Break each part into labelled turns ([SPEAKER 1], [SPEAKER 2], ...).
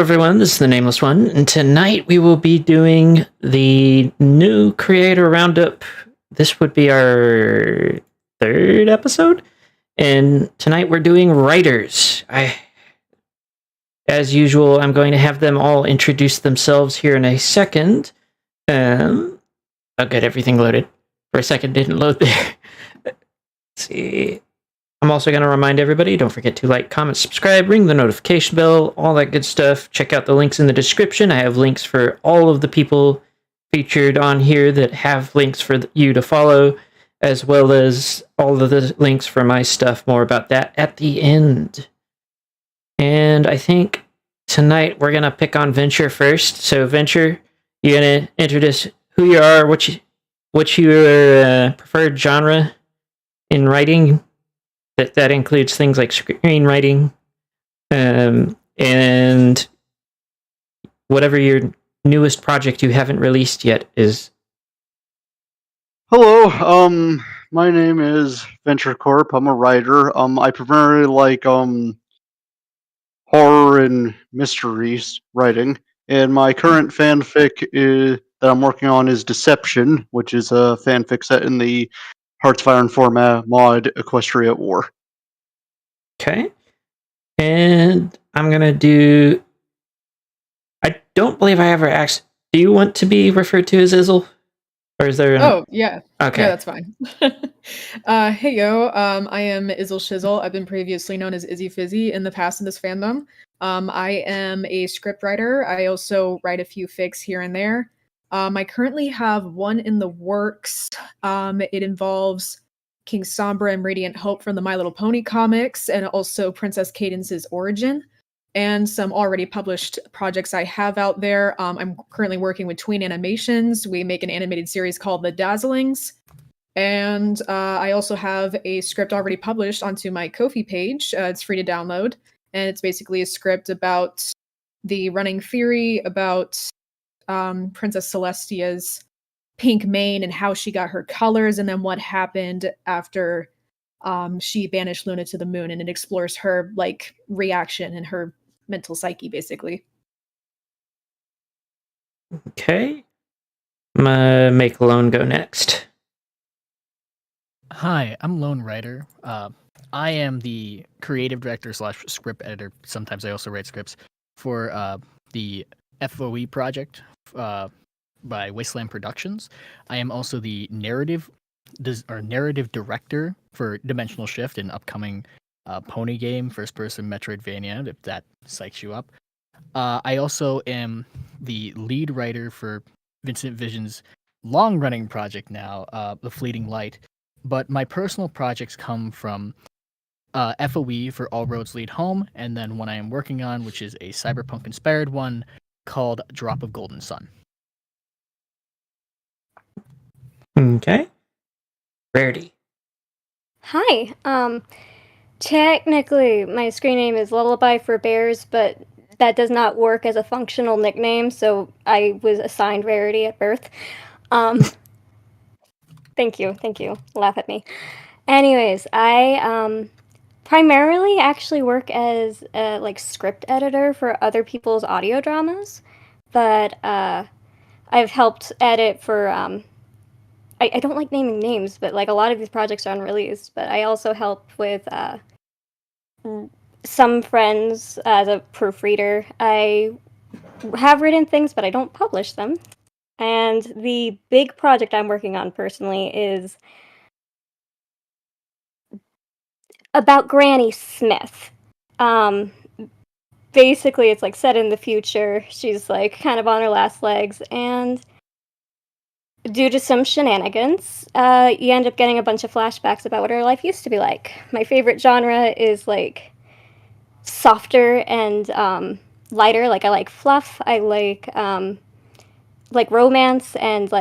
[SPEAKER 1] everyone, this is the Nameless One, and tonight we will be doing the new Creator Roundup. This would be our third episode, and tonight we're doing writers. As usual, I'm going to have them all introduce themselves here in a second. I'll get everything loaded. For a second, didn't load there. Let's see. I'm also going to remind everybody, don't forget to like, comment, subscribe, ring the notification bell, all that good stuff. Check out the links in the description. I have links for all of the people featured on here that have links for you to follow, as well as all of the links for my stuff. More about that at the end. And I think tonight we're going to pick on Venture first. So Venture, you're going to introduce who you are, what's your preferred genre in writing. That includes things like screenwriting, and whatever your newest project you haven't released yet is.
[SPEAKER 2] Hello, my name is VentureCorp. I'm a writer. I primarily like horror and mysteries writing, and my current fanfic that I'm working on is Deception, which is a fanfic set in the Hearts of Iron format mod Equestria at War.
[SPEAKER 1] Okay. And I'm going to do... I don't believe I ever asked... Do you want to be referred to as Izzle? Or is there...
[SPEAKER 3] Oh, yeah.
[SPEAKER 1] Okay.
[SPEAKER 3] Yeah, that's fine. Hey, yo. I am Izzle Shizzle. I've been previously known as Izzy Fizzy in the past in this fandom. I am a scriptwriter. I also write a few fics here and there. I currently have one in the works. It involves King Sombra and Radiant Hope from the My Little Pony comics, and also Princess Cadence's origin, and some already published projects I have out there. I'm currently working with Tween Animations. We make an animated series called The Dazzlings. And I also have a script already published onto my Ko-fi page. It's free to download. And it's basically a script about the running theory about Princess Celestia's pink mane and how she got her colors, and then what happened after she banished Luna to the moon, and it explores her reaction and her mental psyche, basically.
[SPEAKER 1] Okay. I'm gonna make Lone go next.
[SPEAKER 4] Hi, I'm Lone Writer. I am the creative director / script editor. Sometimes I also write scripts for the FOE project by Wasteland Productions. I am also the narrative director for Dimensional Shift, an upcoming pony game, first-person Metroidvania, if that psychs you up. I also am the lead writer for Vincent Vision's long-running project now, The Fleeting Light. But my personal projects come from FOE for All Roads Lead Home, and then one I am working on, which is a cyberpunk-inspired one called Drop of Golden Sun.
[SPEAKER 1] Okay. Rarity.
[SPEAKER 5] Hi. Technically, my screen name is Lullaby for Bears, but that does not work as a functional nickname, so I was assigned Rarity at birth. Thank you. Laugh at me. Anyways, I primarily actually work as a script editor for other people's audio dramas, but I've helped edit for I don't like naming names, but a lot of these projects are unreleased, but I also help with some friends as a proofreader. I have written things, but I don't publish them. And the big project I'm working on personally is about Granny Smith. Basically, it's set in the future. She's kind of on her last legs, and due to some shenanigans, you end up getting a bunch of flashbacks about what her life used to be like. My favorite genre is softer and lighter. I like fluff. I like romance and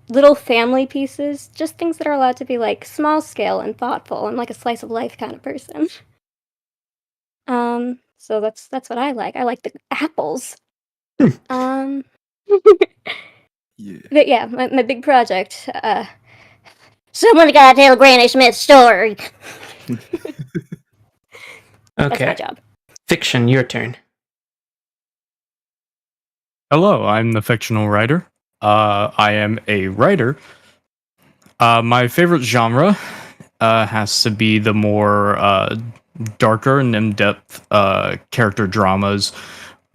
[SPEAKER 5] little family pieces. Just things that are allowed to be small scale and thoughtful. I'm a slice of life kind of person. So that's what I like. I like the apples.
[SPEAKER 6] Yeah.
[SPEAKER 5] But yeah, my big project. Someone gotta tell Granny Smith's story. That's
[SPEAKER 1] Okay.
[SPEAKER 5] my job.
[SPEAKER 1] Fiction, your turn.
[SPEAKER 6] Hello, I'm the fictional writer. I am a writer. My favorite genre has to be the more darker and in-depth character dramas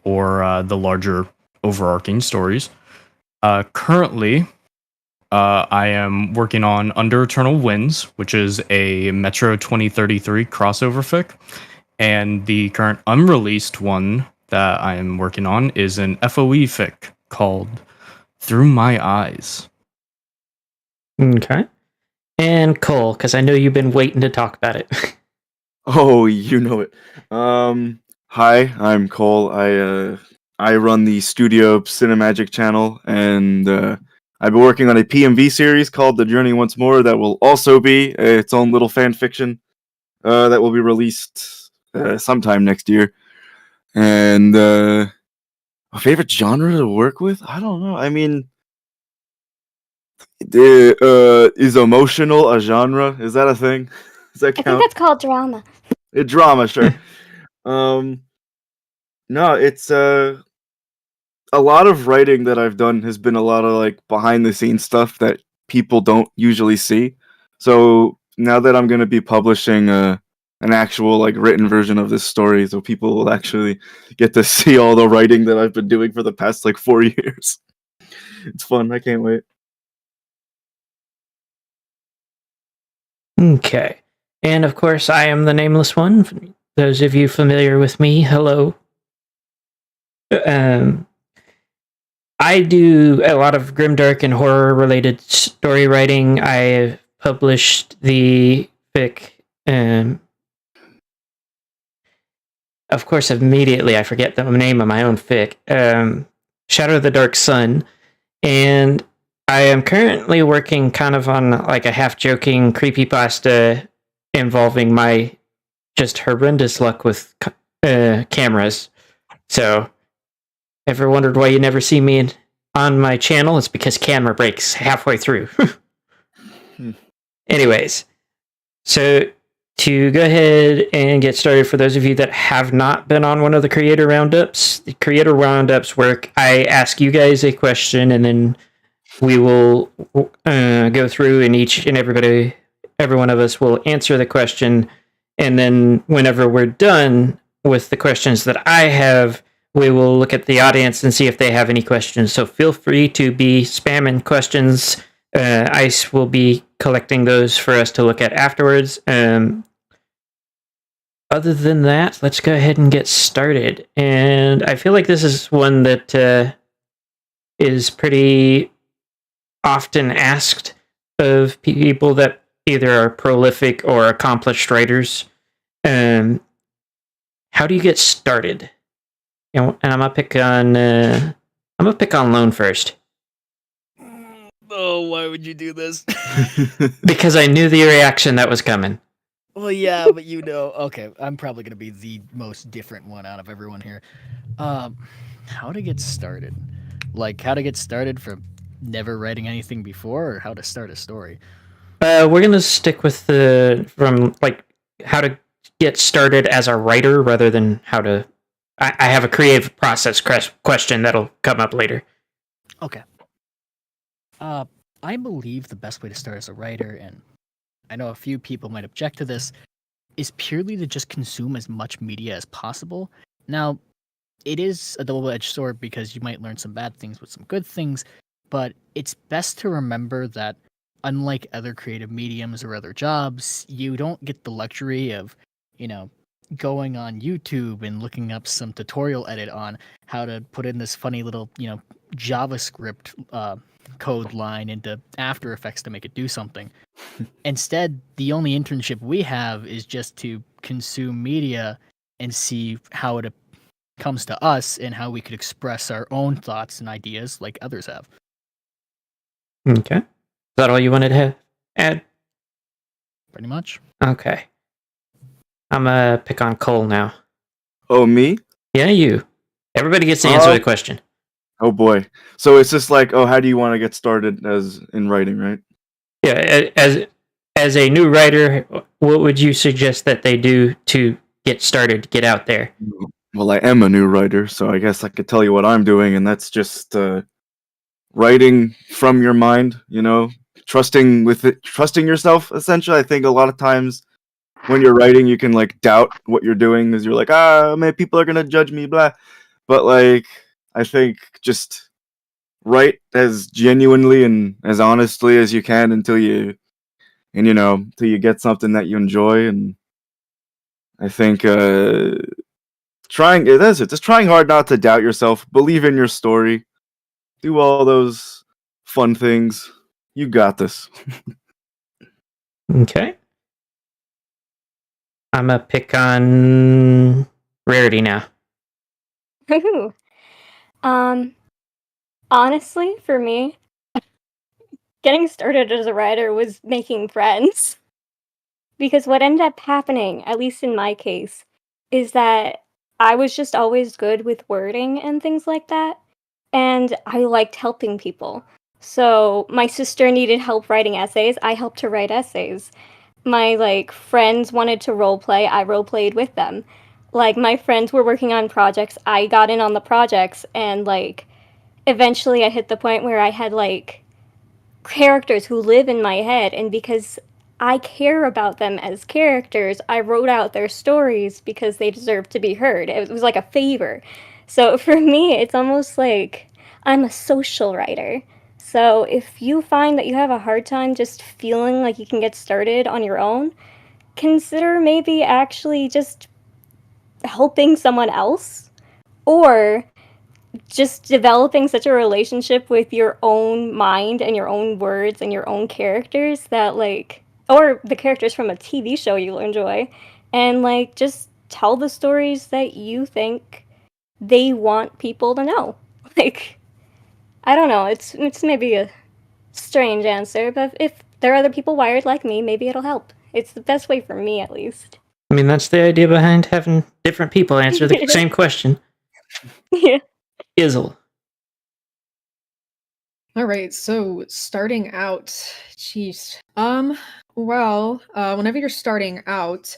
[SPEAKER 6] or the larger overarching stories. Currently, I am working on Under Eternal Winds, which is a Metro 2033 crossover fic, and the current unreleased one that I am working on is an FOE fic called Through My Eyes.
[SPEAKER 1] Okay. And Cole, because I know you've been waiting to talk about it.
[SPEAKER 7] Oh, you know it. Hi, I'm Cole. I run the Studio Cinemagic channel, and I've been working on a PMV series called The Journey Once More that will also be its own little fan fiction that will be released sometime next year. And a favorite genre to work with? I don't know. I mean, is emotional a genre? Is that a thing? Does that
[SPEAKER 5] I
[SPEAKER 7] count?
[SPEAKER 5] think that's called drama.
[SPEAKER 7] Drama, sure. No, it's a lot of writing that I've done has been a lot of like behind the scenes stuff that people don't usually see. So now that I'm going to be publishing an actual like written version of this story, so people will actually get to see all the writing that I've been doing for the past like 4 years. It's fun. I can't wait.
[SPEAKER 1] Okay. And of course, I am the Nameless One. For those of you familiar with me, hello. I do a lot of grimdark and horror related story writing. I published the fic. Of course, immediately I forget the name of my own fic. Shadow of the Dark Sun. And I am currently working kind of on like a half-joking creepypasta involving my just horrendous luck with cameras. So, ever wondered why you never see me on my channel? It's because camera breaks halfway through. Anyways, so to go ahead and get started, for those of you that have not been on one of the creator roundups, the creator roundups work. I ask you guys a question, and then we will go through, and every one of us will answer the question. And then whenever we're done with the questions that I have, we will look at the audience and see if they have any questions. So feel free to be spamming questions. Ice will be collecting those for us to look at afterwards. Other than that, let's go ahead and get started. And I feel like this is one that is pretty often asked of people that either are prolific or accomplished writers. How do you get started? And I'm gonna pick on Lone first.
[SPEAKER 4] Oh, why would you do this?
[SPEAKER 1] Because I knew the reaction that was coming.
[SPEAKER 4] Well, yeah, but okay, I'm probably gonna be the most different one out of everyone here. How to get started? Like how to get started from never writing anything before, or how to start a story?
[SPEAKER 1] We're gonna stick with from how to get started as a writer rather than how to. I have a creative process question that'll come up later.
[SPEAKER 4] Okay. I believe the best way to start as a writer, and I know a few people might object to this, is purely to just consume as much media as possible. Now, it is a double-edged sword because you might learn some bad things with some good things, but it's best to remember that unlike other creative mediums or other jobs, you don't get the luxury of, going on YouTube and looking up some tutorial edit on how to put in this funny little, JavaScript code line into After Effects to make it do something. Instead, the only internship we have is just to consume media and see how it comes to us and how we could express our own thoughts and ideas like others have.
[SPEAKER 1] Okay. Is that all you wanted to add?
[SPEAKER 4] Pretty much.
[SPEAKER 1] Okay. I'm gonna pick on Cole now.
[SPEAKER 7] Oh, me?
[SPEAKER 1] Yeah, you. Everybody gets to answer the question.
[SPEAKER 7] Oh boy. So it's just like, how do you want to get started as in writing, right?
[SPEAKER 1] Yeah, as a new writer, what would you suggest that they do to get started, get out there?
[SPEAKER 7] well, I am a new writer, so I guess I could tell you what I'm doing, and that's just writing from your mind. Trusting yourself. Essentially, I think a lot of times when you're writing, you can like doubt what you're doing because you're like, man, people are gonna judge me, blah. But like, I think just write as genuinely and as honestly as you can until you get something that you enjoy. And I think just trying hard not to doubt yourself, believe in your story, do all those fun things. You got this.
[SPEAKER 1] Okay. I'm gonna pick on Rarity now.
[SPEAKER 5] Woohoo. Honestly, for me, getting started as a writer was making friends. Because what ended up happening, at least in my case, is that I was just always good with wording and things like that. And I liked helping people. So my sister needed help writing essays. I helped her write essays. My friends wanted to roleplay. I roleplayed with them. My friends were working on projects. I got in on the projects, and eventually I hit the point where I had characters who live in my head, and because I care about them as characters, I wrote out their stories because they deserve to be heard. It was like a favor. So for me, it's almost like I'm a social writer. So if you find that you have a hard time just feeling like you can get started on your own, consider maybe actually just helping someone else, or just developing such a relationship with your own mind and your own words and your own characters that or the characters from a TV show you'll enjoy, and just tell the stories that you think they want people to know. I don't know, it's maybe a strange answer, but if there are other people wired like me, maybe it'll help. It's the best way for me, at least.
[SPEAKER 1] I mean, that's the idea behind having different people answer the same question.
[SPEAKER 5] Yeah.
[SPEAKER 1] Izzle.
[SPEAKER 3] All right, so starting out, jeez. Whenever you're starting out,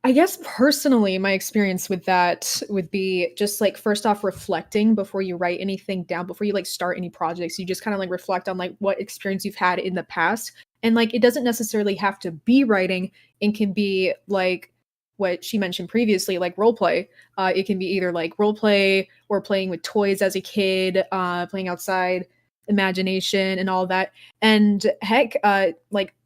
[SPEAKER 3] I guess personally, my experience with that would be just first off reflecting before you write anything down, before you start any projects. You just kind of reflect on what experience you've had in the past. And it doesn't necessarily have to be writing. It can be what she mentioned previously, role play. It can be either role play or playing with toys as a kid, playing outside, imagination and all that. And heck,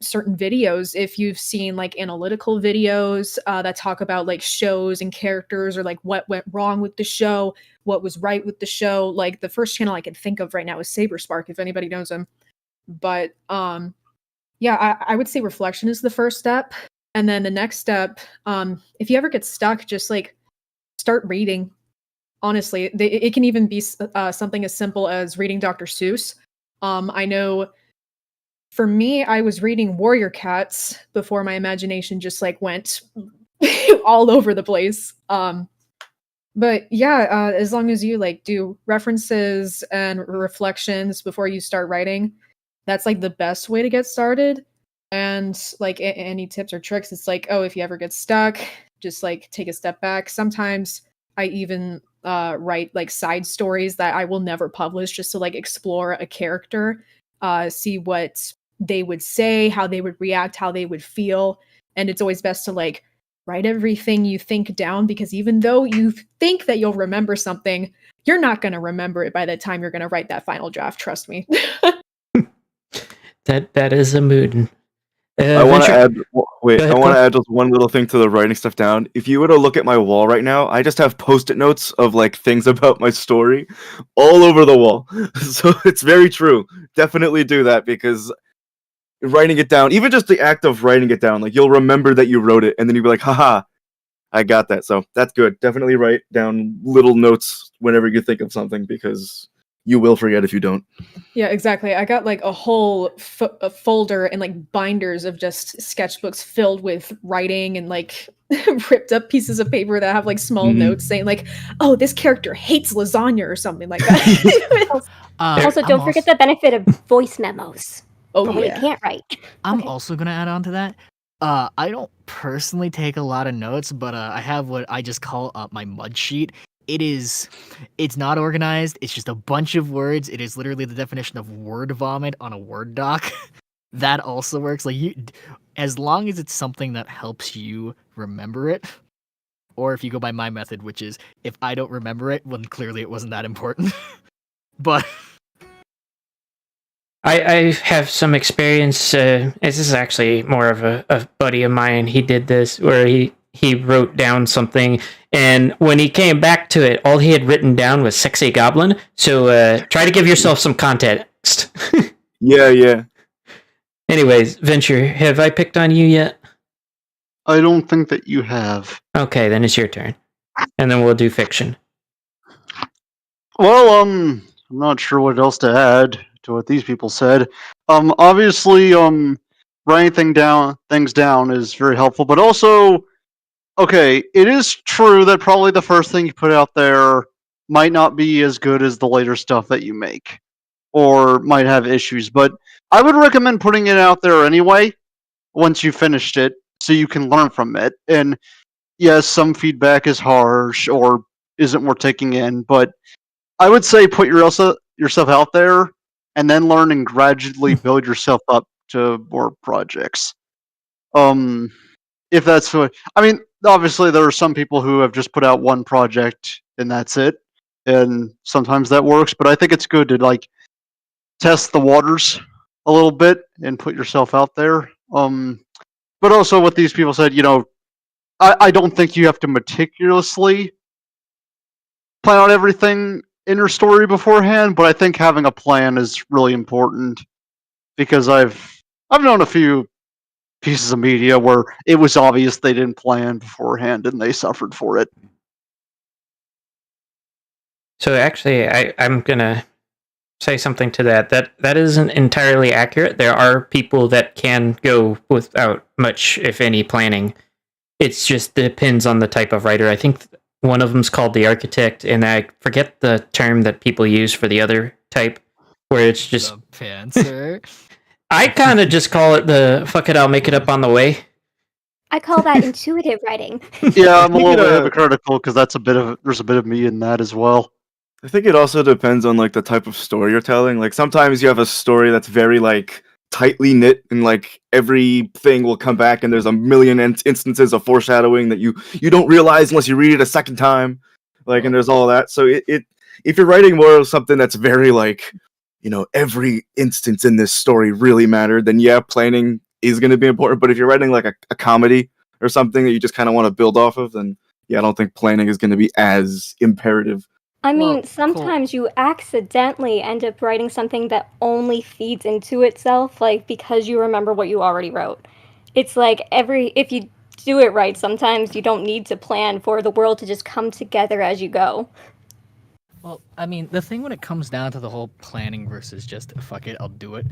[SPEAKER 3] certain videos, if you've seen analytical videos that talk about shows and characters, or what went wrong with the show, what was right with the show. The first channel I can think of right now is Saberspark, if anybody knows him. But yeah, I would say reflection is the first step. And then the next step, if you ever get stuck, just start reading. Honestly, it can even be something as simple as reading Dr. Seuss. I know for me, I was reading Warrior Cats before my imagination just went all over the place. But yeah, as long as you do references and reflections before you start writing, that's the best way to get started. And any tips or tricks, it's if you ever get stuck, just take a step back. Sometimes I even write side stories that I will never publish, just to explore a character, see what they would say, how they would react, how they would feel. And it's always best to write everything you think down, because even though you think that you'll remember something, you're not going to remember it by the time you're going to write that final draft. Trust me.
[SPEAKER 1] That is a mood.
[SPEAKER 7] I want to add. Wait, I want to add just one little thing to the writing stuff down. If you were to look at my wall right now, I just have post-it notes of things about my story all over the wall. So it's very true. Definitely do that, because writing it down, even just the act of writing it down, you'll remember that you wrote it, and then you'll be like, haha, I got that. So that's good. Definitely write down little notes whenever you think of something, because you will forget if you don't.
[SPEAKER 3] Yeah, exactly. I got a whole folder and binders of just sketchbooks filled with writing and ripped up pieces of paper that have small notes saying oh, this character hates lasagna or something like that.
[SPEAKER 5] Also, don't forget the benefit of voice memos.
[SPEAKER 3] Oh,
[SPEAKER 5] when
[SPEAKER 3] yeah.
[SPEAKER 5] you can't write.
[SPEAKER 4] I'm
[SPEAKER 5] Okay.
[SPEAKER 4] also going to add on to that. I don't personally take a lot of notes, but I have what I just call my mud sheet. It's not organized. It's just a bunch of words. It is literally the definition of word vomit on a Word doc. That also works. Like as long as it's something that helps you remember it, or if you go by my method, which is if I don't remember it, well, clearly it wasn't that important. But
[SPEAKER 1] I have some experience. This is actually more of a buddy of mine. He did this where he wrote down something, and when he came back to it, all he had written down was "sexy goblin." So try to give yourself some context.
[SPEAKER 7] Yeah.
[SPEAKER 1] Anyways, Venture, have I picked on you yet?
[SPEAKER 2] I don't think that you have.
[SPEAKER 1] Okay, then it's your turn, and then we'll do fiction.
[SPEAKER 2] Well, I'm not sure what else to add to what these people said. Obviously, writing things down is very helpful, but also, okay, it is true that probably the first thing you put out there might not be as good as the later stuff that you make, or might have issues, but I would recommend putting it out there anyway, once you finished it, so you can learn from it. And yes, some feedback is harsh, or isn't worth taking in, but I would say put yourself out there, and then learn and gradually build yourself up to more projects. If that's what I mean, obviously there are some people who have just put out one project and that's it, and sometimes that works. But I think it's good to like test the waters a little bit and put yourself out there. But also what these people said, I don't think you have to meticulously plan out everything in your story beforehand, but I think having a plan is really important, because I've known a few pieces of media where it was obvious they didn't plan beforehand and they suffered for it.
[SPEAKER 1] So actually, I'm gonna say something to that. That isn't entirely accurate. There are people that can go without much, if any, planning. It's just depends on the type of writer. I think one of them's called the architect, and I forget the term that people use for the other type, where it's just
[SPEAKER 4] the pantser.
[SPEAKER 1] I kind of just call it the fuck it, I'll make it up on the way.
[SPEAKER 5] I call that intuitive writing.
[SPEAKER 2] Yeah, I'm a little bit hypocritical because there's a bit of me in that as well.
[SPEAKER 7] I think it also depends on like the type of story you're telling. Like sometimes you have a story that's very like tightly knit, and like everything will come back, and there's a million instances of foreshadowing that you don't realize unless you read it a second time. Like, and there's all that. So it if you're writing more of something that's very like, every instance in this story really mattered, then yeah, planning is going to be important. But if you're writing like a comedy or something that you just kind of want to build off of, then yeah, I don't think planning is going to be as imperative.
[SPEAKER 5] I mean,
[SPEAKER 4] Well,
[SPEAKER 5] sometimes you accidentally end up writing something that only feeds into itself, like because you remember what you already wrote. It's like if you do it right, sometimes you don't need to plan for the world to just come together as you go.
[SPEAKER 4] Well, I mean, the thing when it comes down to the whole planning versus just fuck it, I'll do it,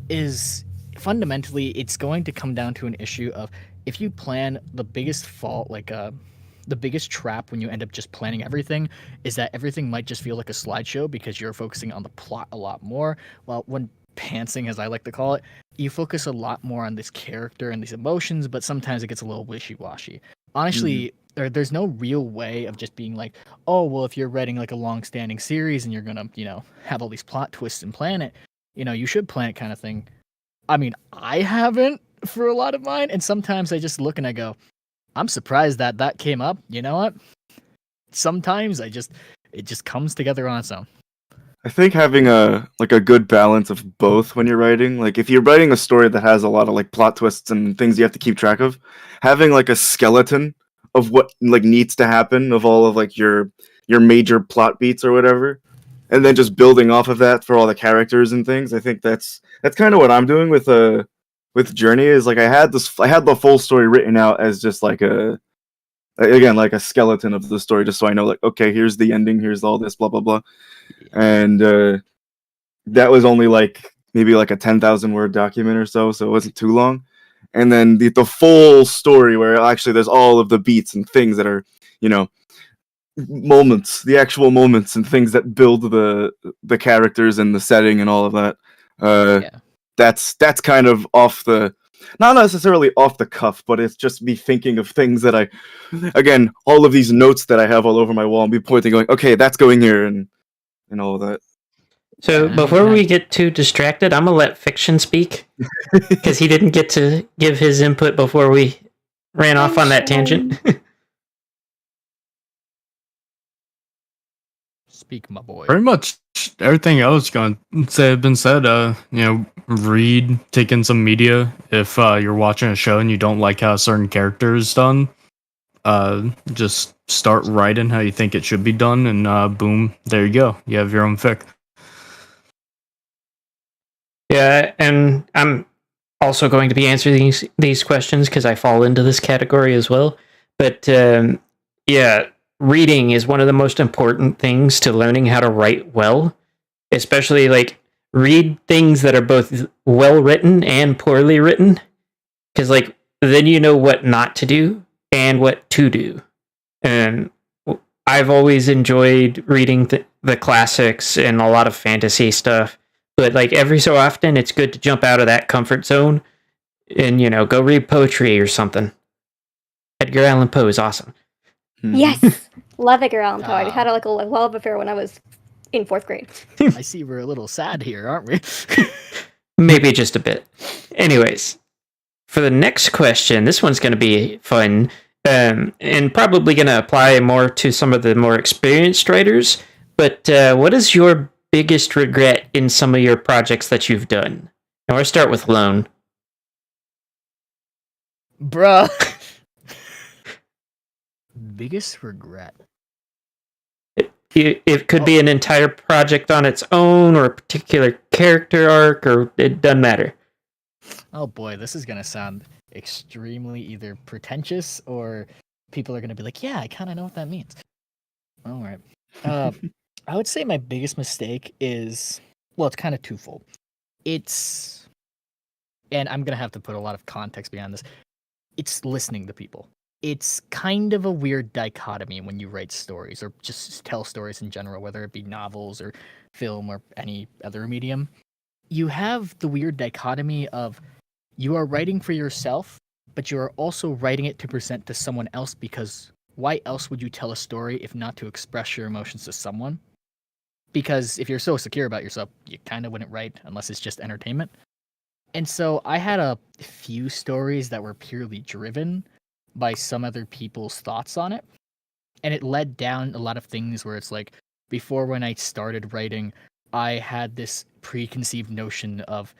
[SPEAKER 4] is fundamentally it's going to come down to an issue of if you plan, the biggest fault, like the biggest trap when you end up just planning everything is that everything might just feel like a slideshow because you're focusing on the plot a lot more. Well, when pantsing, as I like to call it, you focus a lot more on this character and these emotions, but sometimes it gets a little wishy-washy. Honestly, there's no real way of just being like, oh, well, if you're writing like a long-standing series and you're gonna, have all these plot twists and plan it, you should plan it kind of thing. I mean, I haven't for a lot of mine, and sometimes I just look and I go, I'm surprised that came up. You know what? Sometimes it just comes together on its own.
[SPEAKER 7] I think having a good balance of both when you're writing, like if you're writing a story that has a lot of like plot twists and things you have to keep track of, having like a skeleton of what like needs to happen, of all of like your major plot beats or whatever, and then just building off of that for all the characters and things. I think that's kind of what I'm doing with Journey. Is like I had the full story written out as just like like a skeleton of the story, just so I know like, okay, here's the ending, here's all this blah blah blah. And that was only like maybe like a 10,000 word document or so it wasn't too long. And then the full story where actually there's all of the beats and things that are, moments, the actual moments and things that build the characters and the setting and all of that. That's kind of off the not necessarily off the cuff, but it's just me thinking of things that again, all of these notes that I have all over my wall, and be pointing, going, okay, that's going here, and all that.
[SPEAKER 1] So
[SPEAKER 4] Yeah,
[SPEAKER 1] before
[SPEAKER 4] I-
[SPEAKER 1] we get too distracted, I'm gonna let Fiction speak because he didn't get to give his input before we ran off on that tangent.
[SPEAKER 4] Speak, my boy.
[SPEAKER 6] Pretty much everything I was going to say had been said. Read, take in some media. If you're watching a show and you don't like how a certain character is done, just start writing how you think it should be done, and boom, there you go. You have your own fic.
[SPEAKER 1] Yeah, and I'm also going to be answering these questions because I fall into this category as well. But yeah, reading is one of the most important things to learning how to write well, especially like read things that are both well written and poorly written, because like then you know what not to do and what to do. And I've always enjoyed reading the classics and a lot of fantasy stuff, but like every so often it's good to jump out of that comfort zone and go read poetry or something. Edgar Allan Poe is awesome.
[SPEAKER 5] Yes, love Edgar Allan Poe. I
[SPEAKER 4] Ah.
[SPEAKER 5] had a love affair when I was in 4th grade.
[SPEAKER 4] I see we're a little sad here, aren't we?
[SPEAKER 1] Maybe just a bit. Anyways, for the next question, this one's going to be fun, and probably going to apply more to some of the more experienced writers. But what is your biggest regret in some of your projects that you've done? Now, I'll start with Lone.
[SPEAKER 4] Bruh. Biggest regret.
[SPEAKER 1] It could be an entire project on its own, or a particular character arc, or it doesn't matter.
[SPEAKER 4] Oh boy, this is gonna sound extremely either pretentious or people are gonna be like, yeah, I kind of know what that means. All right. I would say my biggest mistake is, well, it's kind of twofold. And I'm gonna have to put a lot of context behind this. It's listening to people. It's kind of a weird dichotomy when you write stories or just tell stories in general, whether it be novels or film or any other medium. You have the weird dichotomy of you are writing for yourself, but you are also writing it to present to someone else, because why else would you tell a story if not to express your emotions to someone? Because if you're so secure about yourself, you kind of wouldn't write unless it's just entertainment. And so I had a few stories that were purely driven by some other people's thoughts on it. And it led down a lot of things where it's like, before when I started writing, I had this preconceived notion of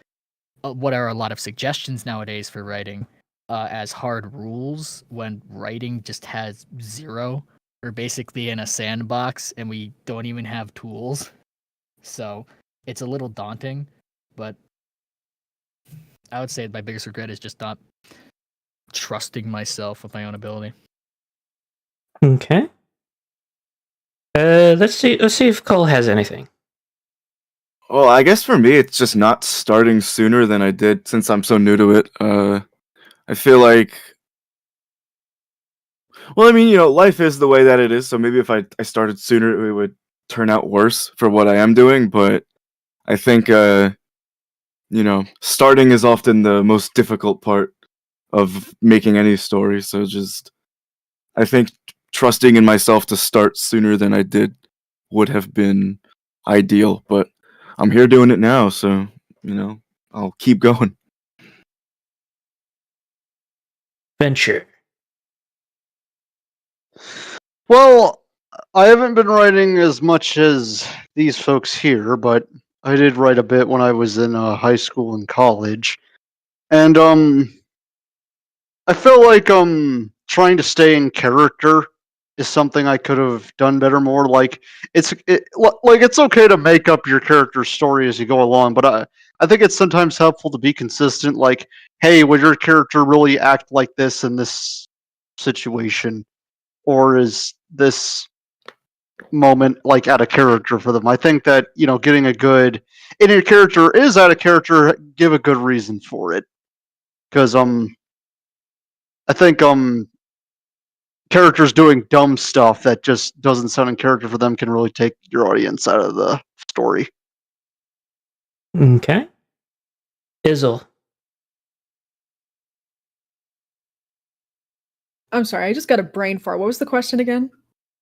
[SPEAKER 4] what are a lot of suggestions nowadays for writing as hard rules, when writing just has zero. We're basically in a sandbox and we don't even have tools. So it's a little daunting, but I would say my biggest regret is just not trusting myself with my own ability.
[SPEAKER 1] Okay. Let's see if Cole has anything.
[SPEAKER 7] Well, I guess for me, it's just not starting sooner than I did, since I'm so new to it. I feel like, well, I mean, life is the way that it is, so maybe if I started sooner, it would turn out worse for what I am doing, but I think, starting is often the most difficult part of making any story, so I think trusting in myself to start sooner than I did would have been ideal, but I'm here doing it now, so, I'll keep going.
[SPEAKER 1] Venture.
[SPEAKER 2] Well, I haven't been writing as much as these folks here, but I did write a bit when I was in high school and college. And I feel like trying to stay in character is something I could have done better more. Like it's okay to make up your character's story as you go along, but I think it's sometimes helpful to be consistent. Like, hey, would your character really act like this in this situation, or is this moment like out of character for them? I think that getting a good in your character is out of character. Give a good reason for it, because I think characters doing dumb stuff that just doesn't sound in character for them can really take your audience out of the story.
[SPEAKER 1] Okay. Izzle.
[SPEAKER 3] I'm sorry, I just got a brain fart. What was the question again?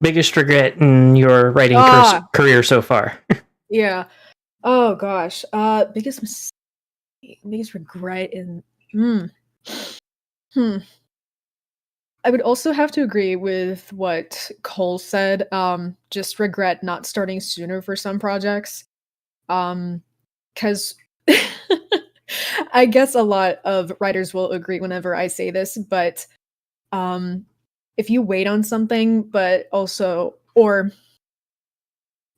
[SPEAKER 1] Biggest regret in your writing career so far?
[SPEAKER 3] Yeah. Oh gosh. Biggest mistake, biggest regret in. I would also have to agree with what Cole said. Just regret not starting sooner for some projects. Because I guess a lot of writers will agree whenever I say this, but if you wait on something, but also, or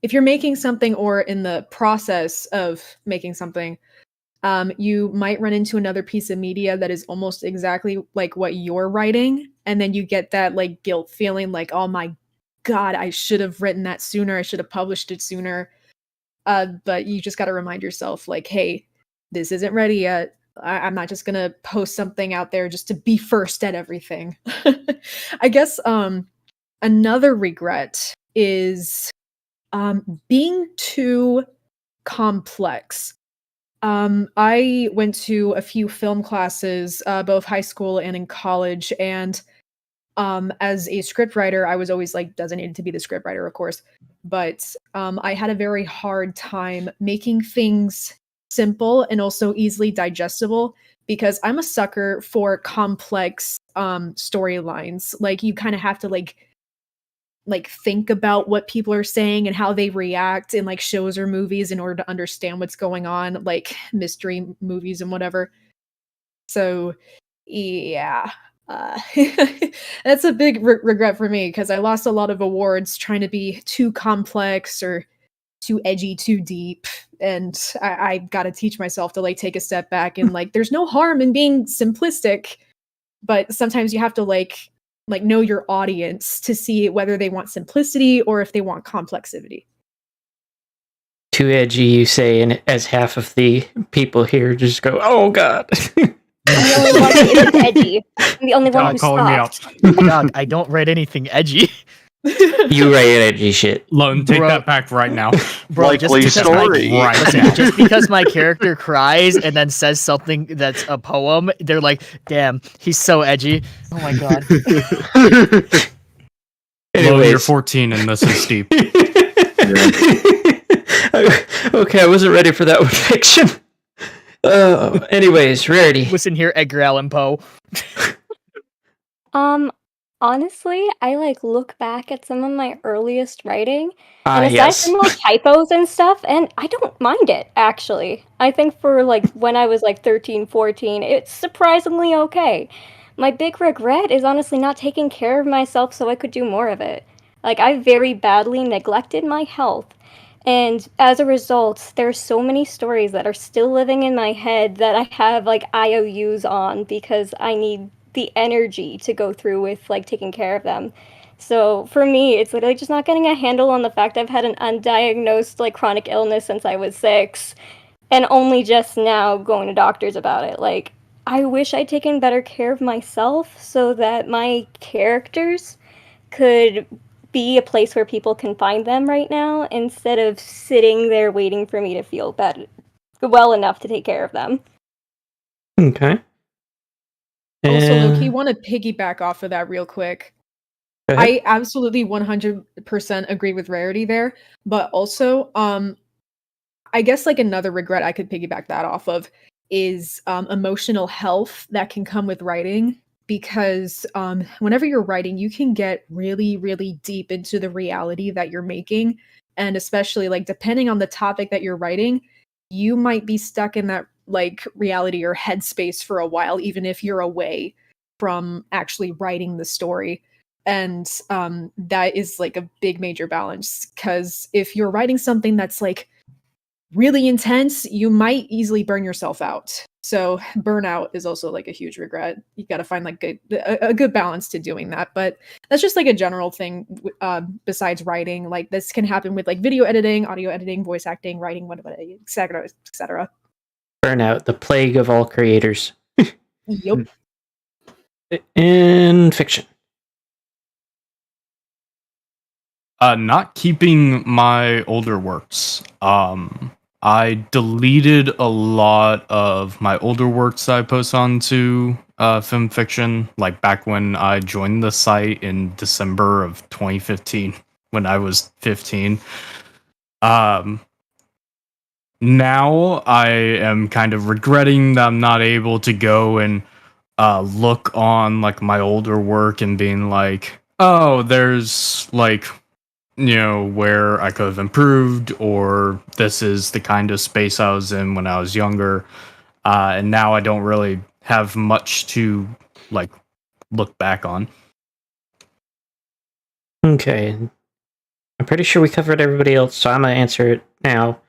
[SPEAKER 3] if you're making something or in the process of making something, you might run into another piece of media that is almost exactly like what you're writing, and then you get that like guilt feeling, like, oh my god, I should have written that sooner, I should have published it sooner. But you just got to remind yourself, like, hey, this isn't ready yet. I'm not just gonna post something out there just to be first at everything. I guess another regret is being too complex. I went to a few film classes, both high school and in college, and as a scriptwriter, I was always like designated to be the scriptwriter, of course, but I had a very hard time making things simple and also easily digestible because I'm a sucker for complex storylines. Like you kind of have to like think about what people are saying and how they react in like shows or movies in order to understand what's going on, like mystery movies and whatever. So yeah, that's a big regret for me because I lost a lot of awards trying to be too complex or too edgy, too deep. And I got to teach myself to like take a step back and like, there's no harm in being simplistic, but sometimes you have to like know your audience to see whether they want simplicity or if they want complexity.
[SPEAKER 1] Too edgy, you say, and as half of the people here just go, "Oh God."
[SPEAKER 5] I'm the only one who isn't edgy. I'm the only one who's
[SPEAKER 6] calling me
[SPEAKER 5] soft.
[SPEAKER 6] out.
[SPEAKER 4] Dog, I don't write anything edgy.
[SPEAKER 1] You write edgy shit.
[SPEAKER 6] Lone, take
[SPEAKER 4] Bro.
[SPEAKER 6] that back right now.
[SPEAKER 4] Bro,
[SPEAKER 2] Likely story.
[SPEAKER 6] Right.
[SPEAKER 4] Just because my character cries and then says something that's a poem, they're like, damn, he's so edgy. Oh my god.
[SPEAKER 6] Lone, you're 14 and this is steep.
[SPEAKER 1] Okay, I wasn't ready for that one, Fiction. Anyways, Rarity.
[SPEAKER 4] Listen here, Edgar Allan Poe.
[SPEAKER 5] Honestly, I like look back at some of my earliest writing, and aside
[SPEAKER 1] Yes.
[SPEAKER 5] from like typos and stuff, and I don't mind it actually. I think for like when I was like 13, 14, it's surprisingly okay. My big regret is honestly not taking care of myself so I could do more of it. Like I very badly neglected my health. And as a result, there's so many stories that are still living in my head that I have like IOUs on because I need the energy to go through with like taking care of them. So for me, it's literally just not getting a handle on the fact I've had an undiagnosed like chronic illness since I was 6 and only just now going to doctors about it. Like I wish I'd taken better care of myself so that my characters could be a place where people can find them right now instead of sitting there waiting for me to feel better, well enough to take care of them.
[SPEAKER 1] Okay.
[SPEAKER 3] Also, Loki, want to piggyback off of that real quick. I absolutely 100% agree with Rarity there, but also, I guess like another regret I could piggyback that off of is emotional health that can come with writing. Because whenever you're writing, you can get really, really deep into the reality that you're making, and especially like depending on the topic that you're writing, you might be stuck in that like reality or headspace for a while, even if you're away from actually writing the story. And that is like a big major balance, because if you're writing something that's like really intense, you might easily burn yourself out. So burnout is also like a huge regret. You got to find like a good balance to doing that. But that's just like a general thing besides writing. Like this can happen with like video editing, audio editing, voice acting, writing, whatever, etc., etc.
[SPEAKER 1] Burnout, the plague of all creators.
[SPEAKER 3] Yup.
[SPEAKER 1] In fiction.
[SPEAKER 6] Not keeping my older works. I deleted a lot of my older works that I post onto Film Fiction, like back when I joined the site in December of 2015, when I was 15. Now I am kind of regretting that I'm not able to go and look on like my older work and being like, oh, there's like, where I could have improved, or this is the kind of space I was in when I was younger. And now I don't really have much to like look back on.
[SPEAKER 1] Okay. I'm pretty sure we covered everybody else, so I'm going to answer it now.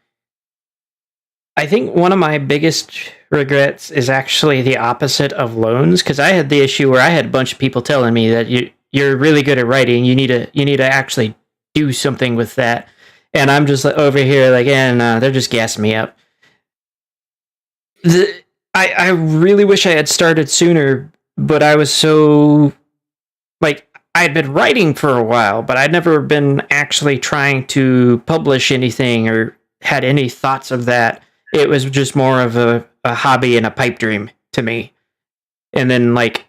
[SPEAKER 1] I think one of my biggest regrets is actually the opposite of loans, because I had the issue where I had a bunch of people telling me that you're really good at writing, you need to actually do something with that, and I'm just over here like, they're just gassing me up. I really wish I had started sooner, but I was so like, I had been writing for a while, but I'd never been actually trying to publish anything or had any thoughts of that. It was just more of a hobby and a pipe dream to me. And then, like,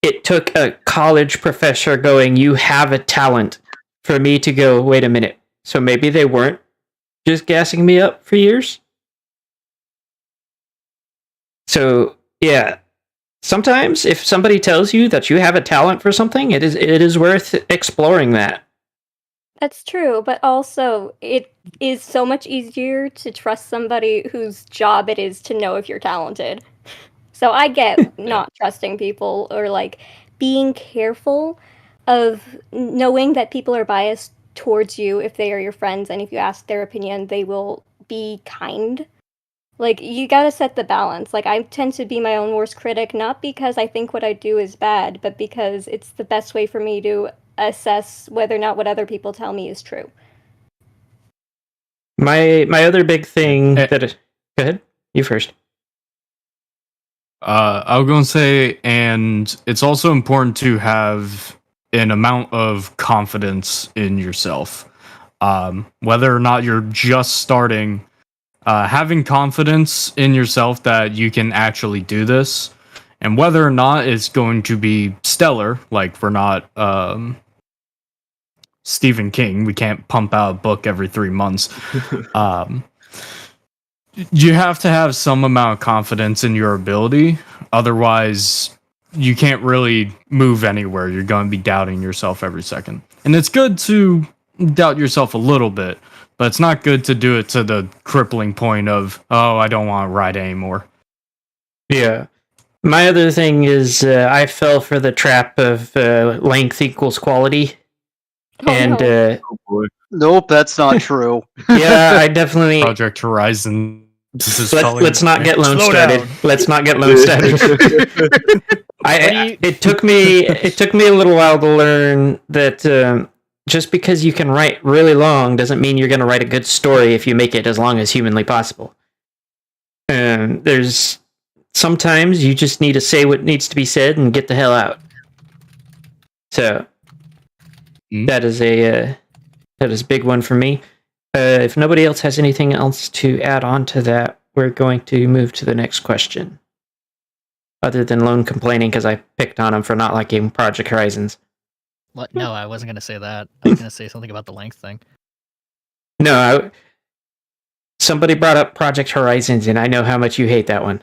[SPEAKER 1] it took a college professor going, you have a talent, for me to go, wait a minute. So maybe they weren't just gassing me up for years? So, yeah. Sometimes, if somebody tells you that you have a talent for something, it is worth exploring that.
[SPEAKER 5] That's true, but also it is so much easier to trust somebody whose job it is to know if you're talented. So I get not trusting people, or like being careful of knowing that people are biased towards you if they are your friends, and if you ask their opinion, they will be kind. Like, you gotta set the balance. Like, I tend to be my own worst critic, not because I think what I do is bad, but because it's the best way for me to assess whether or not what other people tell me is true.
[SPEAKER 1] My other big thing go ahead, you first.
[SPEAKER 6] I was going to say, and it's also important to have an amount of confidence in yourself. Whether or not you're just starting, having confidence in yourself that you can actually do this, and whether or not it's going to be stellar, like we're not Stephen King, we can't pump out a book every 3 months. You have to have some amount of confidence in your ability. Otherwise, you can't really move anywhere. You're going to be doubting yourself every second. And it's good to doubt yourself a little bit, but it's not good to do it to the crippling point of, oh, I don't want to write anymore.
[SPEAKER 1] Yeah. My other thing is I fell for the trap of length equals quality.
[SPEAKER 5] No.
[SPEAKER 2] Nope, that's not true.
[SPEAKER 1] Yeah, I definitely...
[SPEAKER 6] Project Horizon.
[SPEAKER 1] Let's not get loan started. Let's not get loan started. It took me a little while to learn that just because you can write really long doesn't mean you're going to write a good story if you make it as long as humanly possible. There's sometimes you just need to say what needs to be said and get the hell out. So that is a big one for me. If nobody else has anything else to add on to that, we're going to move to the next question. Other than Lone complaining because I picked on him for not liking Project Horizons.
[SPEAKER 4] What? No, I wasn't going to say that. I was going to say something about the length thing.
[SPEAKER 1] No, somebody brought up Project Horizons, and I know how much you hate that one.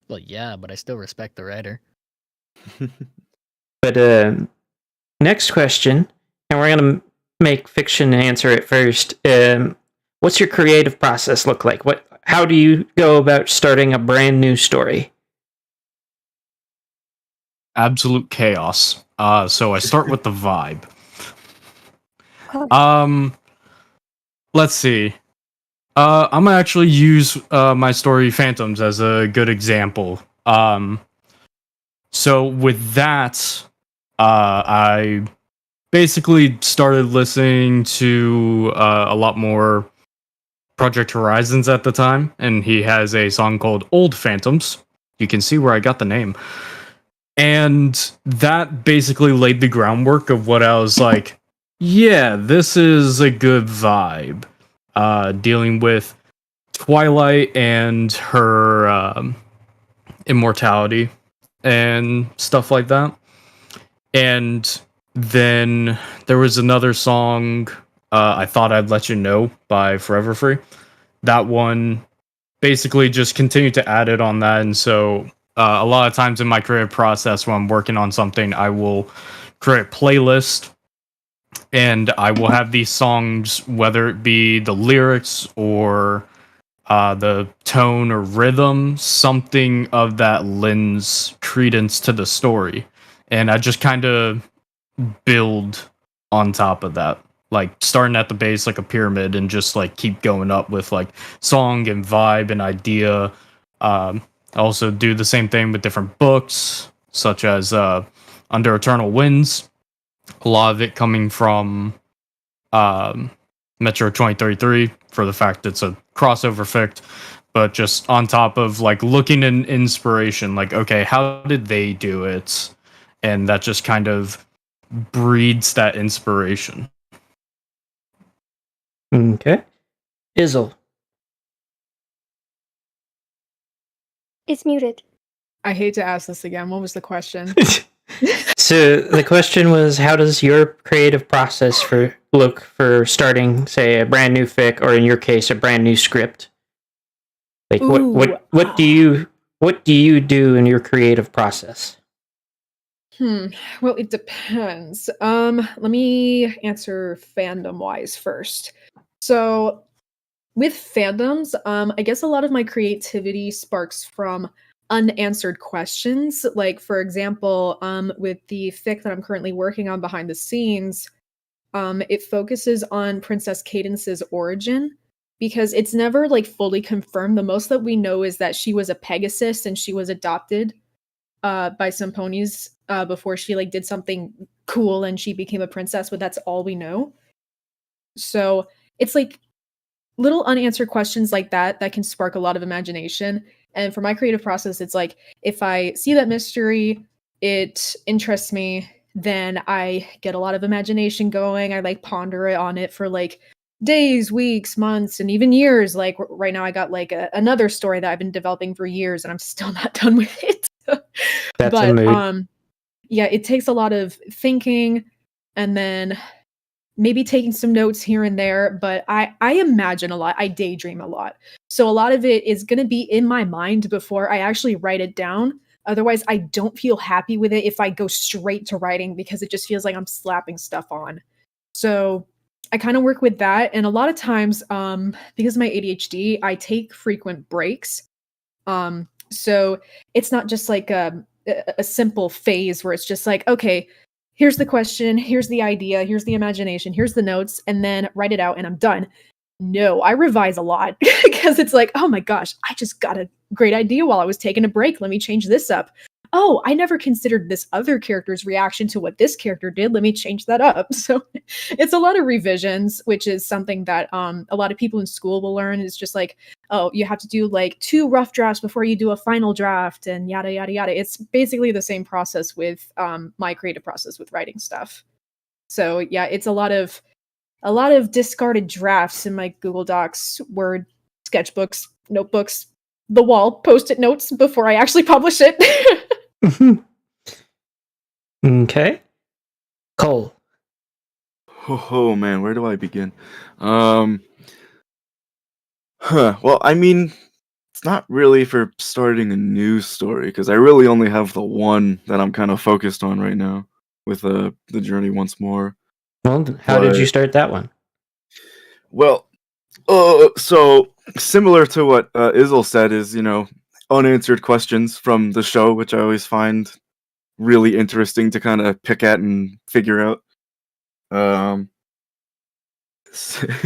[SPEAKER 4] Well, yeah, but I still respect the writer.
[SPEAKER 1] But next question, and we're going to make Fiction answer it first. What's your creative process look like? How do you go about starting a brand new story?
[SPEAKER 6] Absolute chaos. So I start with the vibe. Let's see. I'm gonna actually use my story Phantoms as a good example. So with that, I basically started listening to a lot more Project Horizons at the time, and he has a song called Old Phantoms. You can see where I got the name. And that basically laid the groundwork of what I was like, yeah, this is a good vibe. Dealing with Twilight and her immortality and stuff like that. And then there was another song, I Thought I'd Let You Know by Forever Free. That one basically just continued to add it on that. And so a lot of times in my creative process when I'm working on something, I will create a playlist and I will have these songs, whether it be the lyrics or the tone or rhythm, something of that lends credence to the story. And I just kind of build on top of that, like starting at the base like a pyramid and just like keep going up with like song and vibe and idea. I also do the same thing with different books, such as Under Eternal Winds. A lot of it coming from Metro 2033 for the fact it's a crossover fic, but just on top of like looking in inspiration, like, okay, how did they do it? And that just kind of breeds that inspiration.
[SPEAKER 1] Okay. Izzle.
[SPEAKER 5] It's muted.
[SPEAKER 3] I hate to ask this again. What was the question?
[SPEAKER 1] So the question was, how does your creative process look for starting, say, a brand new fic, or in your case, a brand new script? Like, what do you do in your creative process?
[SPEAKER 3] Well, it depends. Let me answer fandom wise first. So with fandoms, I guess a lot of my creativity sparks from unanswered questions. Like, for example, with the fic that I'm currently working on behind the scenes, it focuses on Princess Cadence's origin because it's never like fully confirmed. The most that we know is that she was a Pegasus and she was adopted by some ponies before she like did something cool and she became a princess, but that's all we know. So it's like little unanswered questions like that can spark a lot of imagination. And for my creative process, it's like if I see that mystery, it interests me, then I get a lot of imagination going. I like ponder it on it for like days, weeks, months, and even years. Like right now I got like another story that I've been developing for years and I'm still not done with it.
[SPEAKER 1] That's a mood.
[SPEAKER 3] Yeah, it takes a lot of thinking and then maybe taking some notes here and there, but I imagine a lot. I daydream a lot. So a lot of it is going to be in my mind before I actually write it down. Otherwise, I don't feel happy with it if I go straight to writing because it just feels like I'm slapping stuff on. So I kind of work with that. And a lot of times, because of my ADHD, I take frequent breaks. So it's not just like a simple phase where it's just like, okay, here's the question, here's the idea, here's the imagination, here's the notes, and then write it out and I'm done. No, I revise a lot because it's like, oh my gosh, I just got a great idea while I was taking a break. Let me change this up. Oh, I never considered this other character's reaction to what this character did. Let me change that up. So it's a lot of revisions, which is something that a lot of people in school will learn. It's just like, oh, you have to do like 2 rough drafts before you do a final draft and yada, yada, yada. It's basically the same process with my creative process with writing stuff. So yeah, it's a lot of discarded drafts in my Google Docs, Word, sketchbooks, notebooks, the wall, post-it notes before I actually publish it.
[SPEAKER 1] Okay. Cole.
[SPEAKER 7] Oh man, where do I begin? Well, I mean, it's not really for starting a new story because I really only have the one that I'm kind of focused on right now with the journey once more.
[SPEAKER 1] Well, how did you start that one?
[SPEAKER 7] Well, so similar to what Izzle said is, unanswered questions from the show, which I always find really interesting to kind of pick at and figure out. So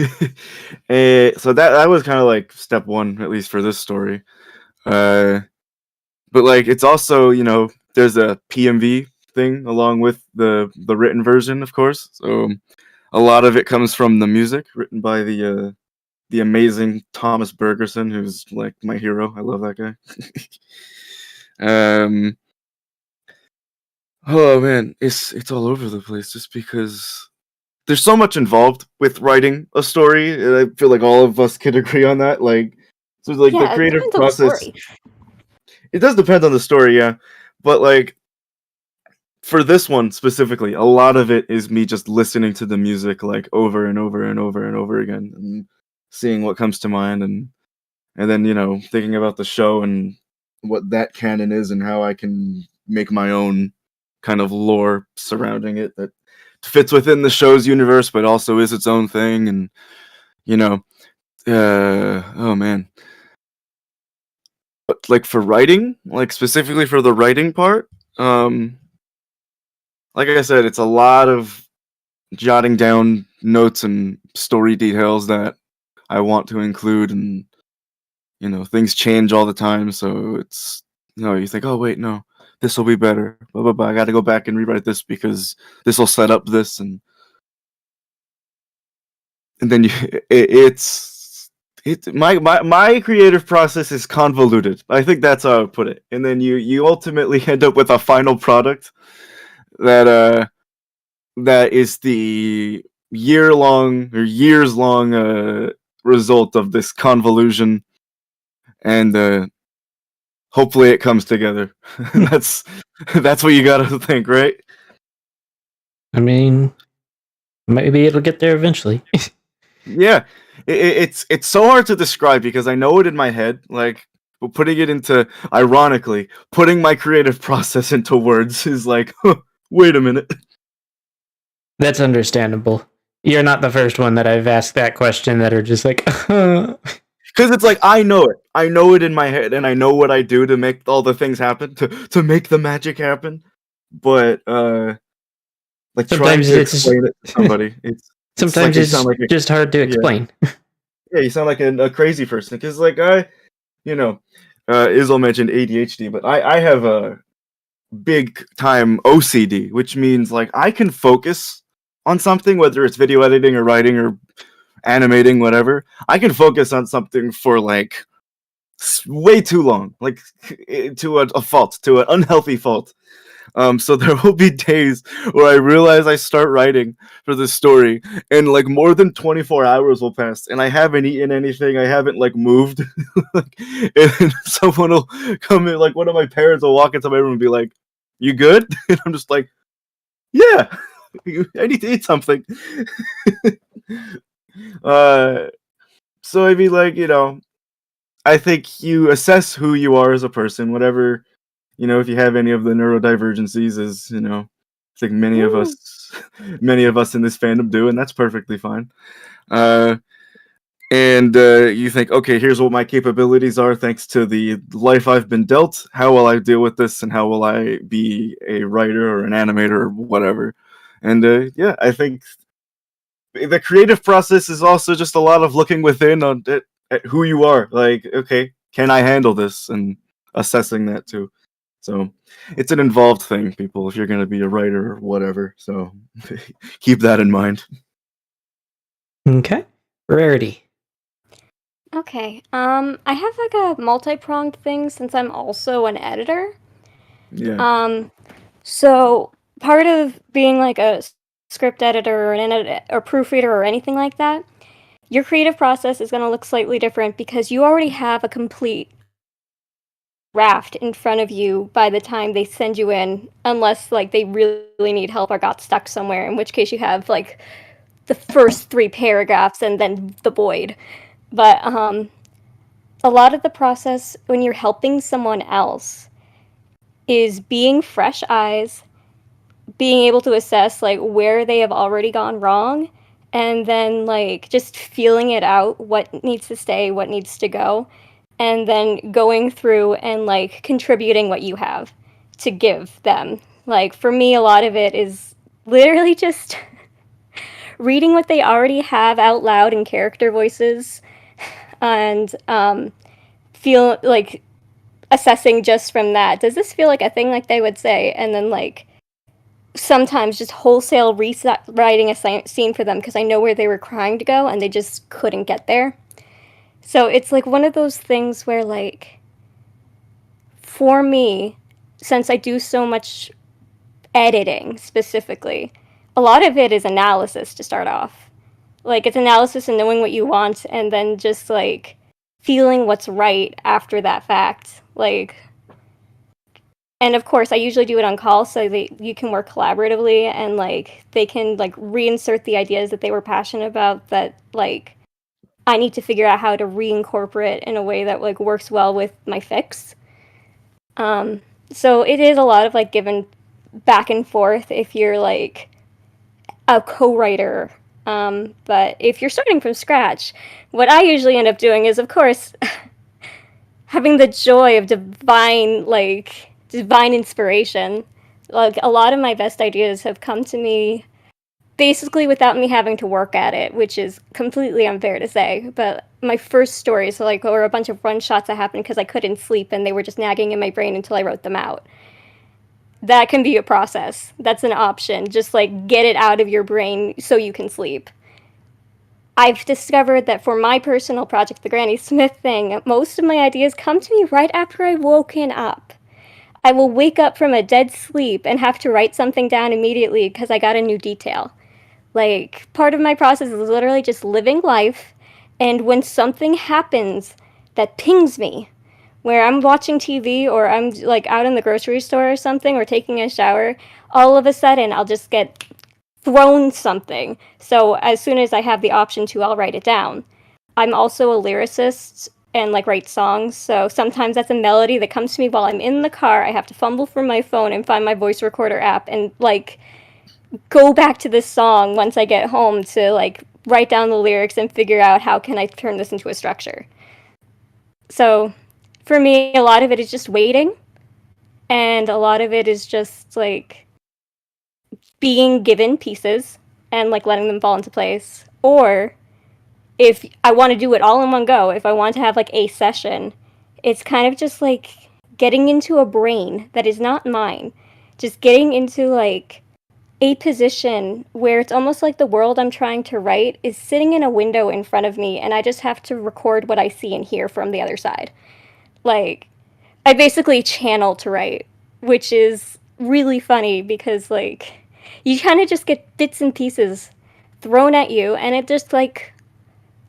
[SPEAKER 7] that was kind of like step one, at least for this story. But like it's also, there's a PMV thing along with the written version, of course. So a lot of it comes from the music written by the amazing Thomas Bergerson, who's like my hero. I love that guy. Oh man, it's all over the place just because there's so much involved with writing a story. And I feel like all of us could agree on that. Like So like the
[SPEAKER 5] Yeah, it
[SPEAKER 7] creative
[SPEAKER 5] depends on the
[SPEAKER 7] process.
[SPEAKER 5] story.
[SPEAKER 7] It does depend on the story, yeah. But like for this one specifically, a lot of it is me just listening to the music like over and over and over and over again and seeing what comes to mind and then, you know, thinking about the show and what that canon is and how I can make my own kind of lore surrounding it that fits within the show's universe but also is its own thing. And you know, oh man, but like for writing, like specifically for the writing part, like I said, it's a lot of jotting down notes and story details that I want to include. And you know, things change all the time, so it's, you know, you think, oh wait, no, this will be better, blah blah blah, I gotta go back and rewrite this because this will set up this. And then my creative process is convoluted. I think that's how I would put it. And then you ultimately end up with a final product that that is the years long result of this convolution. And hopefully it comes together. that's what you gotta think, right?
[SPEAKER 1] I mean, maybe it'll get there eventually.
[SPEAKER 7] Yeah, it's so hard to describe because I know it in my head. Like putting it into, ironically, putting my creative process into words is like, wait a minute.
[SPEAKER 1] That's understandable. You're not the first one that I've asked that question that are just like,
[SPEAKER 7] Because it's like, I know it in my head, and I know what I do to make all the things happen, to make the magic happen. But like trying
[SPEAKER 1] sometimes
[SPEAKER 7] to
[SPEAKER 1] it's
[SPEAKER 7] explain it to somebody,
[SPEAKER 1] sometimes
[SPEAKER 7] like you
[SPEAKER 1] it's
[SPEAKER 7] sound like a,
[SPEAKER 1] just hard to explain.
[SPEAKER 7] yeah, you sound like a crazy person. Because like you know, Izzle mentioned ADHD, but I have a big time OCD, which means like I can focus on something, whether it's video editing or writing or animating, whatever. I can focus on something for like way too long, like to a fault, to an unhealthy fault. So there will be days where I realize I start writing for this story, and like more than 24 hours will pass, and I haven't eaten anything. I haven't like moved, like, and someone will come in, like one of my parents will walk into my room and be like, "You good?" And I'm just like, "Yeah, I need to eat something." So I mean, like, you know, I think you assess who you are as a person, whatever, you know, if you have any of the neurodivergencies, as you know, I think many of us in this fandom do, and that's perfectly fine. And you think, okay, here's what my capabilities are thanks to the life I've been dealt. How will I deal with this, and how will I be a writer or an animator or whatever? And yeah, I think the creative process is also just a lot of looking within on at who you are. Like, okay, can I handle this, and assessing that too. So it's an involved thing, people, if you're going to be a writer or whatever. So keep that in mind.
[SPEAKER 1] Okay. Rarity.
[SPEAKER 5] Okay. I have like a multi-pronged thing since I'm also an editor.
[SPEAKER 7] Yeah.
[SPEAKER 5] So part of being like a script editor or an edit or proofreader or anything like that, your creative process is going to look slightly different because you already have a complete draft in front of you by the time they send you in, unless like they really need help or got stuck somewhere, in which case you have like the first 3 paragraphs and then the void. But a lot of the process when you're helping someone else is being fresh eyes, being able to assess like where they have already gone wrong, and then like just feeling it out, what needs to stay, what needs to go, and then going through and like contributing what you have to give them. Like for me, a lot of it is literally just reading what they already have out loud in character voices, and feel like assessing just from that, does this feel like a thing like they would say? And then like sometimes just wholesale rewriting a scene for them because I know where they were trying to go and they just couldn't get there. So it's like one of those things where like for me, since I do so much editing specifically, a lot of it is analysis to start off. Like it's analysis and knowing what you want, and then just like feeling what's right after that fact. Like, and of course, I usually do it on call so that you can work collaboratively and like they can like reinsert the ideas that they were passionate about that like I need to figure out how to reincorporate in a way that like works well with my fix. So it is a lot of like giving back and forth if you're like a co-writer. But if you're starting from scratch, what I usually end up doing is, of course, having the joy of divine inspiration. Like a lot of my best ideas have come to me basically without me having to work at it, which is completely unfair to say. But my first stories, were a bunch of run shots that happened because I couldn't sleep and they were just nagging in my brain until I wrote them out. That can be a process. That's an option. Just like get it out of your brain so you can sleep. I've discovered that for my personal project, the Granny Smith thing, most of my ideas come to me right after I've woken up. I will wake up from a dead sleep and have to write something down immediately because I got a new detail. Like, part of my process is literally just living life, and when something happens that pings me, where I'm watching TV or I'm like out in the grocery store or something or taking a shower, all of a sudden I'll just get thrown something. So as soon as I have the option to, I'll write it down. I'm also a lyricist and like write songs, so sometimes that's a melody that comes to me while I'm in the car. I have to fumble for my phone and find my voice recorder app and like go back to this song once I get home to like write down the lyrics and figure out how can I turn this into a structure. So for me, a lot of it is just waiting, and a lot of it is just like being given pieces and like letting them fall into place. Or if I want to do it all in one go, if I want to have like a session, it's kind of just like getting into a brain that is not mine. Just getting into like a position where it's almost like the world I'm trying to write is sitting in a window in front of me and I just have to record what I see and hear from the other side. Like, I basically channel to write, which is really funny because like you kind of just get bits and pieces thrown at you and it just like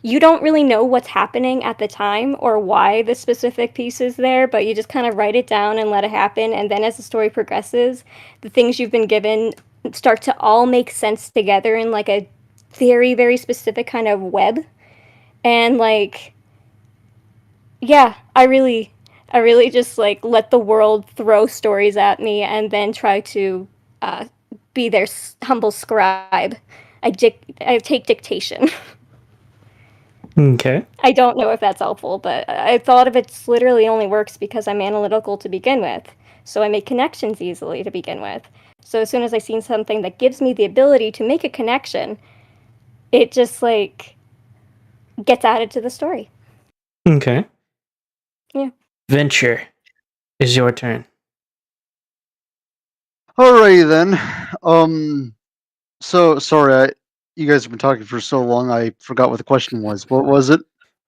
[SPEAKER 5] you don't really know what's happening at the time or why the specific piece is there, but you just kind of write it down and let it happen. And then as the story progresses, the things you've been given start to all make sense together in like a very, very specific kind of web. And like, yeah, I really just like let the world throw stories at me and then try to be their humble scribe. I take dictation.
[SPEAKER 1] Okay.
[SPEAKER 5] I don't know if that's helpful, but I thought of it literally only works because I'm analytical to begin with. So I make connections easily to begin with. So as soon as I see something that gives me the ability to make a connection, it just like gets added to the story.
[SPEAKER 1] Okay.
[SPEAKER 5] Yeah.
[SPEAKER 1] Venture, is your turn.
[SPEAKER 2] Alrighty then. So sorry, you guys have been talking for so long, I forgot what the question was. What was it?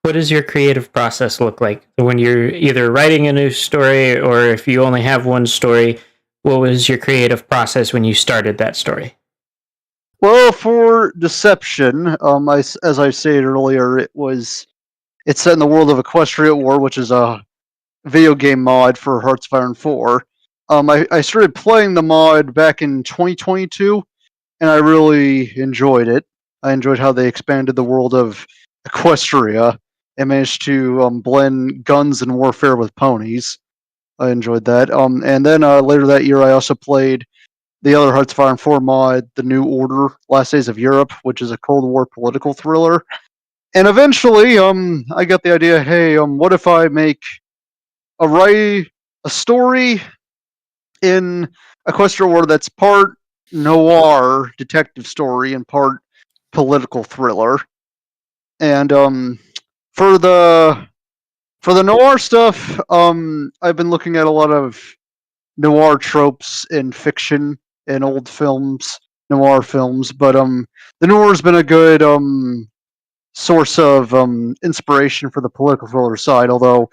[SPEAKER 1] What does your creative process look like when you're either writing a new story or if you only have one story? What was your creative process when you started that story?
[SPEAKER 2] Well, for Deception, as I stated earlier, it's set in the world of Equestria War, which is a video game mod for Hearts of Iron 4. I started playing the mod back in 2022, and I really enjoyed it. I enjoyed how they expanded the world of Equestria and managed to blend guns and warfare with ponies. I enjoyed that. And then later that year, I also played the other Hearts of Iron 4 mod, The New Order, Last Days of Europe, which is a Cold War political thriller. And eventually, I got the idea, hey, what if I make a story in Equestria War that's part noir detective story and part political thriller. And for the noir stuff, I've been looking at a lot of noir tropes in fiction and old films, noir films, but the noir's been a good source of inspiration for the political thriller side, although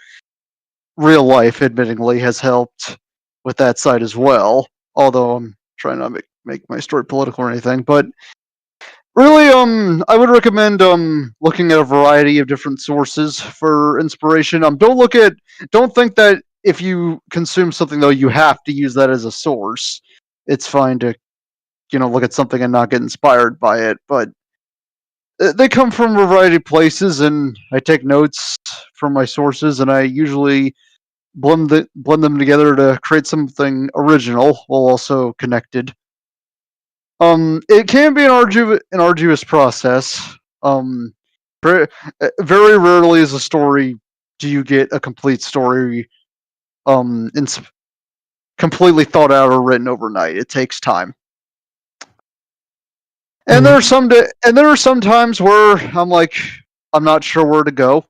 [SPEAKER 2] real life, admittingly, has helped with that side as well. Although I'm trying not to make my story political or anything, but Really, I would recommend looking at a variety of different sources for inspiration. Don't think that if you consume something though you have to use that as a source. It's fine to look at something and not get inspired by it, but they come from a variety of places, and I take notes from my sources, and I usually blend them together to create something original while also connected. It can be an arduous process. Very rarely is a story do you get a complete story completely thought out or written overnight. It takes time. And there are some times where I'm like, I'm not sure where to go.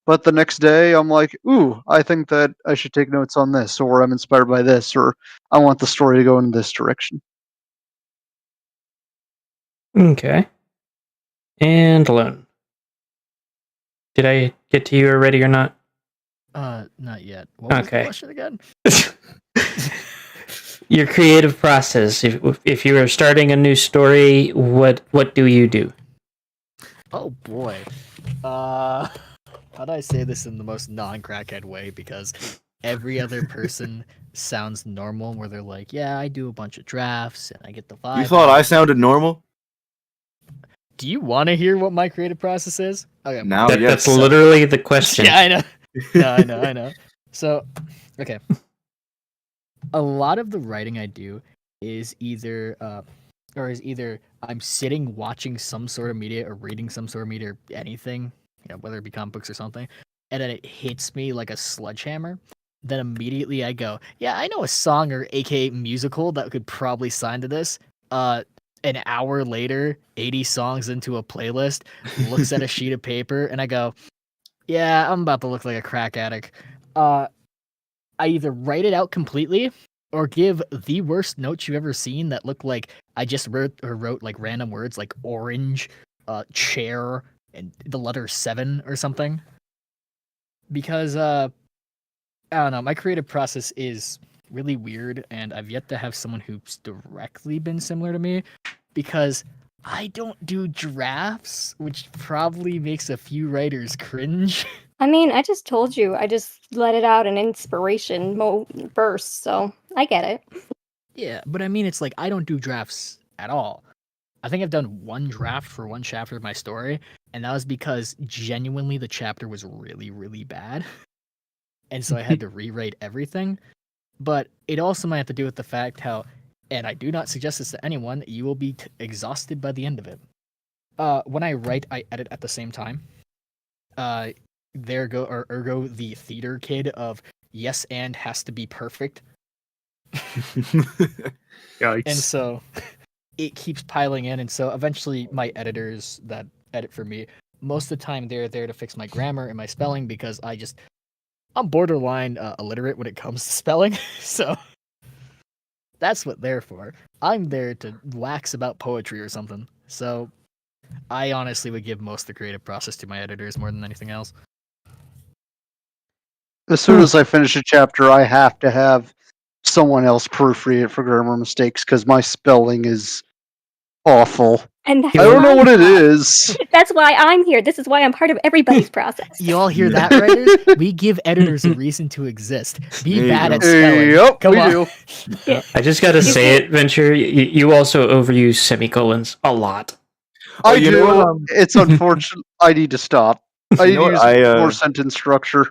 [SPEAKER 2] But the next day, I'm like, ooh, I think that I should take notes on this, or I'm inspired by this, or I want the story to go in this direction.
[SPEAKER 1] Okay. And Lone. Did I get to you already or not?
[SPEAKER 4] Not yet. What was the
[SPEAKER 1] Okay.
[SPEAKER 4] question again?
[SPEAKER 1] Your creative process. If you are starting a new story, what do you do?
[SPEAKER 4] Oh boy. How do I say this in the most non-crackhead way? Because every other person sounds normal, where they're like, "Yeah, I do a bunch of drafts and I get the vibe."
[SPEAKER 7] You thought I sounded normal?
[SPEAKER 4] Do you want to hear what my creative process is? Okay.
[SPEAKER 7] Now,
[SPEAKER 1] That's
[SPEAKER 7] yes.
[SPEAKER 1] literally the question.
[SPEAKER 4] Yeah, I know. No, I know. So, okay. A lot of the writing I do is either I'm sitting watching some sort of media or reading some sort of media or anything, whether it be comic books or something, and then it hits me like a sledgehammer. Then immediately I go, yeah, I know a song or aka musical that could probably sign to this. An hour later, 80 songs into a playlist, looks at a sheet of paper, and I go, yeah, I'm about to look like a crack addict. I either write it out completely or give the worst notes you've ever seen that look like I just wrote like random words like orange, chair, and the letter 7 or something. Because, I don't know, my creative process is really weird, and I've yet to have someone who's directly been similar to me, because I don't do drafts, which probably makes a few writers cringe.
[SPEAKER 5] I mean, I just told you, I just let it out in inspiration burst, so I get it.
[SPEAKER 4] Yeah, but I mean, it's like I don't do drafts at all. I think I've done one draft for one chapter of my story, and that was because genuinely the chapter was really, really bad. And so I had to rewrite everything. But it also might have to do with the fact how, and I do not suggest this to anyone, you will be exhausted by the end of it. When I write, I edit at the same time. Ergo the theater kid of yes and has to be perfect.
[SPEAKER 6] Yikes.
[SPEAKER 4] And so it keeps piling in, and so eventually my editors that edit for me, most of the time they're there to fix my grammar and my spelling, because I'm borderline illiterate when it comes to spelling. So that's what they're for. I'm there to wax about poetry or something. So I honestly would give most of the creative process to my editors more than anything else.
[SPEAKER 2] As soon as I finish a chapter, I have to have someone else proofread it for grammar mistakes because my spelling is awful.
[SPEAKER 5] And that's
[SPEAKER 2] I don't know
[SPEAKER 5] my
[SPEAKER 2] what it
[SPEAKER 5] job.
[SPEAKER 2] is.
[SPEAKER 5] That's why I'm here. This is why I'm part of everybody's process.
[SPEAKER 4] You all hear that, writers? We give editors a reason to exist. Be
[SPEAKER 7] There you
[SPEAKER 4] bad
[SPEAKER 7] go.
[SPEAKER 4] at spelling.
[SPEAKER 2] Yep,
[SPEAKER 4] Come
[SPEAKER 2] we
[SPEAKER 4] on.
[SPEAKER 2] do.
[SPEAKER 5] Yeah.
[SPEAKER 1] I just gotta say it, Venture. You also overuse semicolons a lot.
[SPEAKER 2] I
[SPEAKER 7] you
[SPEAKER 2] do.
[SPEAKER 7] know what,
[SPEAKER 2] It's unfortunate. I need to stop. I need
[SPEAKER 7] know
[SPEAKER 2] to
[SPEAKER 7] what,
[SPEAKER 2] use
[SPEAKER 7] I,
[SPEAKER 2] more sentence structure.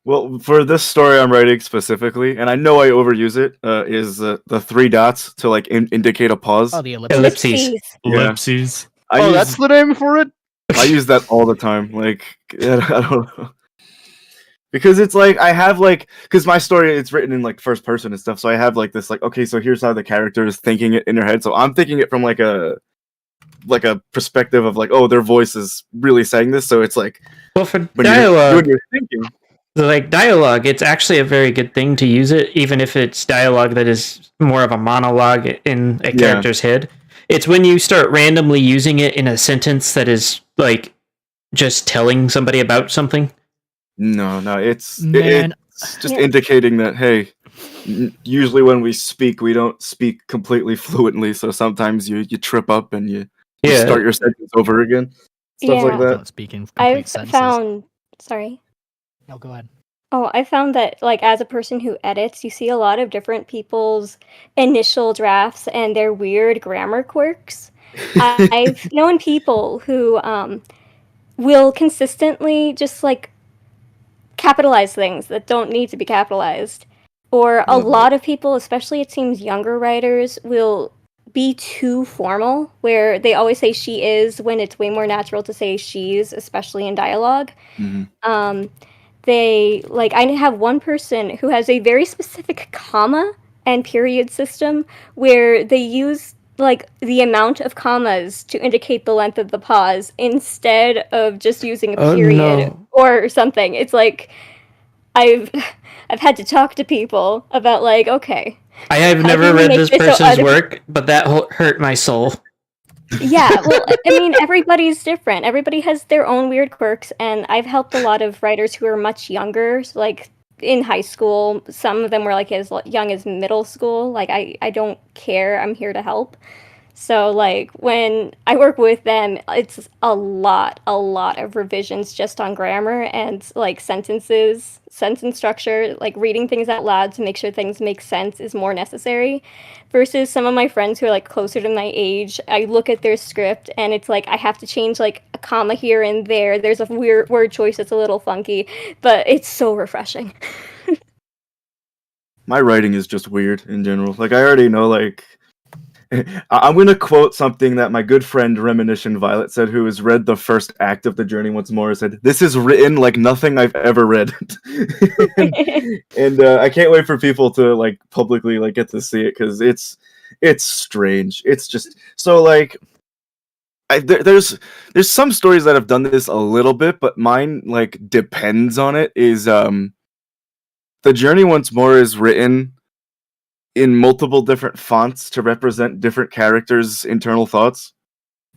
[SPEAKER 7] Well, for this story I'm writing specifically, and I know I overuse it, is the 3 dots to like indicate a pause.
[SPEAKER 4] Oh, the ellipsis.
[SPEAKER 1] Ellipses.
[SPEAKER 7] Yeah.
[SPEAKER 6] Ellipses.
[SPEAKER 2] That's the name for it?
[SPEAKER 7] I use that all the time. Like, I don't know. Because it's like, I have like, because my story, it's written in like first person and stuff, so I have like this, like, okay, so here's how the character is thinking it in their head. So I'm thinking it from like a perspective of like, oh, their voice is really saying this. So it's like,
[SPEAKER 1] Well, for
[SPEAKER 7] when
[SPEAKER 1] dialogue,
[SPEAKER 7] you're thinking.
[SPEAKER 1] like dialogue, it's actually a very good thing to use it, even if it's dialogue that is more of a monologue in a character's head. It's when you start randomly using it in a sentence that is like just telling somebody about something.
[SPEAKER 7] No, it's
[SPEAKER 4] Man,
[SPEAKER 7] it's just indicating that, hey, usually when we speak, we don't speak completely fluently, so sometimes you trip up and you start your sentence over again. Stuff like that.
[SPEAKER 4] Don't speak in complete
[SPEAKER 5] I've
[SPEAKER 4] sentences.
[SPEAKER 5] found. Sorry.
[SPEAKER 4] No, go ahead.
[SPEAKER 5] Oh, I found that, like, as a person who edits, you see a lot of different people's initial drafts and their weird grammar quirks. I've known people who will consistently just, like, capitalize things that don't need to be capitalized. Or a lot of people, especially it seems younger writers, will be too formal, where they always say she is when it's way more natural to say she's, especially in dialogue. I have one person who has a very specific comma and period system where they use like the amount of commas to indicate the length of the pause instead of just using a period or something. It's like I've had to talk to people about like, okay,
[SPEAKER 1] I have never read this person's work, but that hurt my soul.
[SPEAKER 5] Yeah, well, I mean, everybody's different. Everybody has their own weird quirks, and I've helped a lot of writers who are much younger, like in high school. Some of them were like as young as middle school. Like, I don't care. I'm here to help. So, like, when I work with them, it's a lot of revisions just on grammar and, like, sentence structure. Like, reading things out loud to make sure things make sense is more necessary. Versus some of my friends who are, like, closer to my age, I look at their script, and it's like, I have to change, like, a comma here and there. There's a weird word choice that's a little funky, but it's so refreshing.
[SPEAKER 7] My writing is just weird in general. Like, I already know, like... I'm going to quote something that my good friend Reminiscent Violet said, who has read the first act of The Journey once more, said, "This is written like nothing I've ever read." and I can't wait for people to like publicly like get to see it, because it's strange. It's just so like there's some stories that have done this a little bit, but mine like depends on it. Is The Journey once more is written in multiple different fonts to represent different characters' internal thoughts.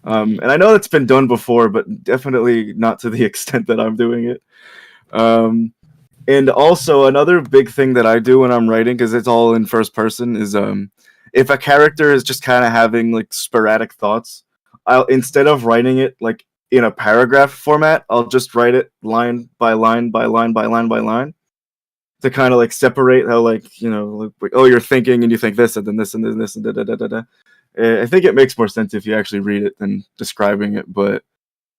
[SPEAKER 7] And I know that's been done before, but definitely not to the extent that I'm doing it. And also, another big thing that I do when I'm writing, because it's all in first person, is if a character is just kind of having like sporadic thoughts, I'll, instead of writing it like in a paragraph format, I'll just write it line by line by line by line by line, to kind of like separate how, like, you know, like, oh, you're thinking and you think this and then this and then this and da da da da da. I think it makes more sense if you actually read it than describing it, but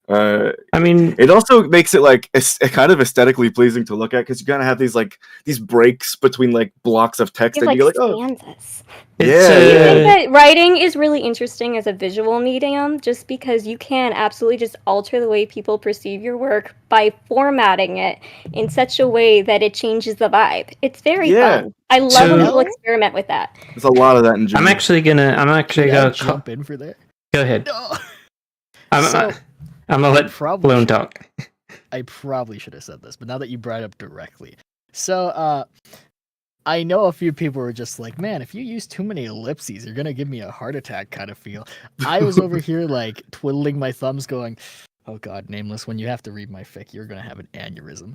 [SPEAKER 1] I mean,
[SPEAKER 7] it also makes it like kind of aesthetically pleasing to look at, because you kind of have these breaks between like blocks of text, and you're like, oh,
[SPEAKER 5] stanzas.
[SPEAKER 7] Yeah.
[SPEAKER 5] I think that writing is really interesting as a visual medium, just because you can absolutely just alter the way people perceive your work by formatting it in such a way that it changes the vibe. It's very fun. I love when people experiment with that.
[SPEAKER 7] There's a lot of that in general.
[SPEAKER 1] I'm actually gonna
[SPEAKER 4] jump in for that.
[SPEAKER 1] Go ahead.
[SPEAKER 4] No.
[SPEAKER 1] I'm gonna let Bloom talk.
[SPEAKER 4] I probably should have said this, but now that you brought it up directly. So, I know a few people were just like, man, if you use too many ellipses, you're gonna give me a heart attack kind of feel. I was over here, like, twiddling my thumbs going, oh god, Nameless, when you have to read my fic, you're gonna have an aneurysm.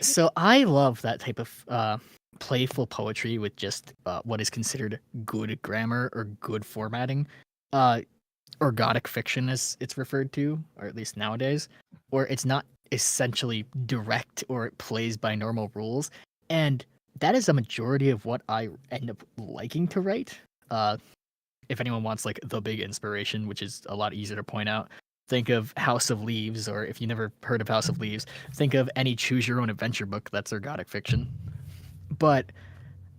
[SPEAKER 4] So I love that type of playful poetry with just what is considered good grammar or good formatting. Organic fiction, as it's referred to, or at least nowadays, where it's not essentially direct or it plays by normal rules. And that is a majority of what I end up liking to write. If anyone wants like the big inspiration, which is a lot easier to point out, think of House of Leaves, or if you never heard of House of Leaves, think of any choose your own adventure book that's ergodic fiction. But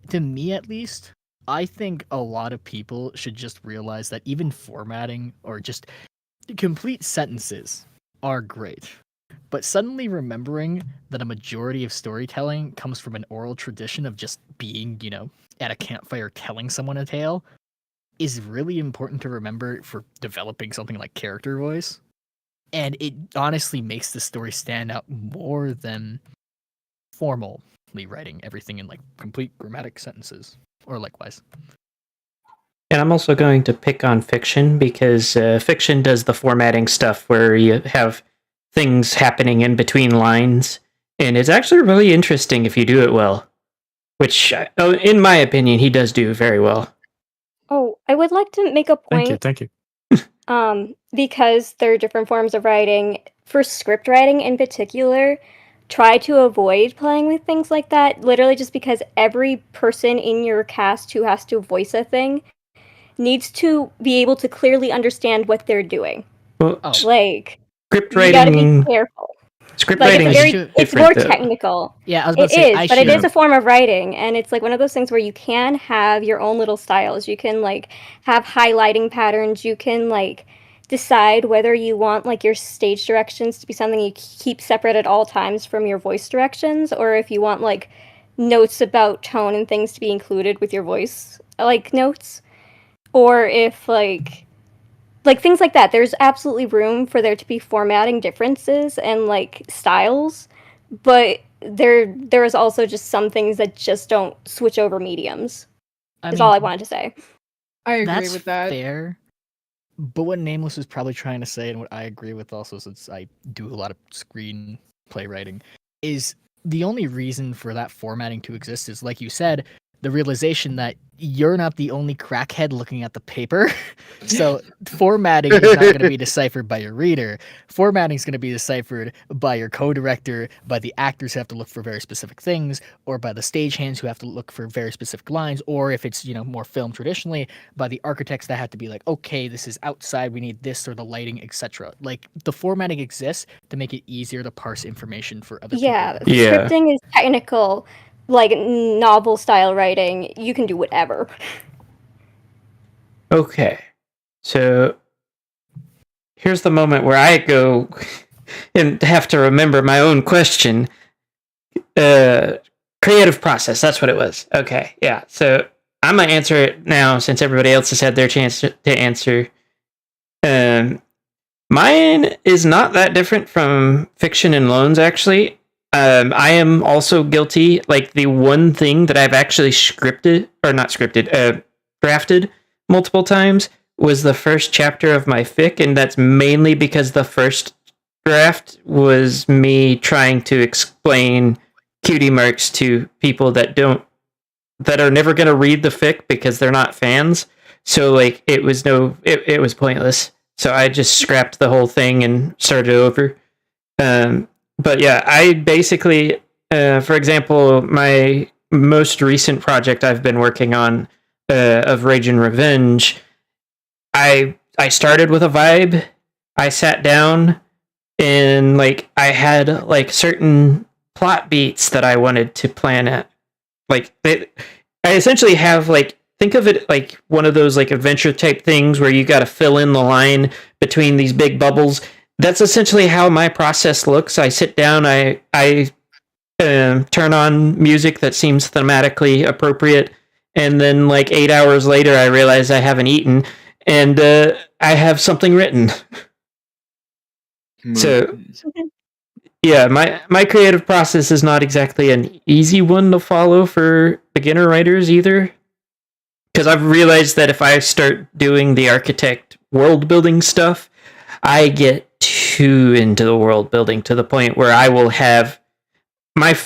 [SPEAKER 4] to me at least, I think a lot of people should just realize that even formatting or just complete sentences are great. But suddenly remembering that a majority of storytelling comes from an oral tradition of just being, you know, at a campfire telling someone a tale is really important to remember for developing something like character voice. And it honestly makes the story stand out more than formally writing everything in like complete grammatic sentences or likewise.
[SPEAKER 1] And I'm also going to pick on fiction because fiction does the formatting stuff where you have things happening in between lines, and it's actually really interesting if you do it well. which, in my opinion, he does do very well.
[SPEAKER 5] Oh, I would like to make a point.
[SPEAKER 6] Thank you.
[SPEAKER 5] Because there are different forms of writing. For script writing in particular, try to avoid playing with things like that. Literally, just because every person in your cast who has to voice a thing needs to be able to clearly understand what they're doing.
[SPEAKER 1] Well,
[SPEAKER 5] Like,
[SPEAKER 1] script
[SPEAKER 5] you gotta be
[SPEAKER 1] writing.
[SPEAKER 5] careful.
[SPEAKER 1] Script
[SPEAKER 5] Like,
[SPEAKER 1] writing
[SPEAKER 5] it's more technical.
[SPEAKER 4] Yeah, I was about
[SPEAKER 5] It
[SPEAKER 4] to say,
[SPEAKER 5] is, but it is a form of writing, and it's like one of those things where you can have your own little styles. You can like have highlighting patterns. You can like decide whether you want like your stage directions to be something you keep separate at all times from your voice directions, or if you want like notes about tone and things to be included with your voice like notes, or if like things like that. There's absolutely room for there to be formatting differences and like styles, but there is also just some things that just don't switch over mediums. Is all I wanted to say.
[SPEAKER 3] I agree
[SPEAKER 4] That's
[SPEAKER 3] with that.
[SPEAKER 4] fair. But what Nameless is probably trying to say, and what I agree with also, since I do a lot of screenplay writing, is the only reason for that formatting to exist is, like you said, the realization that you're not the only crackhead looking at the paper. So formatting is not going to be deciphered by your reader. Formatting is going to be deciphered by your co-director, by the actors who have to look for very specific things, or by the stagehands who have to look for very specific lines, or if it's, more film traditionally, by the architects that have to be like, okay, this is outside, we need this, or the lighting, etc. Like, the formatting exists to make it easier to parse information for other people.
[SPEAKER 1] Yeah.
[SPEAKER 5] Scripting is technical. Like novel style writing, you can do whatever.
[SPEAKER 1] Okay. So here's the moment where I go and have to remember my own question. Creative process, that's what it was. Okay, yeah. So I'm going to answer it now since everybody else has had their chance to answer. Mine is not that different from Fiction and Loans, actually. I am also guilty. Like, the one thing that I've actually drafted multiple times was the first chapter of my fic, and that's mainly because the first draft was me trying to explain cutie marks to people that are never going to read the fic because they're not fans. So, like, it was pointless. So I just scrapped the whole thing and started over. But yeah, I basically, for example, my most recent project I've been working on, of Rage and Revenge, I started with a vibe. I sat down and like I had like certain plot beats that I wanted to plan at. Like I essentially have like, think of it like one of those like adventure type things where you got to fill in the line between these big bubbles. That's essentially how my process looks. I sit down, I turn on music that seems thematically appropriate, and then like 8 hours later, I realize I haven't eaten, and I have something written. So, yeah, my creative process is not exactly an easy one to follow for beginner writers either, because I've realized that if I start doing the architect world building stuff, I get too into the world building to the point where I will have my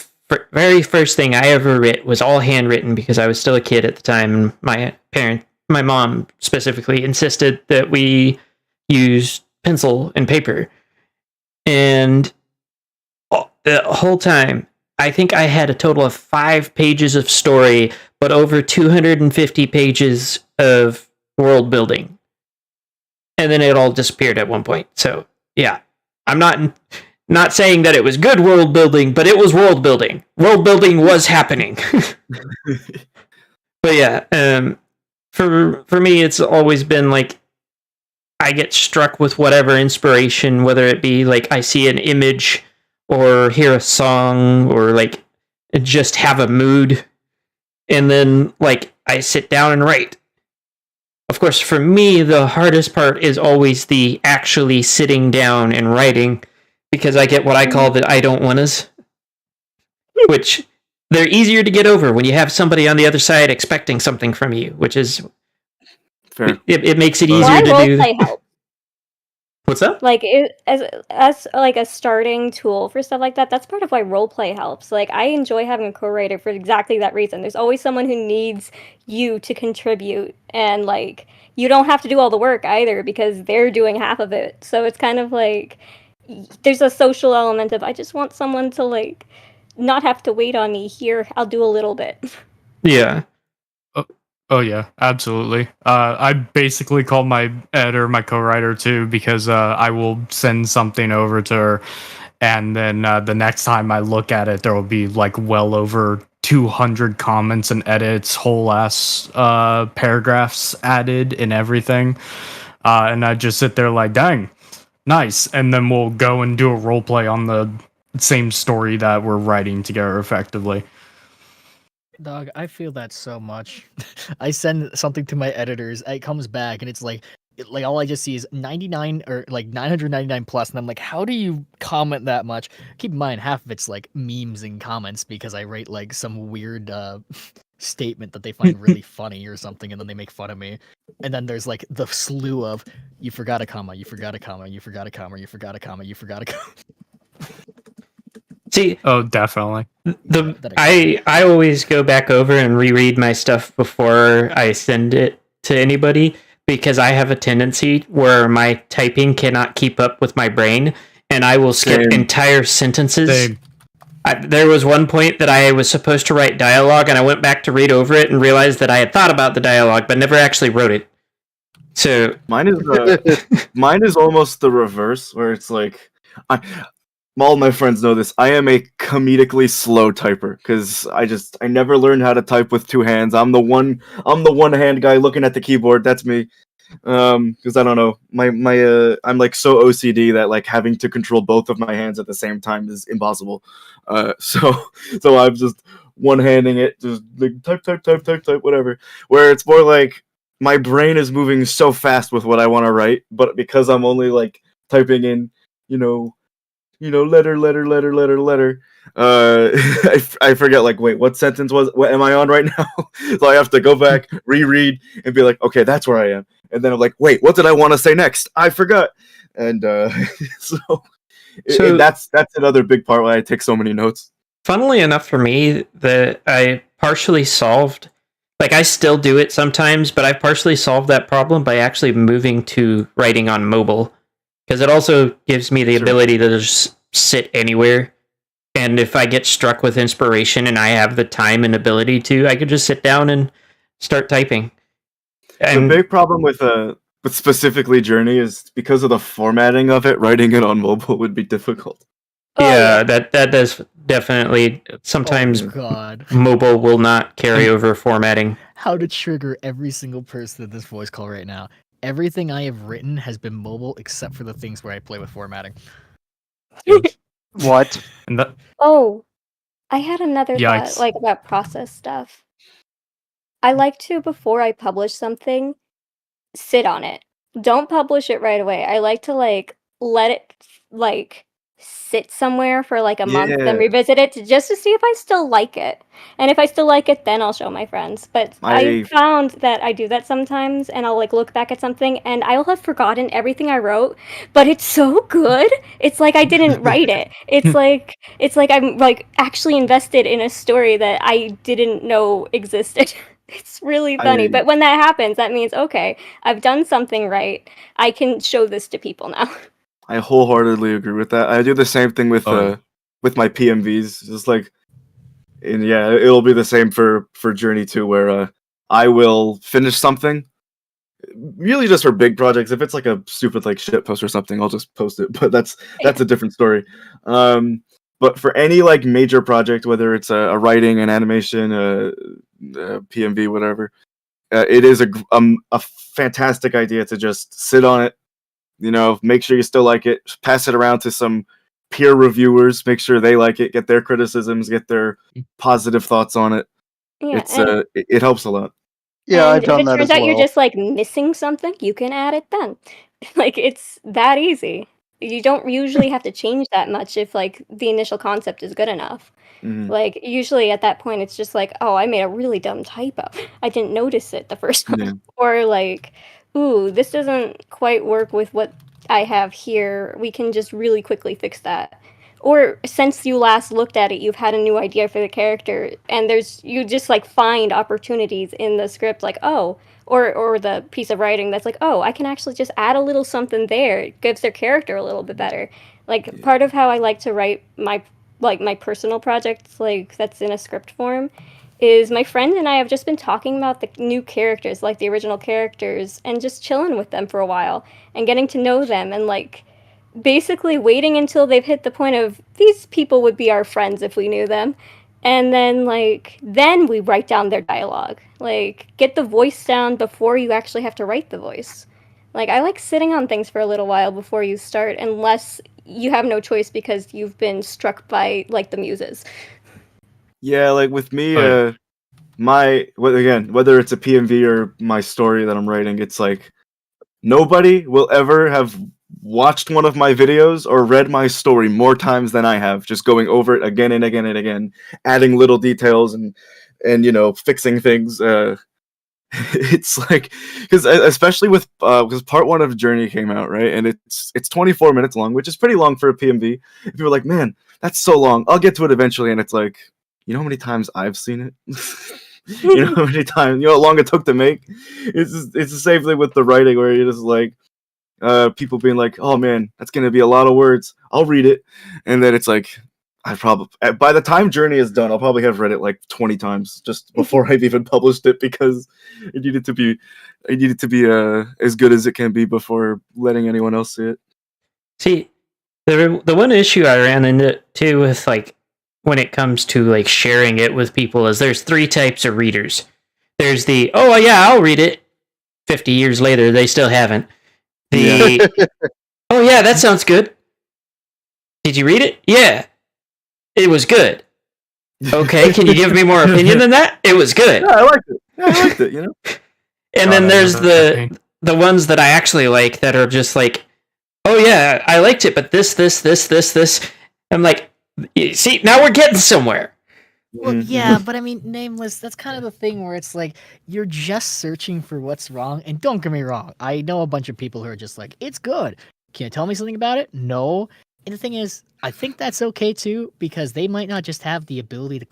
[SPEAKER 1] very first thing I ever writ was all handwritten because I was still a kid at the time. My mom specifically insisted that we use pencil and paper. And the whole time, I think I had a total of 5 pages of story, but over 250 pages of world building. And then it all disappeared at one point. So, yeah, I'm not saying that it was good world building, but it was world building. World building was happening. But yeah, for me, it's always been like I get struck with whatever inspiration, whether it be like I see an image or hear a song or like just have a mood, and then like I sit down and write. Of course, for me, the hardest part is always the actually sitting down and writing, because I get what I call the I don't wannas, which they're easier to get over when you have somebody on the other side expecting something from you, which is
[SPEAKER 7] fair.
[SPEAKER 1] It makes it easier
[SPEAKER 5] Why
[SPEAKER 1] to do.
[SPEAKER 5] roleplay help?
[SPEAKER 1] What's that?
[SPEAKER 5] Like as like a starting tool for stuff like that. That's part of why roleplay helps. Like I enjoy having a co-writer for exactly that reason. There's always someone who needs you to contribute, and like you don't have to do all the work either because they're doing half of it. So it's kind of like there's a social element of I just want someone to like not have to wait on me here. I'll do a little bit.
[SPEAKER 1] Yeah.
[SPEAKER 6] Oh yeah, absolutely. I basically call my editor my co-writer too because I will send something over to her, and then the next time I look at it, there will be like well over 200 comments and edits, whole ass paragraphs added and everything. And I just sit there like, dang, nice. And then we'll go and do a role play on the same story that we're writing together effectively.
[SPEAKER 4] Dog, I feel that so much. I send something to my editors, it comes back, and it's like all I just see is 99 or like 999 plus, and I'm like, how do you comment that much? Keep in mind, half of it's like memes and comments because I write like some weird statement that they find really funny or something, and then they make fun of me. And then there's like the slew of you forgot a comma, you forgot a comma, you forgot a comma, you forgot a comma, you forgot a comma.
[SPEAKER 1] See,
[SPEAKER 6] Oh, definitely.
[SPEAKER 1] I always go back over and reread my stuff before I send it to anybody because I have a tendency where my typing cannot keep up with my brain, and I will skip
[SPEAKER 7] Same.
[SPEAKER 1] entire sentences.
[SPEAKER 6] Same.
[SPEAKER 1] There was one point that I was supposed to write dialogue, and I went back to read over it and realized that I had thought about the dialogue but never actually wrote it. So
[SPEAKER 7] Mine is almost the reverse, where it's like, all my friends know this. I am a comedically slow typer because I never learned how to type with two hands. I'm the one hand guy looking at the keyboard. That's me. Because I don't know, I'm like so OCD that like having to control both of my hands at the same time is impossible. So I'm just one-handing it, just like type, whatever. Where it's more like my brain is moving so fast with what I want to write, but because I'm only like typing in, letter. I forget, like, wait, what sentence what am I on right now? So I have to go back, reread, and be like, okay, that's where I am. And then I'm like, wait, what did I want to say next? I forgot. And so that's another big part why I take so many notes.
[SPEAKER 1] funnily enough for me, that I partially solved, like I still do it sometimes, but I partially solved that problem by actually moving to writing on mobile. Because it also gives me the ability to just sit anywhere. And if I get struck with inspiration and I have the time and ability to, I could just sit down and start typing.
[SPEAKER 7] The big problem with specifically Journey is because of the formatting of it, writing it on mobile would be difficult.
[SPEAKER 1] Yeah, that does definitely. Sometimes
[SPEAKER 4] God.
[SPEAKER 1] mobile will not carry over formatting.
[SPEAKER 4] How to trigger every single person in this voice call right now. Everything I have written has been mobile except for the things where I play with formatting.
[SPEAKER 2] What?
[SPEAKER 6] And that,
[SPEAKER 5] Oh, I had another thought,
[SPEAKER 6] Yikes.
[SPEAKER 5] like about process stuff. I like to, before I publish something, sit on it. Don't publish it right away. I like to like let it like sit somewhere for like a month, then
[SPEAKER 7] Yeah.
[SPEAKER 5] revisit it just to see if I still like it. And if I still like it, then I'll show my friends. But I found that I do that sometimes, and I'll like look back at something and I'll have forgotten everything I wrote, but it's so good. It's like I didn't write it. It's like I'm like actually invested in a story that I didn't know existed. It's really funny. But when that happens, that means, okay, I've done something right. I can show this to people now.
[SPEAKER 7] I wholeheartedly agree with that. I do the same thing with my PMVs. Just like, and yeah, it'll be the same for Journey too, where I will finish something. Really, just for big projects. If it's like a stupid like shit post or something, I'll just post it. But that's a different story. But for any like major project, whether it's a writing, an animation, a PMV, whatever, it is a fantastic idea to just sit on it. Make sure you still like it. Pass it around to some peer reviewers. Make sure they like it. Get their criticisms. Get their positive thoughts on it.
[SPEAKER 5] Yeah,
[SPEAKER 7] it helps a lot.
[SPEAKER 2] Yeah, I've done that
[SPEAKER 5] if it
[SPEAKER 2] as
[SPEAKER 5] turns out
[SPEAKER 2] well.
[SPEAKER 5] you're just like missing something, you can add it then. Like it's that easy. You don't usually have to change that much if like the initial concept is good enough.
[SPEAKER 7] Mhm.
[SPEAKER 5] Like usually at that point it's just like, oh, I made a really dumb typo. I didn't notice it the first time.
[SPEAKER 7] Yeah.
[SPEAKER 5] Or like, ooh, this doesn't quite work with what I have here, we can just really quickly fix that. Or since you last looked at it, you've had a new idea for the character, and you just like find opportunities in the script, like, oh, or the piece of writing that's like, oh, I can actually just add a little something there. It gives their character a little bit better. Like part of how I like to write my personal projects, like that's in a script form, is my friend and I have just been talking about the new characters, like the original characters, and just chilling with them for a while and getting to know them and like basically waiting until they've hit the point of these people would be our friends if we knew them. And then we write down their dialogue. Like get the voice down before you actually have to write the voice. Like I like sitting on things for a little while before you start, unless you have no choice because you've been struck by like the muses.
[SPEAKER 7] Yeah, like with me,
[SPEAKER 6] Right.
[SPEAKER 7] whether it's a PMV or my story that I'm writing, it's like nobody will ever have watched one of my videos or read my story more times than I have, just going over it again and again and again, adding little details and fixing things. It's like, because especially with because part 1 of Journey came out, right, and it's 24 minutes long, which is pretty long for a PMV. And people are like, man, that's so long, I'll get to it eventually. And it's like, you know how many times I've seen it? You know how many times, how long it took to make? It's the same thing with the writing, where you're just like, people being like, oh man, that's gonna be a lot of words, I'll read it. And then it's like, I probably, by the time Journey is done, I'll probably have read it like 20 times just before I've even published it, because it needed to be as good as it can be before letting anyone else see it.
[SPEAKER 1] See, the one issue I ran into too with like when it comes to like sharing it with people is there's 3 types of readers. There's the, oh yeah, I'll read it. 50 years later, they still haven't. The oh yeah, that sounds good. Did you read it? Yeah. It was good. Okay, can you give me more opinion than that? It was good.
[SPEAKER 7] Yeah, I liked it. Yeah, I liked it,
[SPEAKER 1] And then there's the ones that I actually like that are just like, oh yeah, I liked it, but this. I'm like, see, now we're getting somewhere.
[SPEAKER 4] Well, yeah, but I mean, Nameless, that's kind of the thing where it's like, you're just searching for what's wrong, and don't get me wrong, I know a bunch of people who are just like, it's good. Can you tell me something about it? No. And the thing is, I think that's okay too, because they might not just have the ability to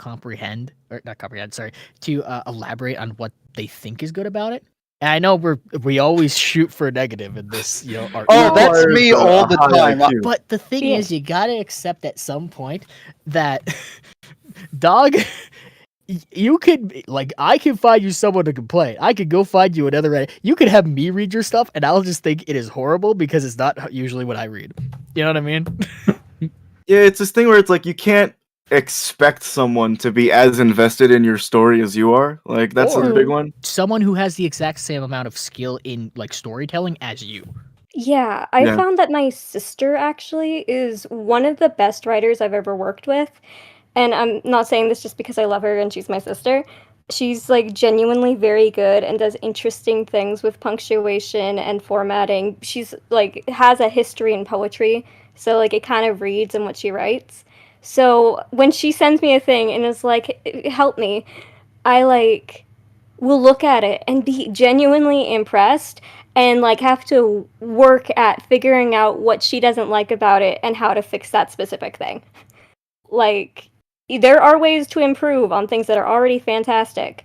[SPEAKER 4] to elaborate on what they think is good about it. And I know we always shoot for a negative in this, art.
[SPEAKER 2] Oh, that's me all the time.
[SPEAKER 4] But the thing is, you gotta accept at some point that, dog, you could, like, I can find you someone to complain. I could go find you another Reddit. You could have me read your stuff, and I'll just think it is horrible because it's not usually what I read. You know what I mean?
[SPEAKER 7] Yeah, it's this thing where it's like, you can't expect someone to be as invested in your story as you are. Like, that's a big one.
[SPEAKER 4] Someone who has the exact same amount of skill in, like, storytelling as you.
[SPEAKER 5] Yeah, I found that my sister actually is one of the best writers I've ever worked with. And I'm not saying this just because I love her and she's my sister. She's like genuinely very good and does interesting things with punctuation and formatting. She's like has a history in poetry, so like it kind of reads in what she writes. So when she sends me a thing and is like, help me, I like will look at it and be genuinely impressed and like have to work at figuring out what she doesn't like about it and how to fix that specific thing. Like, there are ways to improve on things that are already fantastic.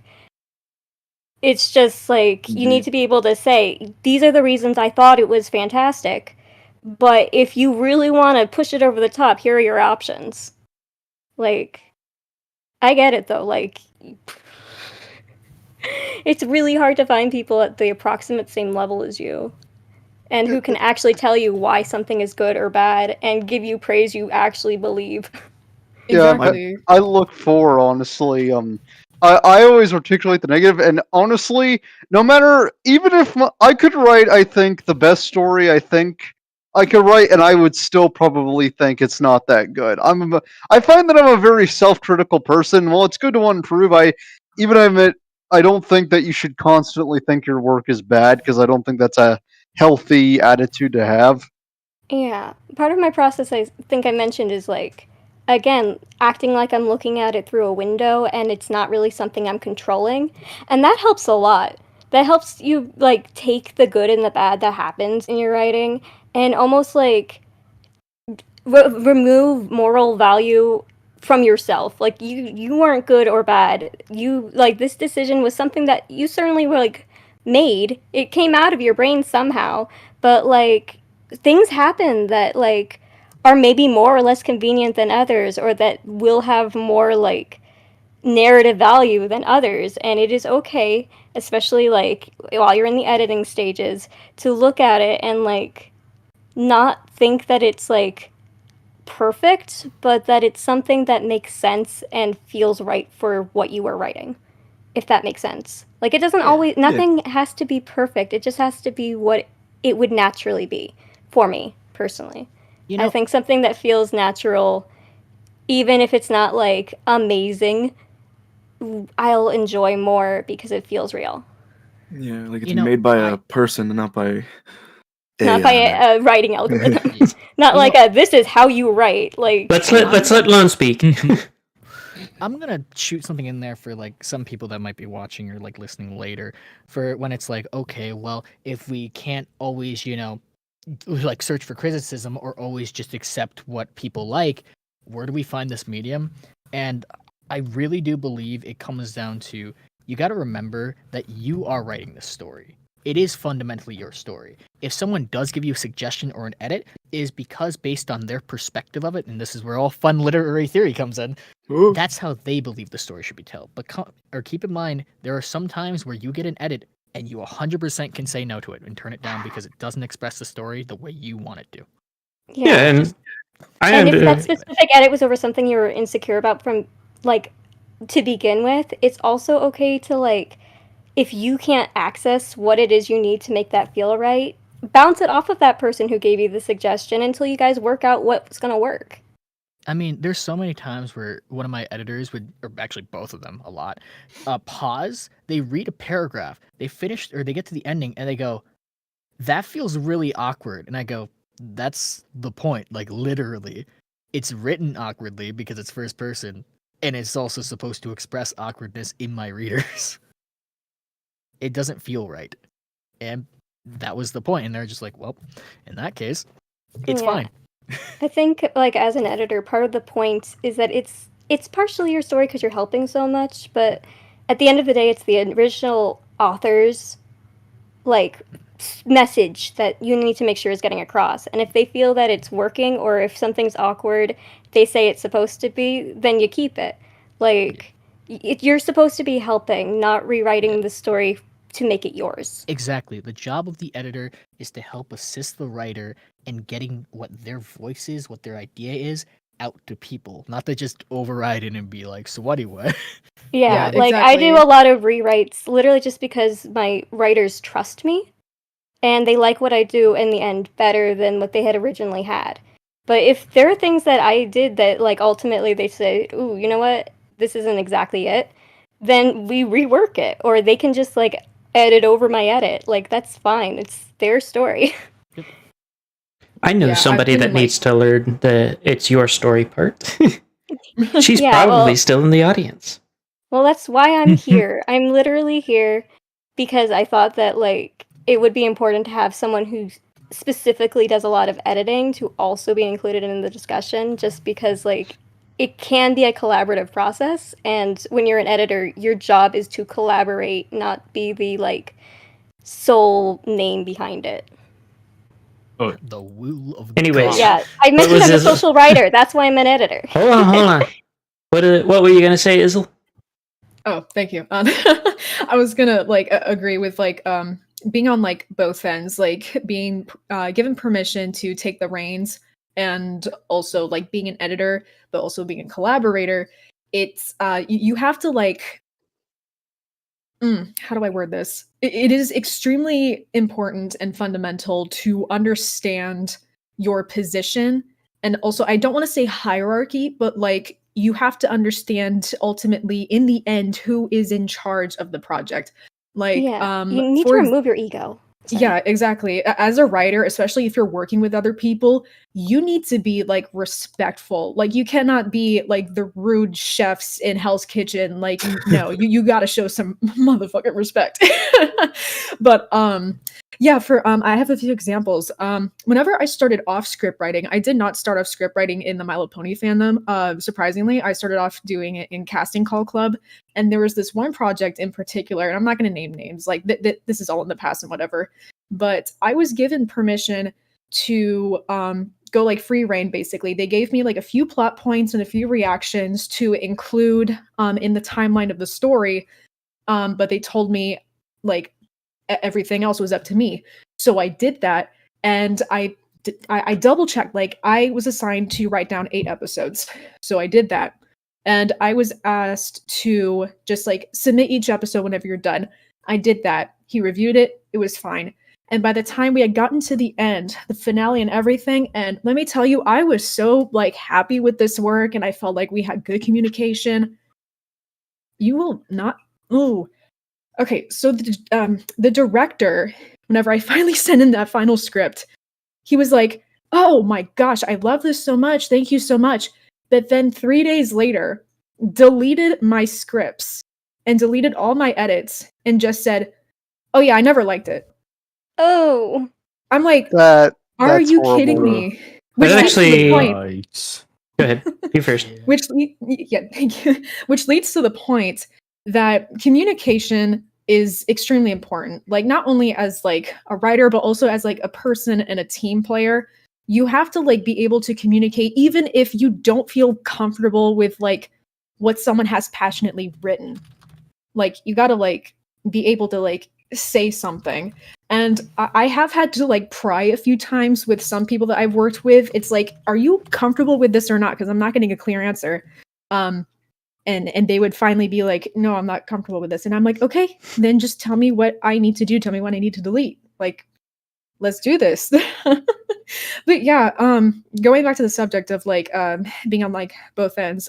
[SPEAKER 5] It's just like, you need to be able to say, these are the reasons I thought it was fantastic, but if you really want to push it over the top, here are your options. Like, I get it though, like, it's really hard to find people at the approximate same level as you, and who can actually tell you why something is good or bad, and give you praise you actually believe.
[SPEAKER 3] Exactly.
[SPEAKER 2] Yeah, I look for, honestly, I always articulate the negative, and honestly, no matter, even if I could write, I think, the best story I think I could write, and I would still probably think it's not that good. I find that I'm a very self-critical person. Well, it's good to want to improve. I admit, I don't think that you should constantly think your work is bad, because I don't think that's a healthy attitude to have.
[SPEAKER 5] Yeah, part of my process I think I mentioned is like, again, acting like I'm looking at it through a window and it's not really something I'm controlling. And that helps a lot. That helps you like take the good and the bad that happens in your writing and almost like remove moral value from yourself. Like you weren't good or bad. You like this decision was something that you certainly were like made. It came out of your brain somehow, but like things happen that like are maybe more or less convenient than others, or that will have more like narrative value than others, and it is okay, especially like while you're in the editing stages, to look at it and like not think that it's like perfect, but that it's something that makes sense and feels right for what you were writing, if that makes sense. Like it doesn't always, nothing has to be perfect. It just has to be what it would naturally be for me personally.
[SPEAKER 4] You know,
[SPEAKER 5] I think something that feels natural, even if it's not like amazing, I'll enjoy more because it feels real.
[SPEAKER 7] Yeah, like it's
[SPEAKER 4] You know,
[SPEAKER 7] made by a person and not by
[SPEAKER 5] Not by
[SPEAKER 7] AI.
[SPEAKER 5] a writing algorithm.
[SPEAKER 4] Yes.
[SPEAKER 5] Not
[SPEAKER 4] You
[SPEAKER 5] like
[SPEAKER 4] know-
[SPEAKER 5] a this is how you write. Like
[SPEAKER 1] Let's let Lone speak.
[SPEAKER 4] I'm gonna shoot something in there for like some people that might be watching or like listening later, for when it's like, okay, well, if we can't always, like search for criticism or always just accept what people like, where do we find this medium? And I really do believe it comes down to, you got to remember that you are writing this story. It is fundamentally your story. If someone does give you a suggestion or an edit, it is because based on their perspective of it, and this is where all fun literary theory comes in,
[SPEAKER 7] Ooh.
[SPEAKER 4] that's how they believe the story should be told. But keep in mind, there are some times where you get an edit and you 100% can say no to it and turn it down because it doesn't express the story the way you want it to.
[SPEAKER 1] Yeah, and
[SPEAKER 5] and if that specific edit was over something you were insecure about from like to begin with, it's also okay to like, if you can't access what it is you need to make that feel right, bounce it off of that person who gave you the suggestion until you guys work out what's going to work.
[SPEAKER 4] I mean, there's so many times where one of my editors would, or actually both of them a lot, pause, they read a paragraph, they finish, or they get to the ending, and they go, that feels really awkward. And I go, that's the point. Like, literally, it's written awkwardly because it's first person, and it's also supposed to express awkwardness in my readers. It doesn't feel right. And that was the point. And they're just like, well, in that case, it's fine.
[SPEAKER 5] I think, like, as an editor, part of the point is that it's partially your story because you're helping so much, but at the end of the day, it's the original author's, like, message that you need to make sure is getting across. And if they feel that it's working, or if something's awkward, they say it's supposed to be, then you keep it. Like, you're supposed to be helping, not rewriting the story to make it yours.
[SPEAKER 4] Exactly. The job of the editor is to help assist the writer in getting what their voice is, what their idea is, out to people. Not to just override it and be like, so what anyway?
[SPEAKER 5] Yeah,
[SPEAKER 3] Yeah,
[SPEAKER 5] like I
[SPEAKER 3] exactly.
[SPEAKER 5] do a lot of rewrites literally just because my writers trust me and they like what I do in the end better than what they had originally had. But if there are things that I did that like ultimately they say, ooh, you know what, this isn't exactly it, then we rework it, or they can just like edit over my edit. Like that's fine. It's their story.
[SPEAKER 1] I know
[SPEAKER 3] Yeah, I've
[SPEAKER 1] somebody
[SPEAKER 3] been,
[SPEAKER 1] that
[SPEAKER 3] like-
[SPEAKER 1] needs to learn the "it's your story" part. She's
[SPEAKER 5] Yeah,
[SPEAKER 1] probably
[SPEAKER 5] well-
[SPEAKER 1] still in the audience.
[SPEAKER 5] Well, that's why I'm here. I'm literally here because I thought that like it would be important to have someone who specifically does a lot of editing to also be included in the discussion, just because like it can be a collaborative process, and when you're an editor, your job is to collaborate, not be the like sole name behind it.
[SPEAKER 4] The will of
[SPEAKER 1] Anyways.
[SPEAKER 4] God.
[SPEAKER 5] Yeah, I mentioned
[SPEAKER 1] was
[SPEAKER 5] I'm a
[SPEAKER 1] this-
[SPEAKER 5] social writer. That's why I'm an editor.
[SPEAKER 1] Hold on. What were you gonna say, Izzle?
[SPEAKER 3] Oh, thank you. I was gonna like agree with like being on like both ends, like being given permission to take the reins, and also like being an editor, but also being a collaborator. It's you have to like. How do I word this? It is extremely important and fundamental to understand your position, and also I don't want to say hierarchy, but like you have to understand ultimately in the end who is in charge of the project. Like
[SPEAKER 5] Yeah, you need to
[SPEAKER 3] for
[SPEAKER 5] remove your ego. Sorry.
[SPEAKER 3] yeah, exactly. As a writer, especially if you're working with other people, you need to be like respectful. Like you cannot be like the rude chefs in Hell's Kitchen. Like no, you got to show some motherfucking respect. But yeah, for I have a few examples. Whenever I started off script writing, I did not start off script writing in the My Little Pony fandom. Surprisingly, I started off doing it in Casting Call Club, and there was this one project in particular, and I'm not going to name names. Like this is all in the past and whatever. But I was given permission to go like free reign. Basically, they gave me like a few plot points and a few reactions to include in the timeline of the story, but they told me like everything else was up to me. So I did that, and I double checked. Like I was assigned to write down 8 episodes, so I did that, and I was asked to just like submit each episode whenever you're done. I did that. He reviewed it. It was fine. And by the time we had gotten to the end, the finale and everything, and let me tell you, I was so like happy with this work, and I felt like we had good communication. You will not. Ooh. Okay, so the director, whenever I finally sent in that final script, he was like, "Oh my gosh, I love this so much. Thank you so much." But then 3 days later, deleted my scripts and deleted all my edits and just said, "Oh yeah, I never liked it."
[SPEAKER 5] Oh.
[SPEAKER 3] I'm like,
[SPEAKER 2] Are
[SPEAKER 3] are you kidding me? Which
[SPEAKER 1] That
[SPEAKER 3] leads to the
[SPEAKER 1] actually-
[SPEAKER 3] point.
[SPEAKER 6] Yikes.
[SPEAKER 1] Go ahead. You first.
[SPEAKER 3] Thank you. Which leads to the point that communication is extremely important. Like not only as like a writer, but also as like a person and a team player. You have to like be able to communicate, even if you don't feel comfortable with like what someone has passionately written. Like you gotta like be able to like say something. And I have had to like pry a few times with some people that I've worked with. It's like, are you comfortable with this or not? Because I'm not getting a clear answer. And they would finally be like, "No, I'm not comfortable with this." And I'm like, "Okay, then just tell me what I need to do. Tell me what I need to delete. Like, let's do this." But yeah, going back to the subject of like being on like both ends.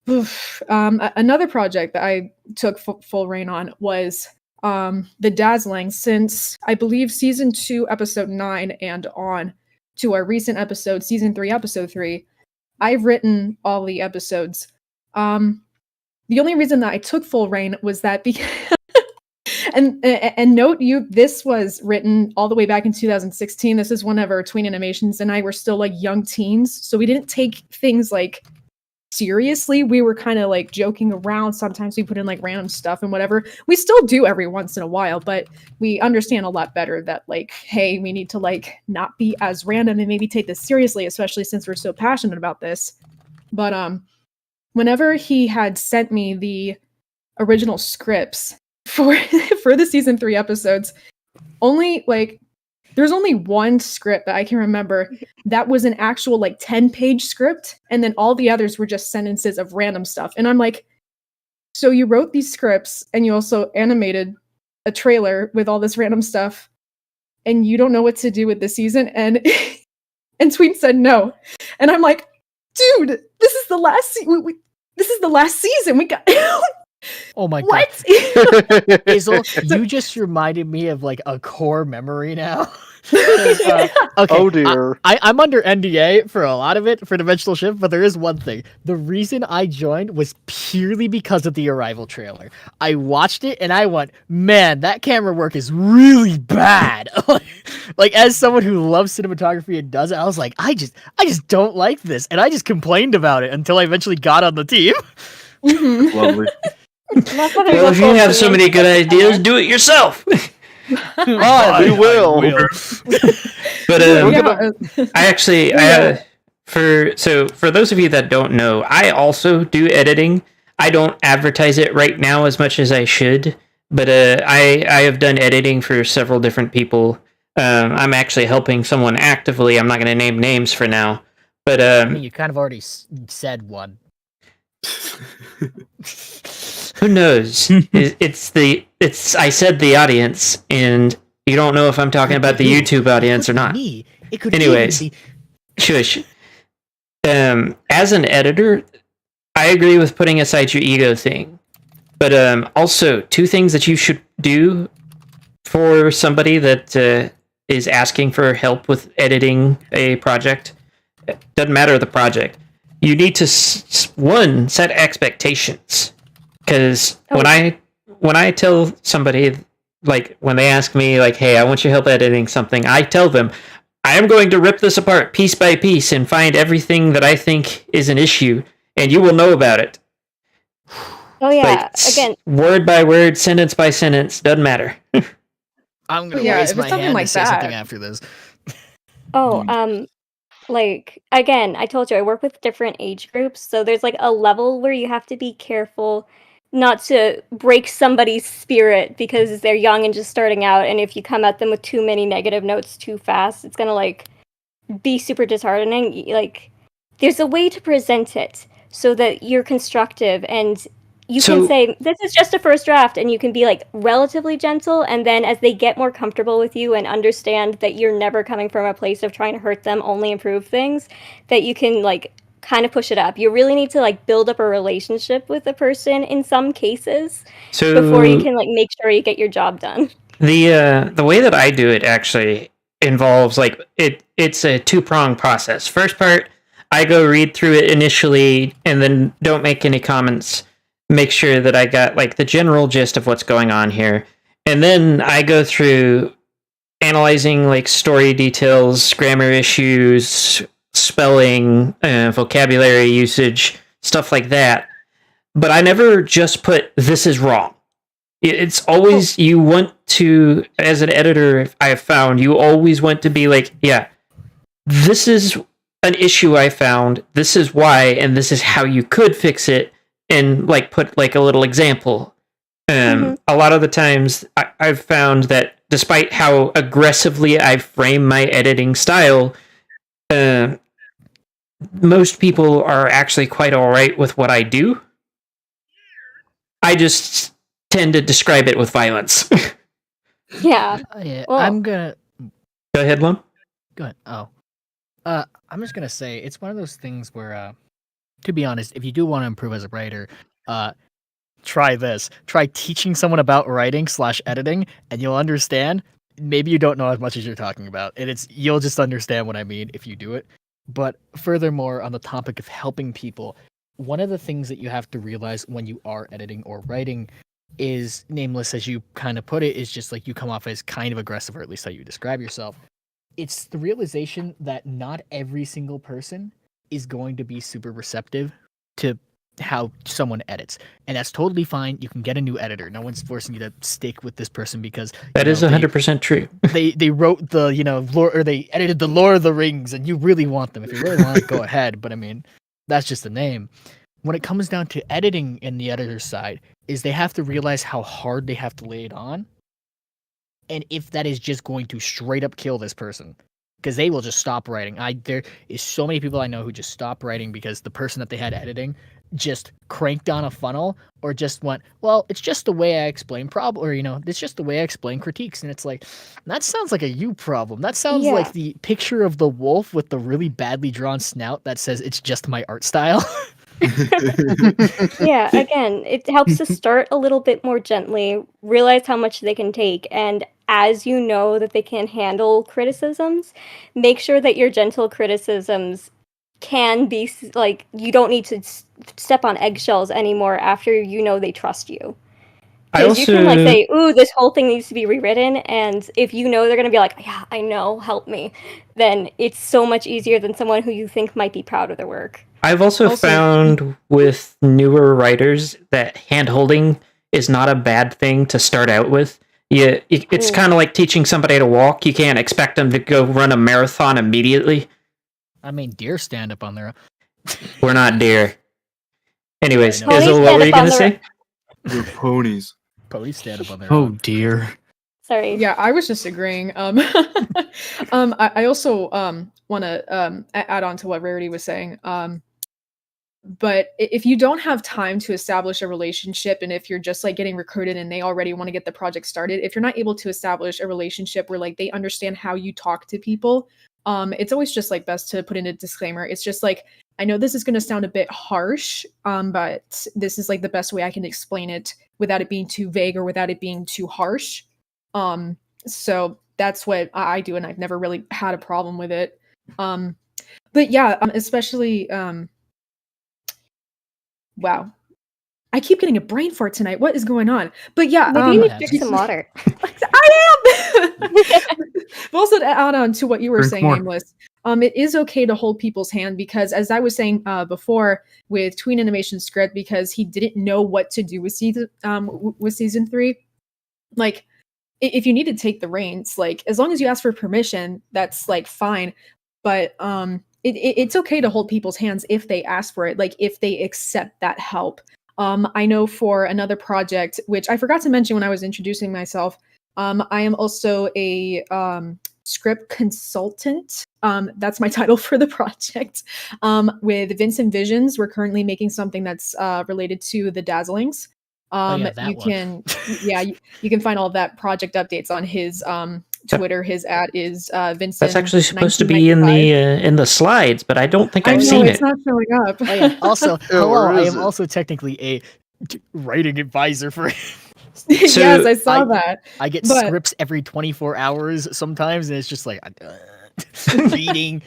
[SPEAKER 3] Another project that I took full reign on was The Dazzling, since I believe season 2, episode 9 and on to our recent episode, season 3, episode 3. I've written all the episodes. The only reason that I took full reign was that because and note you, this was written all the way back in 2016. This is whenever Tween Animations and I were still like young teens, so we didn't take things like seriously. We were kind of like joking around. Sometimes we put in like random stuff and whatever. We still do every once in a while, but we understand a lot better that like, hey, we need to like not be as random and maybe take this seriously, especially since we're so passionate about this. But whenever he had sent me the original scripts for the season 3 episodes, only like there's only one script that I can remember that was an actual like 10-page script, and then all the others were just sentences of random stuff. And I'm like, so you wrote these scripts and you also animated a trailer with all this random stuff, and you don't know what to do with the season? And and Tween said no. And I'm like, dude, this is the last this is the last season. We got
[SPEAKER 4] Oh my
[SPEAKER 3] what?
[SPEAKER 4] god. Izzle, you just reminded me of like a core memory now. Okay,
[SPEAKER 2] Oh dear.
[SPEAKER 4] I'm under NDA for a lot of it for Dimensional Shift, but there is one thing. The reason I joined was purely because of the Arrival trailer. I watched it and I went, man, that camera work is really bad. Like as someone who loves cinematography and does it, I was like, I just don't like this, and I just complained about it until I eventually got on the team.
[SPEAKER 3] Mhm.
[SPEAKER 7] Lovely.
[SPEAKER 1] Well, if you have so many good ideas, do it yourself.
[SPEAKER 2] We will.
[SPEAKER 1] But
[SPEAKER 3] Yeah,
[SPEAKER 1] for those of you that don't know, I also do editing. I don't advertise it right now as much as I should, but I have done editing for several different people. I'm actually helping someone actively. I'm not going to name names for now, but
[SPEAKER 4] I mean, you kind of already said one.
[SPEAKER 1] who knows? I said the audience, and you don't know if I'm talking about the YouTube audience or not.
[SPEAKER 4] Me. It could
[SPEAKER 1] Anyways.
[SPEAKER 4] be.
[SPEAKER 1] Shush. As an editor, I agree with putting aside your ego thing. But also, 2 things that you should do for somebody that is asking for help with editing a project, doesn't matter the project, you need to set expectations. Because when I tell somebody, like when they ask me like, hey, I want your help editing something, I tell them I am going to rip this apart piece by piece and find everything that I think is an issue, and you will know about it.
[SPEAKER 5] Oh yeah, again,
[SPEAKER 1] word by word, sentence by sentence, doesn't matter.
[SPEAKER 4] I'm gonna
[SPEAKER 3] Yeah,
[SPEAKER 4] raise
[SPEAKER 3] if
[SPEAKER 4] my
[SPEAKER 3] it's something
[SPEAKER 4] hand
[SPEAKER 3] like
[SPEAKER 4] to say something
[SPEAKER 3] that-
[SPEAKER 4] after this.
[SPEAKER 5] like again, I told you I work with different age groups, so there's like a level where you have to be careful not to break somebody's spirit because they're young and just starting out, and if you come at them with too many negative notes too fast, it's gonna like be super disheartening. Like there's a way to present it so that you're constructive and you can say this is just a first draft, and you can be like relatively gentle, and then as they get more comfortable with you and understand that you're never coming from a place of trying to hurt them, only improve things, that you can like kind of push it up. You really need to like build up a relationship with the person in some cases before you can like make sure you get your job done.
[SPEAKER 1] The way that I do it actually involves like it's a two-pronged process. First part, I go read through it initially and then don't make any comments. Make sure that I got like the general gist of what's going on here. And then I go through analyzing like story details, grammar issues, spelling, vocabulary usage, stuff like that. But I never just put this is wrong. It's always you want to, as an editor, I have found you always want to be like, yeah, this is an issue I found. This is why, and this is how you could fix it. And like put like a little example. A lot of the times I've found that despite how aggressively I frame my editing style, most people are actually quite all right with what I do. I just tend to describe it with violence.
[SPEAKER 5] Yeah.
[SPEAKER 4] Well, I'm gonna
[SPEAKER 1] go ahead, Lum.
[SPEAKER 4] Go ahead. I'm just gonna say it's one of those things where, to be honest, if you do want to improve as a writer, try this. Try teaching someone about writing / editing, and you'll understand. Maybe you don't know as much as you're talking about, and you'll just understand what I mean if you do it. But furthermore, on the topic of helping people, one of the things that you have to realize when you are editing or writing is, nameless as you kind of put it, is just like you come off as kind of aggressive, or at least how you describe yourself. It's the realization that not every single person is going to be super receptive to how someone edits, and that's totally fine. You can get a new editor. No one's forcing you to stick with this person because
[SPEAKER 1] that is 100% true.
[SPEAKER 4] They wrote the lore, or they edited the Lord of the Rings, and you really want them. If you really want it, go ahead. But I mean, that's just the name. When it comes down to editing in the editor's side, is they have to realize how hard they have to lay it on, and if that is just going to straight up kill this person. Because they will just stop writing. There is so many people I know who just stop writing because the person that they had editing just cranked on a funnel, or just went, well, it's just the way I explain it's just the way I explain critiques. And it's like, that sounds like a you problem. That sounds like the picture of the wolf with the really badly drawn snout that says it's just my art style.
[SPEAKER 5] Yeah, again, it helps to start a little bit more gently, realize how much they can take, and as you know that they can handle criticisms, make sure that your gentle criticisms can be like, you don't need to step on eggshells anymore after you know they trust you. Because you can like say, ooh, this whole thing needs to be rewritten, and if you know they're going to be like, yeah, I know, help me, then it's so much easier than someone who you think might be proud of their work.
[SPEAKER 1] I've also found with newer writers that hand-holding is not a bad thing to start out with. Yeah, it's kind of like teaching somebody to walk. You can't expect them to go run a marathon immediately.
[SPEAKER 4] I mean, deer stand up on their own.
[SPEAKER 1] We're not deer. Anyways,
[SPEAKER 5] Ponies
[SPEAKER 1] Izzle, what were you going to say?
[SPEAKER 7] We're ponies.
[SPEAKER 4] Ponies stand up on their own.
[SPEAKER 6] Oh dear.
[SPEAKER 5] Sorry.
[SPEAKER 3] Yeah, I was just agreeing. I also want to add on to what Rarity was saying. But if you don't have time to establish a relationship, and if you're just like getting recruited and they already want to get the project started, if you're not able to establish a relationship where like they understand how you talk to people, it's always just like best to put in a disclaimer. It's just like, I know this is going to sound a bit harsh, but this is like the best way I can explain it without it being too vague or without it being too harsh. So that's what I do, and I've never really had a problem with it. But yeah, especially wow. I keep getting a brain fart tonight. What is going on? But yeah,
[SPEAKER 5] Maybe you need to
[SPEAKER 4] happens.
[SPEAKER 5] drink some water.
[SPEAKER 3] I am. But also to add on to what you were
[SPEAKER 6] Drink
[SPEAKER 3] saying,
[SPEAKER 6] more.
[SPEAKER 3] Aimless, it is okay to hold people's hand because, as I was saying before with Tween Animation Script, because he didn't know what to do with season 3. Like, if you need to take the reins, like as long as you ask for permission, that's like fine. But it's okay to hold people's hands if they ask for it, like if they accept that help. I know for another project, which I forgot to mention when I was introducing myself, I am also a script consultant. That's my title for the project. With Vincent Visions, we're currently making something that's related to the Dazzlings.
[SPEAKER 4] That
[SPEAKER 3] you
[SPEAKER 4] one.
[SPEAKER 3] can, yeah, you can find all of that project updates on his Twitter. His ad is Vincent.
[SPEAKER 1] That's actually supposed to be in the slides, but I don't think
[SPEAKER 3] I
[SPEAKER 1] I've
[SPEAKER 3] know
[SPEAKER 1] seen
[SPEAKER 3] it's
[SPEAKER 1] it.
[SPEAKER 3] not showing up.
[SPEAKER 4] Oh yeah. Also,
[SPEAKER 2] Yeah,
[SPEAKER 4] hello.
[SPEAKER 2] where
[SPEAKER 4] I
[SPEAKER 2] is
[SPEAKER 4] am
[SPEAKER 2] it?
[SPEAKER 4] also technically a writing advisor for.
[SPEAKER 3] Yes, I saw that.
[SPEAKER 4] I get
[SPEAKER 3] But-
[SPEAKER 4] scripts every 24 hours sometimes, and it's just like reading.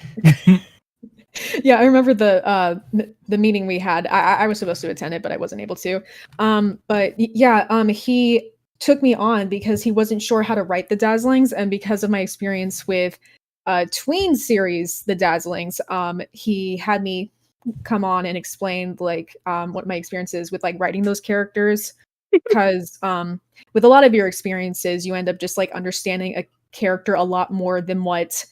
[SPEAKER 3] Yeah, I remember the meeting we had. I was supposed to attend it, but I wasn't able to. But yeah, he took me on because he wasn't sure how to write the Dazzlings, and because of my experience with Tween series, the Dazzlings, he had me come on and explain like what my experience is with like writing those characters. Because with a lot of your experiences, you end up just like understanding a character a lot more than what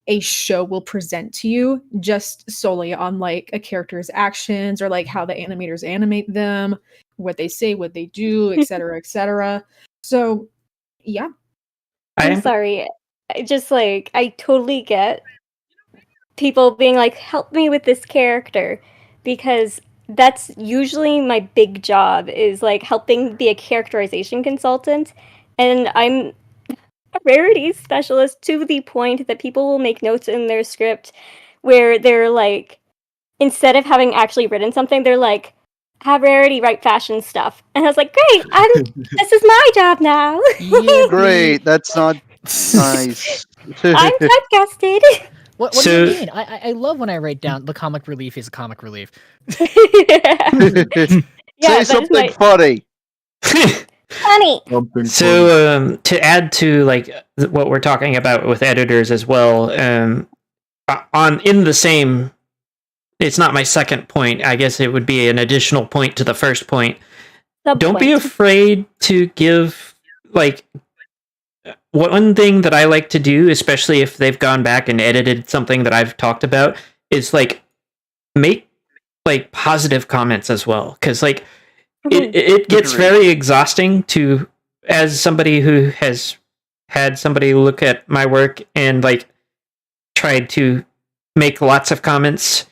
[SPEAKER 3] a show will present to you, just solely on like a character's actions or like how the animators animate them, what they say, what they do, etc., etc. So, yeah.
[SPEAKER 5] I'm sorry. I totally get people being like, help me with this character, because that's usually my big job, is like helping be a characterization consultant. And I'm a rarity specialist to the point that people will make notes in their script where they're like, instead of having actually written something, they're like, have Rarity write fashion stuff. And I was like, great, this is my job now.
[SPEAKER 2] Great, that's not nice.
[SPEAKER 5] I'm typecasted.
[SPEAKER 4] What do
[SPEAKER 1] So-
[SPEAKER 4] you mean? I love when I write down the comic relief is a comic relief.
[SPEAKER 2] Say something funny.
[SPEAKER 5] Funny.
[SPEAKER 1] So to add to like what we're talking about with editors as well, in the same, it's not my second point. I guess it would be an additional point to the first point. Don't be afraid to give like one thing that I like to do, especially if they've gone back and edited something that I've talked about, is like make like positive comments as well, because like it gets very exhausting to, as somebody who has had somebody look at my work and like tried to make lots of comments,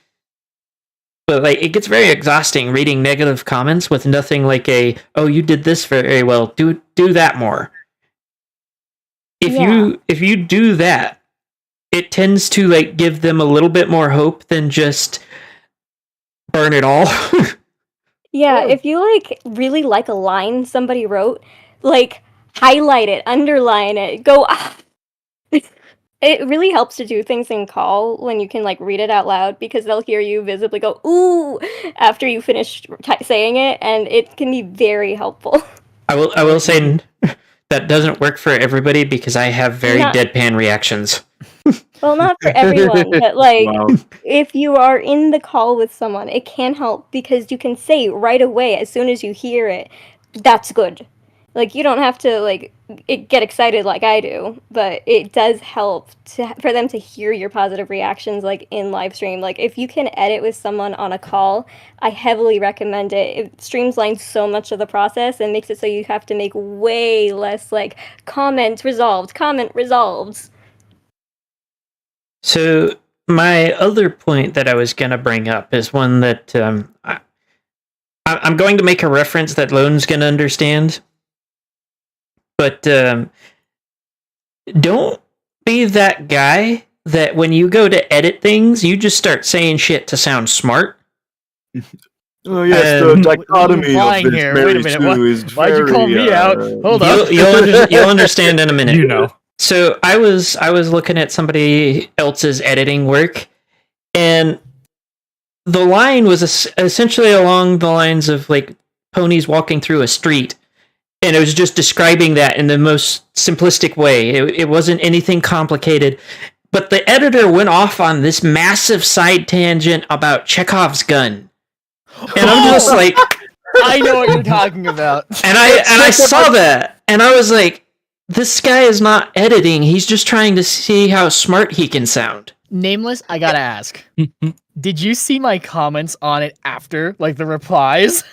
[SPEAKER 1] but like it gets very exhausting reading negative comments with nothing like oh, you did this very well, do that more. If you do that, it tends to like give them a little bit more hope than just burn it all.
[SPEAKER 5] Yeah, if you like really like a line somebody wrote, like highlight it, underline it, go. It really helps to do things in call when you can like read it out loud, because they'll hear you visibly go ooh after you finish saying it, and it can be very helpful.
[SPEAKER 1] I will say that doesn't work for everybody because I have very deadpan reactions.
[SPEAKER 5] Well, not for everyone, but like if you are in the call with someone, it can help because you can say right away as soon as you hear it, that's good. Like you don't have to like get excited like I do, but it does help for them to hear your positive reactions like in live stream. Like if you can edit with someone on a call, I heavily recommend it. It streamlines so much of the process and makes it so you have to make way less like comment resolved.
[SPEAKER 1] So my other point that I was going to bring up is one that I'm going to make a reference that Lone's going to understand. But don't be that guy that when you go to edit things, you just start saying shit to sound smart.
[SPEAKER 7] Oh yes, the dichotomy of this
[SPEAKER 4] Wait a minute,
[SPEAKER 7] is
[SPEAKER 4] why'd you call me out? Hold up.
[SPEAKER 1] You'll understand in a minute.
[SPEAKER 6] You know.
[SPEAKER 1] So I was looking at somebody else's editing work, and the line was essentially along the lines of like ponies walking through a street, and it was just describing that in the most simplistic way. It wasn't anything complicated, but the editor went off on this massive side tangent about Chekhov's gun, and I'm just like,
[SPEAKER 4] I know what you're talking about.
[SPEAKER 1] and I saw that, and I was like, this guy is not editing. He's just trying to see how smart he can sound.
[SPEAKER 4] Nameless, I gotta ask. Did you see my comments on it after, like the replies?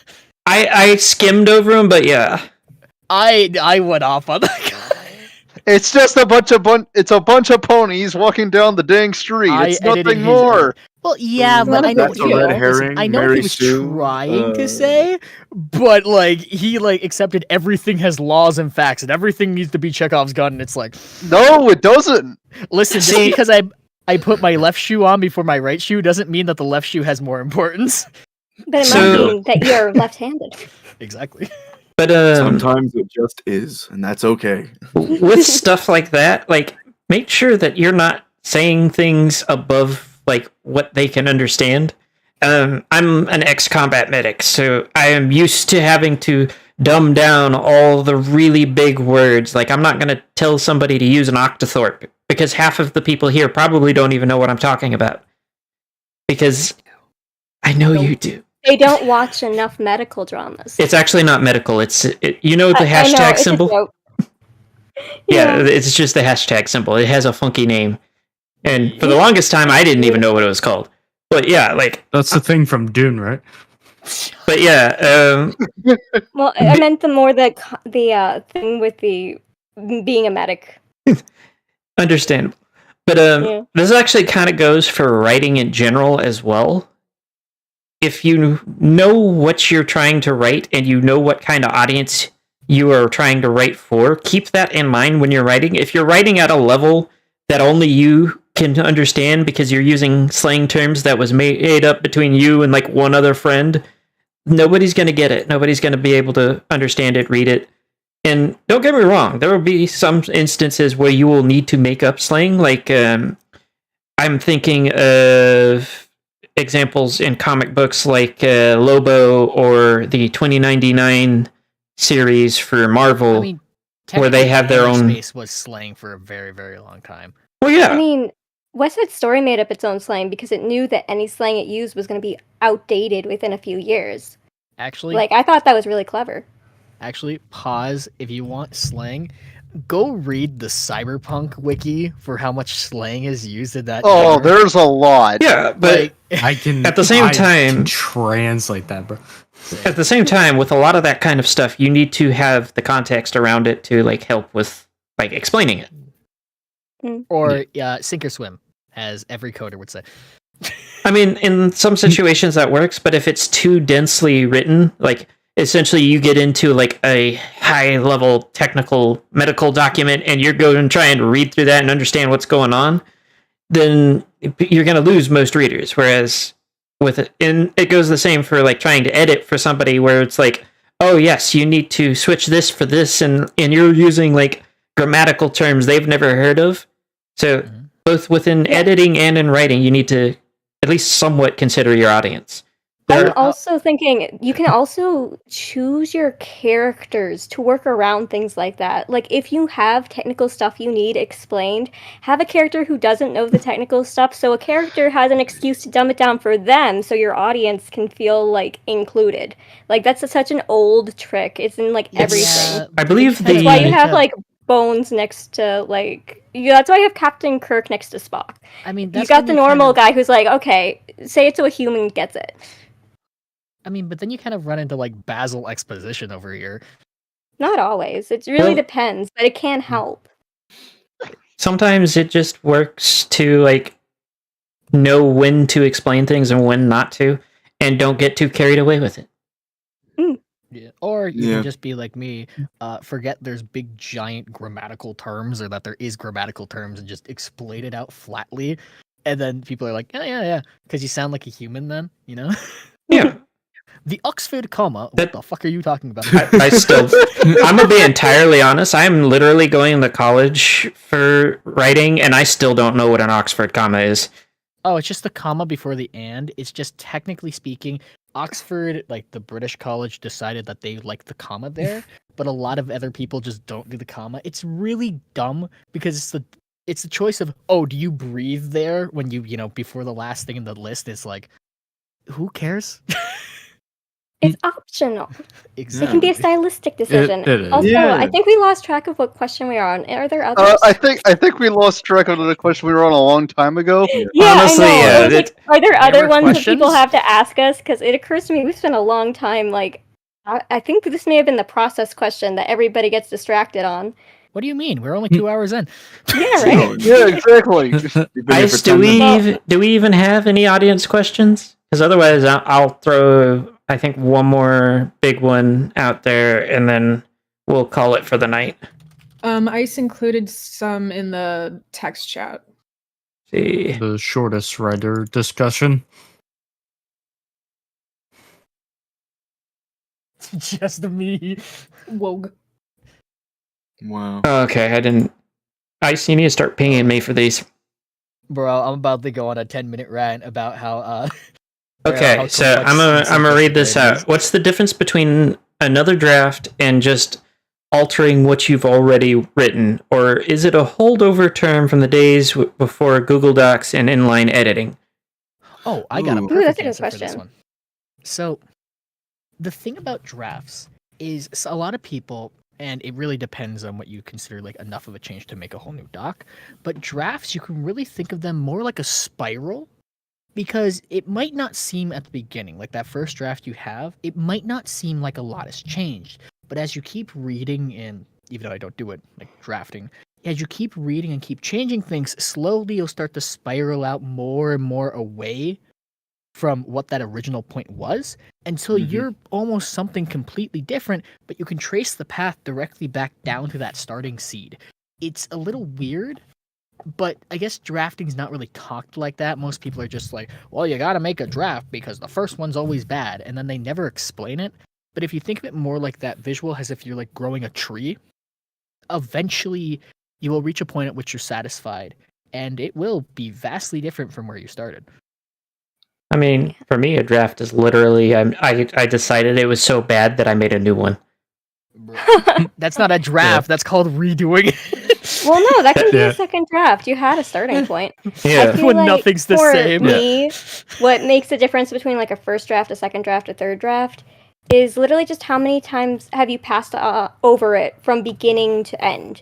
[SPEAKER 1] I skimmed over him, but yeah.
[SPEAKER 4] I went off on that guy.
[SPEAKER 2] It's just a bunch of ponies walking down the dang street. It's nothing more.
[SPEAKER 4] Well, yeah, but I know
[SPEAKER 7] That's a red herring.
[SPEAKER 4] I know what
[SPEAKER 7] Mary
[SPEAKER 4] he was
[SPEAKER 7] Sue,
[SPEAKER 4] trying to say, but like he like accepted everything has laws and facts, and everything needs to be Chekhov's gun. And it's like,
[SPEAKER 2] No, it doesn't.
[SPEAKER 4] listen, just because I put my left shoe on before my right shoe doesn't mean that the left shoe has more importance.
[SPEAKER 5] But it
[SPEAKER 1] So-
[SPEAKER 5] might mean that you're left-handed.
[SPEAKER 4] Exactly.
[SPEAKER 1] But
[SPEAKER 7] Sometimes it just is, and that's okay.
[SPEAKER 1] with stuff like that, like make sure that you're not saying things above like what they can understand. I'm an ex-combat medic, so I am used to having to dumb down all the really big words. Like I'm not going to tell somebody to use an octothorpe because half of the people here probably don't even know what I'm talking about. Because I know you do.
[SPEAKER 5] They don't watch enough medical dramas.
[SPEAKER 1] It's actually not medical. It's you know the
[SPEAKER 5] I know,
[SPEAKER 1] hashtag
[SPEAKER 5] it's a
[SPEAKER 1] symbol?
[SPEAKER 5] joke.
[SPEAKER 1] Yeah, it's just the hashtag symbol. It has a funky name. And for the longest time, I didn't even know what it was called. But yeah, like,
[SPEAKER 6] That's the thing from Dune, right?
[SPEAKER 1] but yeah,
[SPEAKER 5] Well, I meant the thing with the being a medic.
[SPEAKER 1] understandable. But
[SPEAKER 5] Yeah.
[SPEAKER 1] this actually kind of goes for writing in general as well. If you know what you're trying to write and you know what kind of audience you are trying to write for, keep that in mind when you're writing. If you're writing at a level that only you can understand because you're using slang terms that was made up between you and like one other friend, nobody's going to get it. Nobody's going to be able to understand it, read it. And don't get me wrong, there will be some instances where you will need to make up slang. Like, I'm thinking of examples in comic books like Lobo or the 2099 series for Marvel.
[SPEAKER 4] I mean,
[SPEAKER 1] Where they have their own-
[SPEAKER 4] space was slang for a very, very long time.
[SPEAKER 1] Well, yeah.
[SPEAKER 5] I mean, West Side Story made up its own slang because it knew that any slang it used was going to be outdated within a few years.
[SPEAKER 4] Actually,
[SPEAKER 5] Like, I thought that was really clever.
[SPEAKER 4] pause. If you want slang, go read the Cyberpunk wiki for how much slang is used in that.
[SPEAKER 2] Oh,
[SPEAKER 4] genre.
[SPEAKER 2] there's a lot.
[SPEAKER 1] Yeah, but
[SPEAKER 4] Like,
[SPEAKER 6] I can
[SPEAKER 1] At the same
[SPEAKER 6] I
[SPEAKER 1] time-
[SPEAKER 6] can translate that, bro.
[SPEAKER 1] at the same time, with a lot of that kind of stuff, you need to have the context around it to like help with like explaining it.
[SPEAKER 4] or sink or swim, as every coder would say.
[SPEAKER 1] I mean, in some situations that works, but if it's too densely written, like essentially you get into like a high level technical medical document and you're going and trying to read through that and understand what's going on, then you're going to lose most readers. Whereas with it, and it goes the same for like trying to edit for somebody where it's like, oh yes, you need to switch this for this, and you're using like grammatical terms they've never heard of. So both within editing and in writing, you need to at least somewhat consider your audience.
[SPEAKER 5] I'm also thinking you can also choose your characters to work around things like that. Like, if you have technical stuff you need explained, have a character who doesn't know the technical stuff, so a character has an excuse to dumb it down for them so your audience can feel, like, included. Like, that's such an old trick. It's in, like, everything.
[SPEAKER 1] I believe
[SPEAKER 5] That's
[SPEAKER 1] the-
[SPEAKER 5] why you have, like, Bones next to, like... that's why you have Captain Kirk next to Spock.
[SPEAKER 4] I mean,
[SPEAKER 5] You
[SPEAKER 4] that's
[SPEAKER 5] got
[SPEAKER 4] when
[SPEAKER 5] the
[SPEAKER 4] kind
[SPEAKER 5] normal
[SPEAKER 4] of-
[SPEAKER 5] guy who's like, okay, say it to a human, gets it.
[SPEAKER 4] I mean, but then you kind of run into like Basil exposition over here.
[SPEAKER 5] Not always. It really
[SPEAKER 1] Well-
[SPEAKER 5] depends, but it can help.
[SPEAKER 1] Sometimes it just works to like know when to explain things and when not to, and don't get too carried away with it.
[SPEAKER 4] Yeah. Or you
[SPEAKER 7] Yeah.
[SPEAKER 4] can just be like me, forget there's big giant grammatical terms or that there is grammatical terms and just explain it out flatly. And then people are like, yeah, because you sound like a human then, you know?
[SPEAKER 1] Yeah.
[SPEAKER 4] The Oxford comma.
[SPEAKER 1] That-
[SPEAKER 4] What the fuck are you talking about?
[SPEAKER 1] I'm gonna be entirely honest. I'm literally going to college for writing, and I still don't know what an Oxford comma is.
[SPEAKER 4] Oh, it's just the comma before the and. It's just technically speaking, Oxford, like the British college, decided that they like the comma there, but a lot of other people just don't do the comma. It's really dumb because it's the choice of, oh, do you breathe there when you know, before the last thing in the list is like, who cares?
[SPEAKER 5] It's optional.
[SPEAKER 4] Exactly.
[SPEAKER 5] It can be a stylistic decision.
[SPEAKER 6] it is.
[SPEAKER 5] Also,
[SPEAKER 2] Yeah.
[SPEAKER 5] I think we lost track of what question we are on. Are there others?
[SPEAKER 2] I think we lost track of the question we were on a long time ago.
[SPEAKER 5] Yeah,
[SPEAKER 1] Honestly,
[SPEAKER 5] I know.
[SPEAKER 1] yeah,
[SPEAKER 5] It was like, are there
[SPEAKER 4] There
[SPEAKER 5] other
[SPEAKER 4] were
[SPEAKER 5] ones that people
[SPEAKER 4] questions?
[SPEAKER 5] have to ask us? Because it occurs to me we've spent a long time. Like, I think this may have been the process question that everybody gets distracted on.
[SPEAKER 4] What do you mean? We're only 2 hours in.
[SPEAKER 5] Yeah, right.
[SPEAKER 2] Yeah, exactly.
[SPEAKER 7] You've been here for
[SPEAKER 1] Ice,
[SPEAKER 7] 10 minutes.
[SPEAKER 1] do we even have any audience questions? Because otherwise, I'll throw, I think, one more big one out there, and then we'll call it for the night.
[SPEAKER 3] Ice included some in the text chat.
[SPEAKER 1] See,
[SPEAKER 6] The shortest writer discussion.
[SPEAKER 4] Just me.
[SPEAKER 3] Wogue.
[SPEAKER 7] Wow.
[SPEAKER 1] okay, I didn't. Ice, you need to start pinging me for these.
[SPEAKER 4] Bro, I'm about to go on a 10-minute rant about how
[SPEAKER 1] Okay,
[SPEAKER 4] how
[SPEAKER 1] so
[SPEAKER 4] complex
[SPEAKER 1] I'm gonna read this
[SPEAKER 4] writing is.
[SPEAKER 1] out. What's the difference between another draft and just altering what you've already written, or is it a holdover term from the days before Google Docs and inline editing?
[SPEAKER 4] Oh, I got a
[SPEAKER 7] Ooh.
[SPEAKER 4] perfect
[SPEAKER 5] That's a good
[SPEAKER 4] answer for this
[SPEAKER 5] question.
[SPEAKER 4] one. So, the thing about drafts is a lot of people, and it really depends on what you consider like enough of a change to make a whole new doc, but drafts, you can really think of them more like a spiral, because it might not seem at the beginning, like that first draft you have, it might not seem like a lot has changed. But as you keep reading, and even though I don't do it, like drafting, as you keep reading and keep changing things, slowly you'll start to spiral out more and more away from what that original point was, until
[SPEAKER 7] Mhm.
[SPEAKER 4] you're almost something completely different, but you can trace the path directly back down to that starting seed. It's a little weird, but I guess drafting's not really talked like that. Most people are just like, well, you gotta make a draft because the first one's always bad, and then they never explain it. But if you think of it more like that visual, as if you're like growing a tree, eventually you will reach a point at which you're satisfied, and it will be vastly different from where you started.
[SPEAKER 1] I mean, for me, a draft is literally I decided it was so bad that I made a new one.
[SPEAKER 4] That's not a draft, that's called redoing.
[SPEAKER 5] Well, no, that can be
[SPEAKER 6] Yeah.
[SPEAKER 5] a second draft. You had a starting point. I
[SPEAKER 1] Yeah,
[SPEAKER 5] feel
[SPEAKER 4] When
[SPEAKER 5] like
[SPEAKER 4] nothing's the
[SPEAKER 5] for
[SPEAKER 4] same.
[SPEAKER 5] me, what makes the difference between like a first draft, a second draft, a third draft is literally just how many times have you passed over it from beginning to end.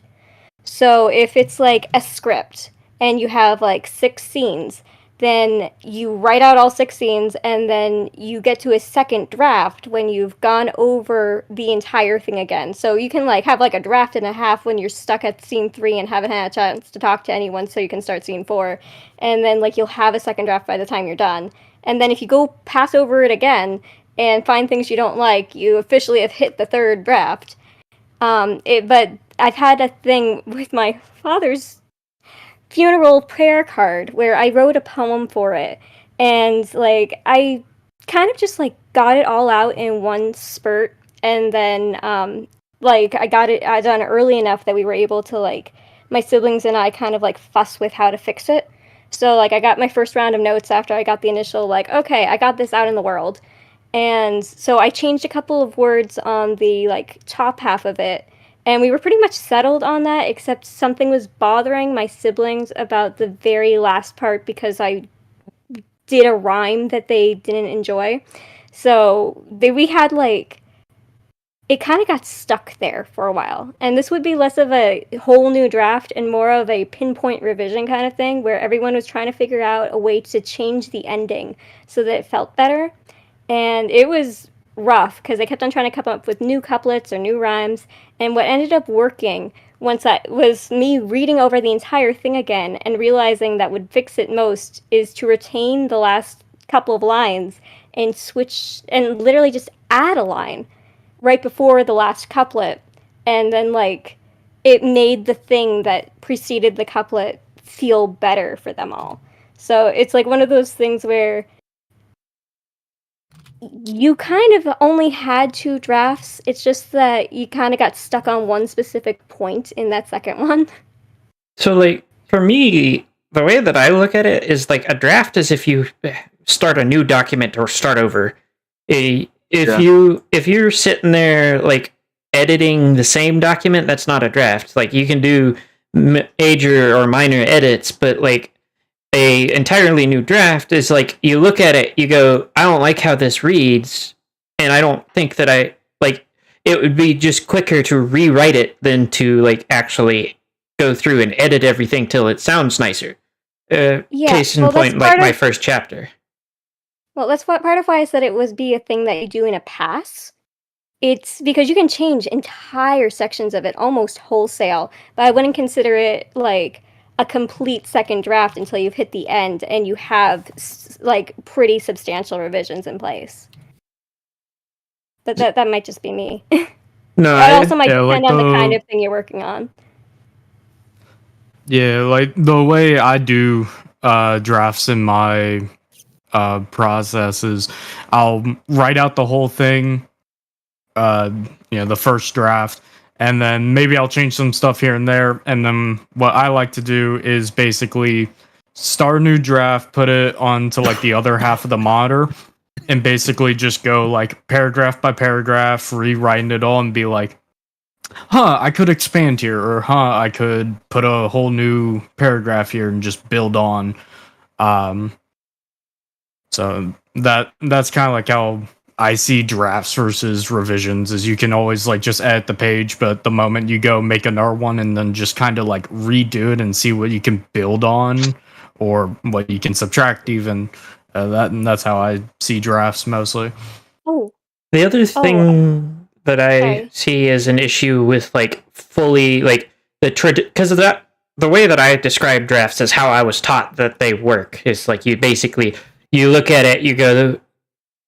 [SPEAKER 5] So if it's like a script and you have like 6 scenes, then you write out all 6 scenes and then you get to a second draft when you've gone over the entire thing again. So you can like have like a draft and a half when you're stuck at scene 3 and haven't had a chance to talk to anyone, so you can start scene 4. And then like you'll have a second draft by the time you're done. And then if you go pass over it again and find things you don't like, you officially have hit the third draft. But I've had a thing with my father's funeral prayer card where I wrote a poem for it, and like I kind of just like got it all out in one spurt, and then like I got it done early enough that we were able to, like, my siblings and I kind of like fuss with how to fix it. So like I got my first round of notes after I got the initial like, okay, I got this out in the world. And so I changed a couple of words on the like top half of it, and we were pretty much settled on that, except something was bothering my siblings about the very last part because I did a rhyme that they didn't enjoy. So we had like, it kind of got stuck there for a while. And this would be less of a whole new draft and more of a pinpoint revision kind of thing, where everyone was trying to figure out a way to change the ending so that it felt better. And it was rough because I kept on trying to come up with new couplets or new rhymes. And what ended up working once was me reading over the entire thing again and realizing that would fix it most is to retain the last couple of lines and switch and literally just add a line right before the last couplet. And then like it made the thing that preceded the couplet feel better for them all. So it's like one of those things where you kind of only had 2 drafts. It's just that you kind of got stuck on one specific point in that second one.
[SPEAKER 1] So, like, for me, the way that I look at it is like a draft is if you start a new document or start over. If you're sitting there like editing the same document, that's not a draft. Like, you can do major or minor edits, but like a entirely new draft is like you look at it, you go, I don't like how this reads, and I don't think that I like. It would be just quicker to rewrite it than to like actually go through and edit everything till it sounds nicer. Case in point, like my first chapter.
[SPEAKER 5] Well, that's part of why I said it was be a thing that you do in a pass. It's because you can change entire sections of it almost wholesale, but I wouldn't consider it like a complete second draft until you've hit the end and you have like pretty substantial revisions in place. But that might just be me.
[SPEAKER 1] No,
[SPEAKER 5] that also might depend on the kind of thing you're working on.
[SPEAKER 6] Yeah, like the way I do drafts in my process is I'll write out the whole thing, the first draft, and then maybe I'll change some stuff here and there. And then what I like to do is basically start a new draft, put it onto like the other half of the monitor, and basically just go like paragraph by paragraph, rewriting it all and be like, I could expand here, or I could put a whole new paragraph here and just build on. So that's kind of like how I see drafts versus revisions, is you can always like just edit the page, but the moment you go make another one and then just kind of like redo it and see what you can build on or what you can subtract even, that's how I see drafts mostly.
[SPEAKER 5] Oh.
[SPEAKER 1] The other thing that I see as an issue with like fully like because of that, the way that I describe drafts is how I was taught that they work. Is like you look at it, you go,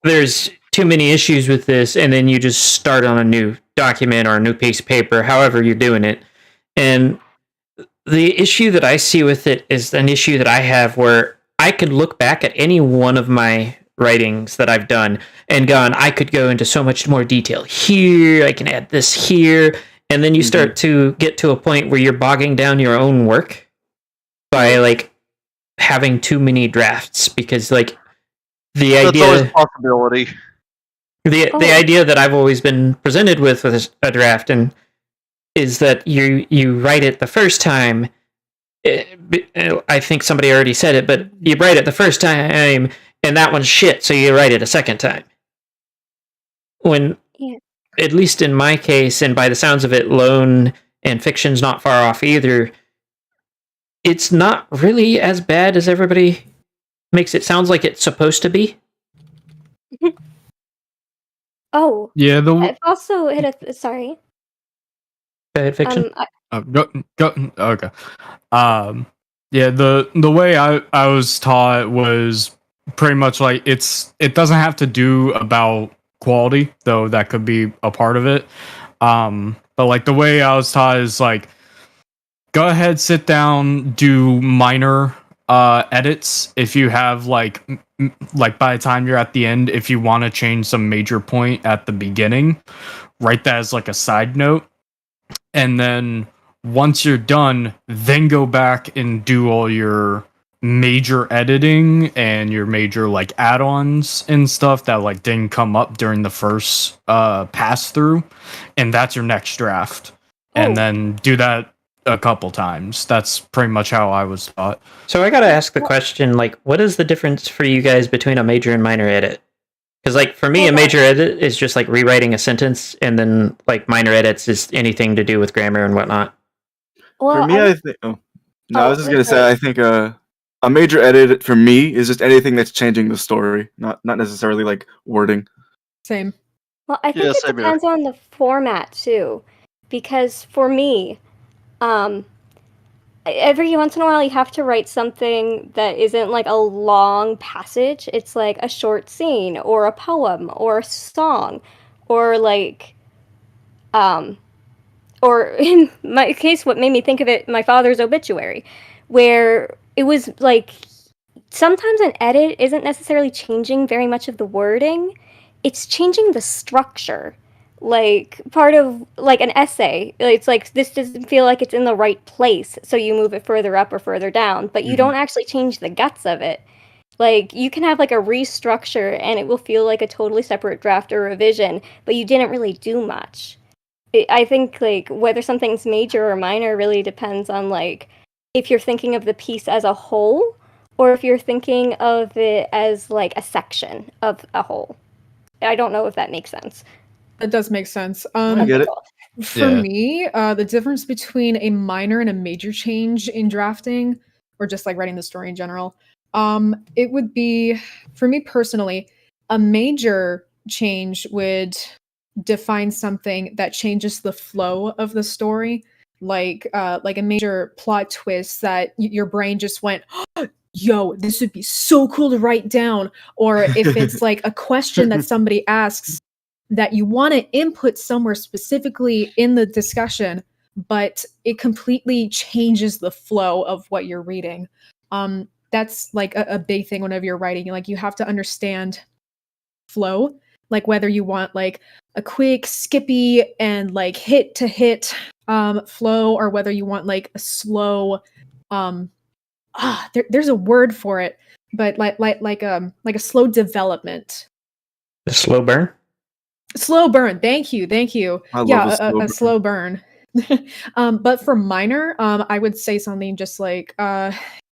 [SPEAKER 1] there's too many issues with this, and then you just start on a new document or a new piece of paper, however you're doing it. And the issue that I see with it is an issue that I have where I could look back at any one of my writings that I've done and gone, I could go into so much more detail here, I can add this here, and then you start to get to a point where you're bogging down your own work by like having too many drafts, because like
[SPEAKER 2] That's always a possibility.
[SPEAKER 1] The idea that I've always been presented with a draft and is that you write it the first time. I think somebody already said it, but you write it the first time and that one's shit, so you write it a second time. When, at least in my case, and by the sounds of it, Lone and Fiction's not far off either, it's not really as bad as everybody makes it sound like it's supposed to be.
[SPEAKER 5] Oh.
[SPEAKER 6] Yeah,
[SPEAKER 5] I've also hit a... Sorry.
[SPEAKER 1] Go ahead, Fiction.
[SPEAKER 6] Go. Okay. Yeah, the way I was taught was pretty much like it doesn't have to do about quality, though that could be a part of it. But like the way I was taught is like, go ahead, sit down, do minor edits if you have like by the time you're at the end, if you want to change some major point at the beginning, write that as like a side note, and then once you're done, then go back and do all your major editing and your major like add-ons and stuff that like didn't come up during the first pass through, and that's your next draft. And then do that a couple times. That's pretty much how I was taught.
[SPEAKER 1] So I gotta ask the question, like, what is the difference for you guys between a major and minor edit? Because like for me, a major edit is just like rewriting a sentence, and then like minor edits is anything to do with grammar and whatnot.
[SPEAKER 5] Well,
[SPEAKER 7] for me, I think. I was just gonna say, I think a major edit for me is just anything that's changing the story, not necessarily like wording.
[SPEAKER 3] Same.
[SPEAKER 5] Well, I think it depends on the format too, because for me, every once in a while you have to write something that isn't like a long passage. It's like a short scene or a poem or a song or like or in my case what made me think of it, my father's obituary, where it was like sometimes an edit isn't necessarily changing very much of the wording. it's changing the structure. Like part of like an essay, it's like this doesn't feel like it's in the right place, so you move it further up or further down, but you don't actually change the guts of it. Like you can have like a restructure and it will feel like a totally separate draft or revision, but you didn't really do much. I think like whether something's major or minor really depends on like if you're thinking of the piece as a whole or if you're thinking of it as like a section of a whole. I don't know if that makes sense.
[SPEAKER 3] That does make sense.
[SPEAKER 7] I get it.
[SPEAKER 3] For
[SPEAKER 6] Yeah.
[SPEAKER 3] me, the difference between a minor and a major change in drafting, or just like writing the story in general, it would be, for me personally, a major change would define something that changes the flow of the story, like a major plot twist that your brain just went, yo, this would be so cool to write down. Or if it's like a question that somebody asks that you want to input somewhere specifically in the discussion, but it completely changes the flow of what you're reading. That's like a big thing whenever you're writing. Like you have to understand flow, like whether you want like a quick skippy and like hit to hit flow, or whether you want like a slow there's a word for it, but like a slow development.
[SPEAKER 1] The slow burn.
[SPEAKER 3] Slow burn. Thank you.
[SPEAKER 7] I
[SPEAKER 3] Yeah,
[SPEAKER 7] love
[SPEAKER 3] a slow burn. But for minor, I would say something just like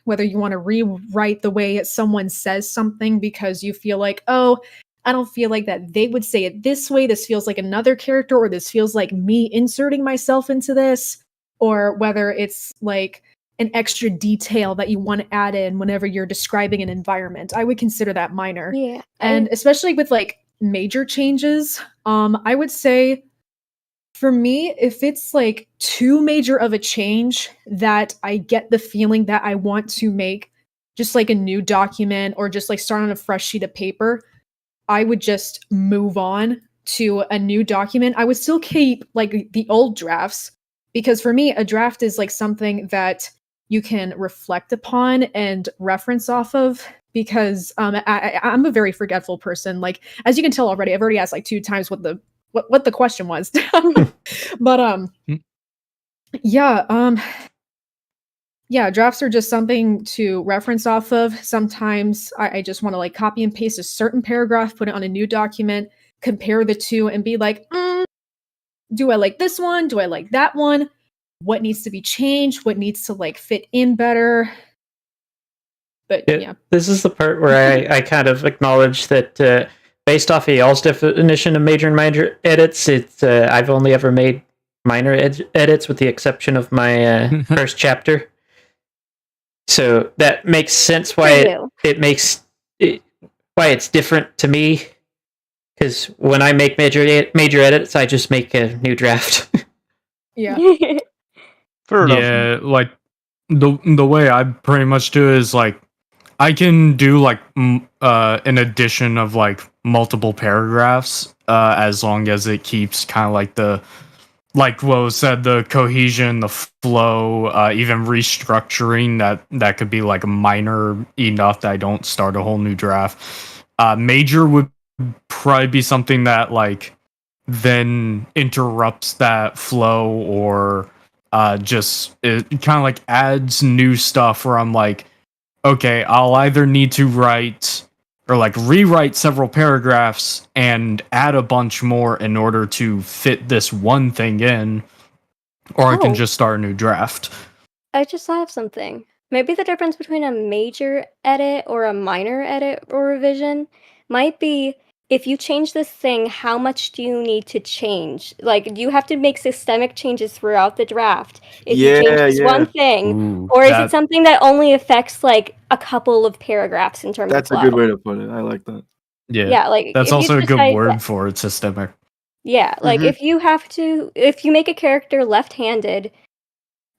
[SPEAKER 3] whether you want to rewrite the way someone says something because you feel like, oh, I don't feel like that they would say it this way. This feels like another character, or this feels like me inserting myself into this, or whether it's like an extra detail that you want to add in whenever you're describing an environment. I would consider that minor.
[SPEAKER 5] Yeah.
[SPEAKER 3] And especially with like major changes, I would say for me, if it's like too major of a change that I get the feeling that I want to make just like a new document or just like start on a fresh sheet of paper, I would just move on to a new document. I would still keep like the old drafts, because for me, a draft is like something that you can reflect upon and reference off of, because I'm a very forgetful person. Like, as you can tell already, I've already asked like 2 times what the question was. But yeah, drafts are just something to reference off of. Sometimes I just want to like copy and paste a certain paragraph, put it on a new document, compare the two, and be like, do I like this one? Do I like that one? What needs to be changed? What needs to like fit in better? But yeah.
[SPEAKER 1] This is the part where I kind of acknowledge that based off of y'all's definition of major and minor edits, I've only ever made minor edits with the exception of my first chapter. So that makes sense why why it's different to me. Because when I make major edits, I just make a new draft.
[SPEAKER 3] Yeah.
[SPEAKER 2] Fair enough.
[SPEAKER 6] Yeah, like the way I pretty much do it is like I can do like an addition of like multiple paragraphs as long as it keeps kind of like the, like what was said, the cohesion, the flow, even restructuring that could be like minor enough that I don't start a whole new draft. Major would probably be something that like then interrupts that flow, or just it kind of like adds new stuff where I'm like, okay, I'll either need to write or like rewrite several paragraphs and add a bunch more in order to fit this one thing in, or I can just start a new draft.
[SPEAKER 5] I just thought of something. Maybe the difference between a major edit or a minor edit or revision might be, if you change this thing, how much do you need to change? Like, do you have to make systemic changes throughout the draft if you change this one thing? Or is it something that only affects, like, a couple of paragraphs in terms of
[SPEAKER 7] That's a good way to put it. I like that.
[SPEAKER 5] Yeah, like,
[SPEAKER 6] that's
[SPEAKER 5] if you
[SPEAKER 6] also a good
[SPEAKER 5] decide
[SPEAKER 6] word for it, systemic.
[SPEAKER 5] Yeah, like, if you make a character left-handed,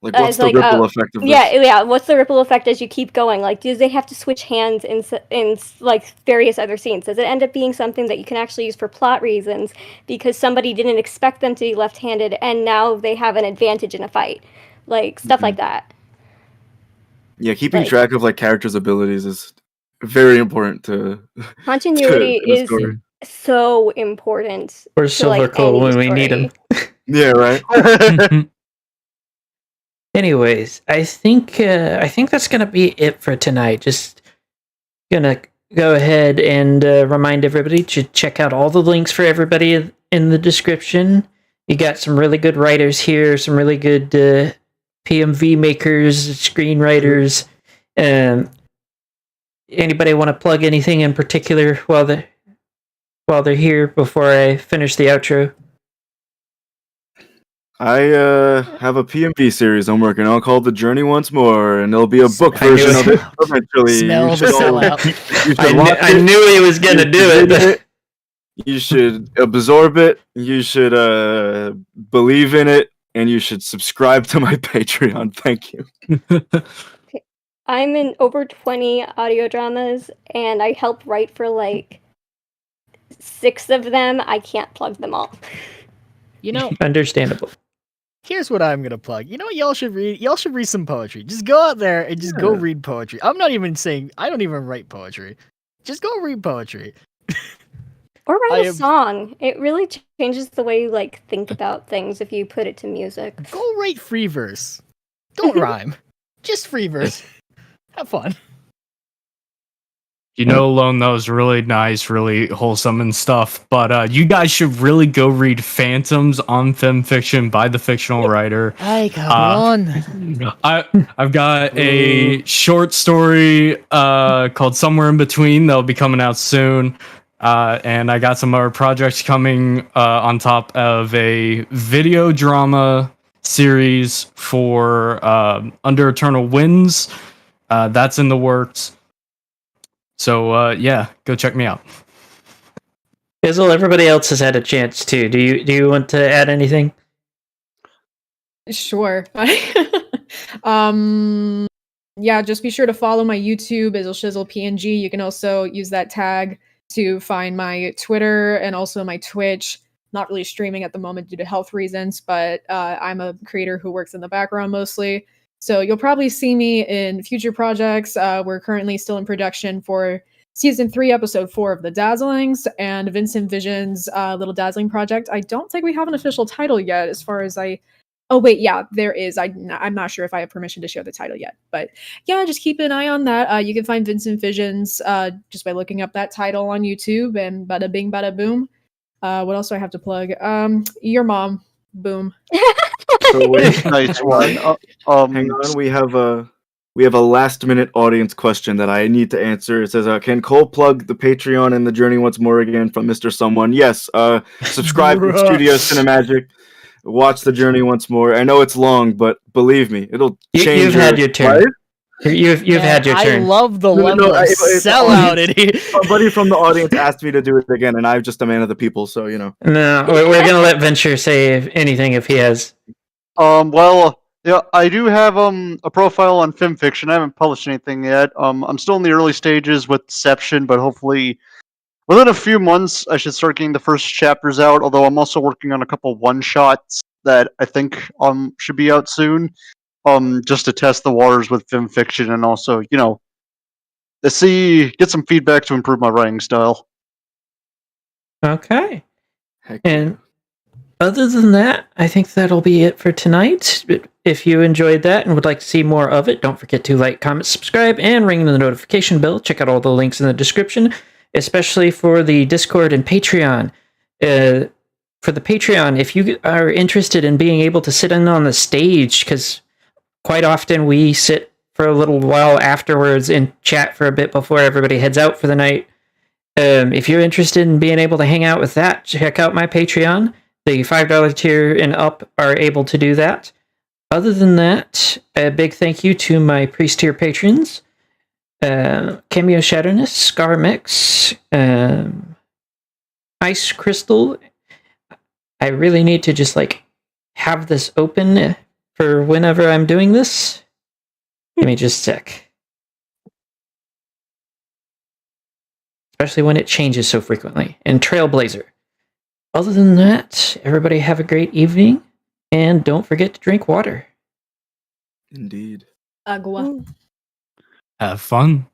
[SPEAKER 7] Like, what's the ripple effect of this?
[SPEAKER 5] Yeah. What's the ripple effect as you keep going? Like, do they have to switch hands in like various other scenes? Does it end up being something that you can actually use for plot reasons because somebody didn't expect them to be left-handed and now they have an advantage in a fight? Like stuff like that.
[SPEAKER 7] Yeah, keeping track of like characters' abilities is very important to
[SPEAKER 5] continuity. so important.
[SPEAKER 1] Where's
[SPEAKER 5] to, like,
[SPEAKER 1] Silvercoal when
[SPEAKER 5] any
[SPEAKER 1] we need
[SPEAKER 5] story.
[SPEAKER 1] him?
[SPEAKER 7] Yeah, right.
[SPEAKER 1] Anyways, I think that's gonna be it for tonight. Just gonna go ahead and remind everybody to check out all the links for everybody in the description. You got some really good writers here, some really good PMV makers, screenwriters. Anybody want to plug anything in particular while they're here before I finish the outro?
[SPEAKER 7] I have a PMV series I'm working on called The Journey Once More, and there'll be a book
[SPEAKER 1] I knew
[SPEAKER 7] version
[SPEAKER 1] it.
[SPEAKER 7] of it eventually.
[SPEAKER 4] Smell
[SPEAKER 7] You
[SPEAKER 4] the
[SPEAKER 7] should all-
[SPEAKER 4] sellout.
[SPEAKER 7] you should watch
[SPEAKER 1] I
[SPEAKER 7] it.
[SPEAKER 1] knew he was gonna
[SPEAKER 7] You
[SPEAKER 1] do
[SPEAKER 7] should
[SPEAKER 1] it.
[SPEAKER 7] read You should absorb it. You should believe in it, and you should subscribe to my Patreon. Thank you.
[SPEAKER 5] I'm in over 20 audio dramas, and I help write for like 6 of them. I can't plug them all.
[SPEAKER 4] You know,
[SPEAKER 1] Understandable.
[SPEAKER 4] here's what I'm gonna plug. You know what y'all should read? Y'all should read some poetry. Just go out there and just go read poetry. I'm not even saying I don't even write poetry. Just go read poetry.
[SPEAKER 5] Or
[SPEAKER 4] I
[SPEAKER 5] write a
[SPEAKER 4] am-
[SPEAKER 5] song. It really changes the way you like think about things if you put it to music.
[SPEAKER 4] Go write free verse. Don't rhyme. Just free verse. Have fun.
[SPEAKER 6] You know, Lone, that was really nice, really wholesome and stuff. But you guys should really go read Phantoms on FemFiction by the fictional writer.
[SPEAKER 4] Hey, come on.
[SPEAKER 6] I've got a short story called Somewhere in Between that'll be coming out soon. And I got some other projects coming on top of a video drama series for Under Eternal Winds. That's in the works. So yeah, go check me out.
[SPEAKER 1] Izzle, everybody else has had a chance too. Do you want to add anything?
[SPEAKER 3] Sure. Yeah, just be sure to follow my YouTube, Izzle Shizzle PNG. You can also use that tag to find my Twitter and also my Twitch. Not really streaming at the moment due to health reasons, but I'm a creator who works in the background mostly. So you'll probably see me in future projects. We're currently still in production for Season 3, Episode 4 of The Dazzlings and Vincent Vision's Little Dazzling Project. I don't think we have an official title yet as far as Oh, wait, yeah, there is. I'm not sure if I have permission to share the title yet. But yeah, just keep an eye on that. You can find Vincent Visions just by looking up that title on YouTube and bada bing, bada boom. What else do I have to plug? Your mom. Boom.
[SPEAKER 7] So wait,
[SPEAKER 2] Nice one.
[SPEAKER 7] hang on, we have a last minute audience question that I need to answer. It says, "Can Cole plug the Patreon and the Journey Once More again?" From Mr. Someone. Yes. Subscribe to Studio Cinemagic. Watch the Journey Once More. I know it's long, but believe me, it'll change.
[SPEAKER 1] You've had your turn.
[SPEAKER 7] life.
[SPEAKER 1] You've had your turn.
[SPEAKER 4] I love the
[SPEAKER 7] No,
[SPEAKER 4] level of
[SPEAKER 7] it's
[SPEAKER 4] sellout in here.
[SPEAKER 7] Somebody from the audience asked me to do it again, and I'm just a man of the people, so you know.
[SPEAKER 1] No, we're gonna let Venture say anything if he has.
[SPEAKER 2] Well, yeah, I do have a profile on FemFiction. I haven't published anything yet. I'm still in the early stages with Deception, but hopefully within a few months I should start getting the first chapters out. Although I'm also working on a couple one-shots that I think should be out soon. Just to test the waters with FemFiction and also, you know, get some feedback to improve my writing style.
[SPEAKER 1] Okay.
[SPEAKER 7] Heck
[SPEAKER 1] And other than that, I think that'll be it for tonight. If you enjoyed that and would like to see more of it, don't forget to like, comment, subscribe, and ring the notification bell. Check out all the links in the description, especially for the Discord and Patreon. For the Patreon, if you are interested in being able to sit in on the stage, because quite often we sit for a little while afterwards and chat for a bit before everybody heads out for the night. If you're interested in being able to hang out with that, check out my Patreon. The $5 tier and up are able to do that. Other than that, a big thank you to my Priest tier patrons. Cameo Shatterness, Scar Mix, Ice Crystal. I really need to just have this open for whenever I'm doing this. Give me just a sec. Especially when it changes so frequently. And Trailblazer. Other than that, everybody have a great evening. And don't forget to drink water.
[SPEAKER 7] Indeed.
[SPEAKER 3] Agua.
[SPEAKER 6] Have fun.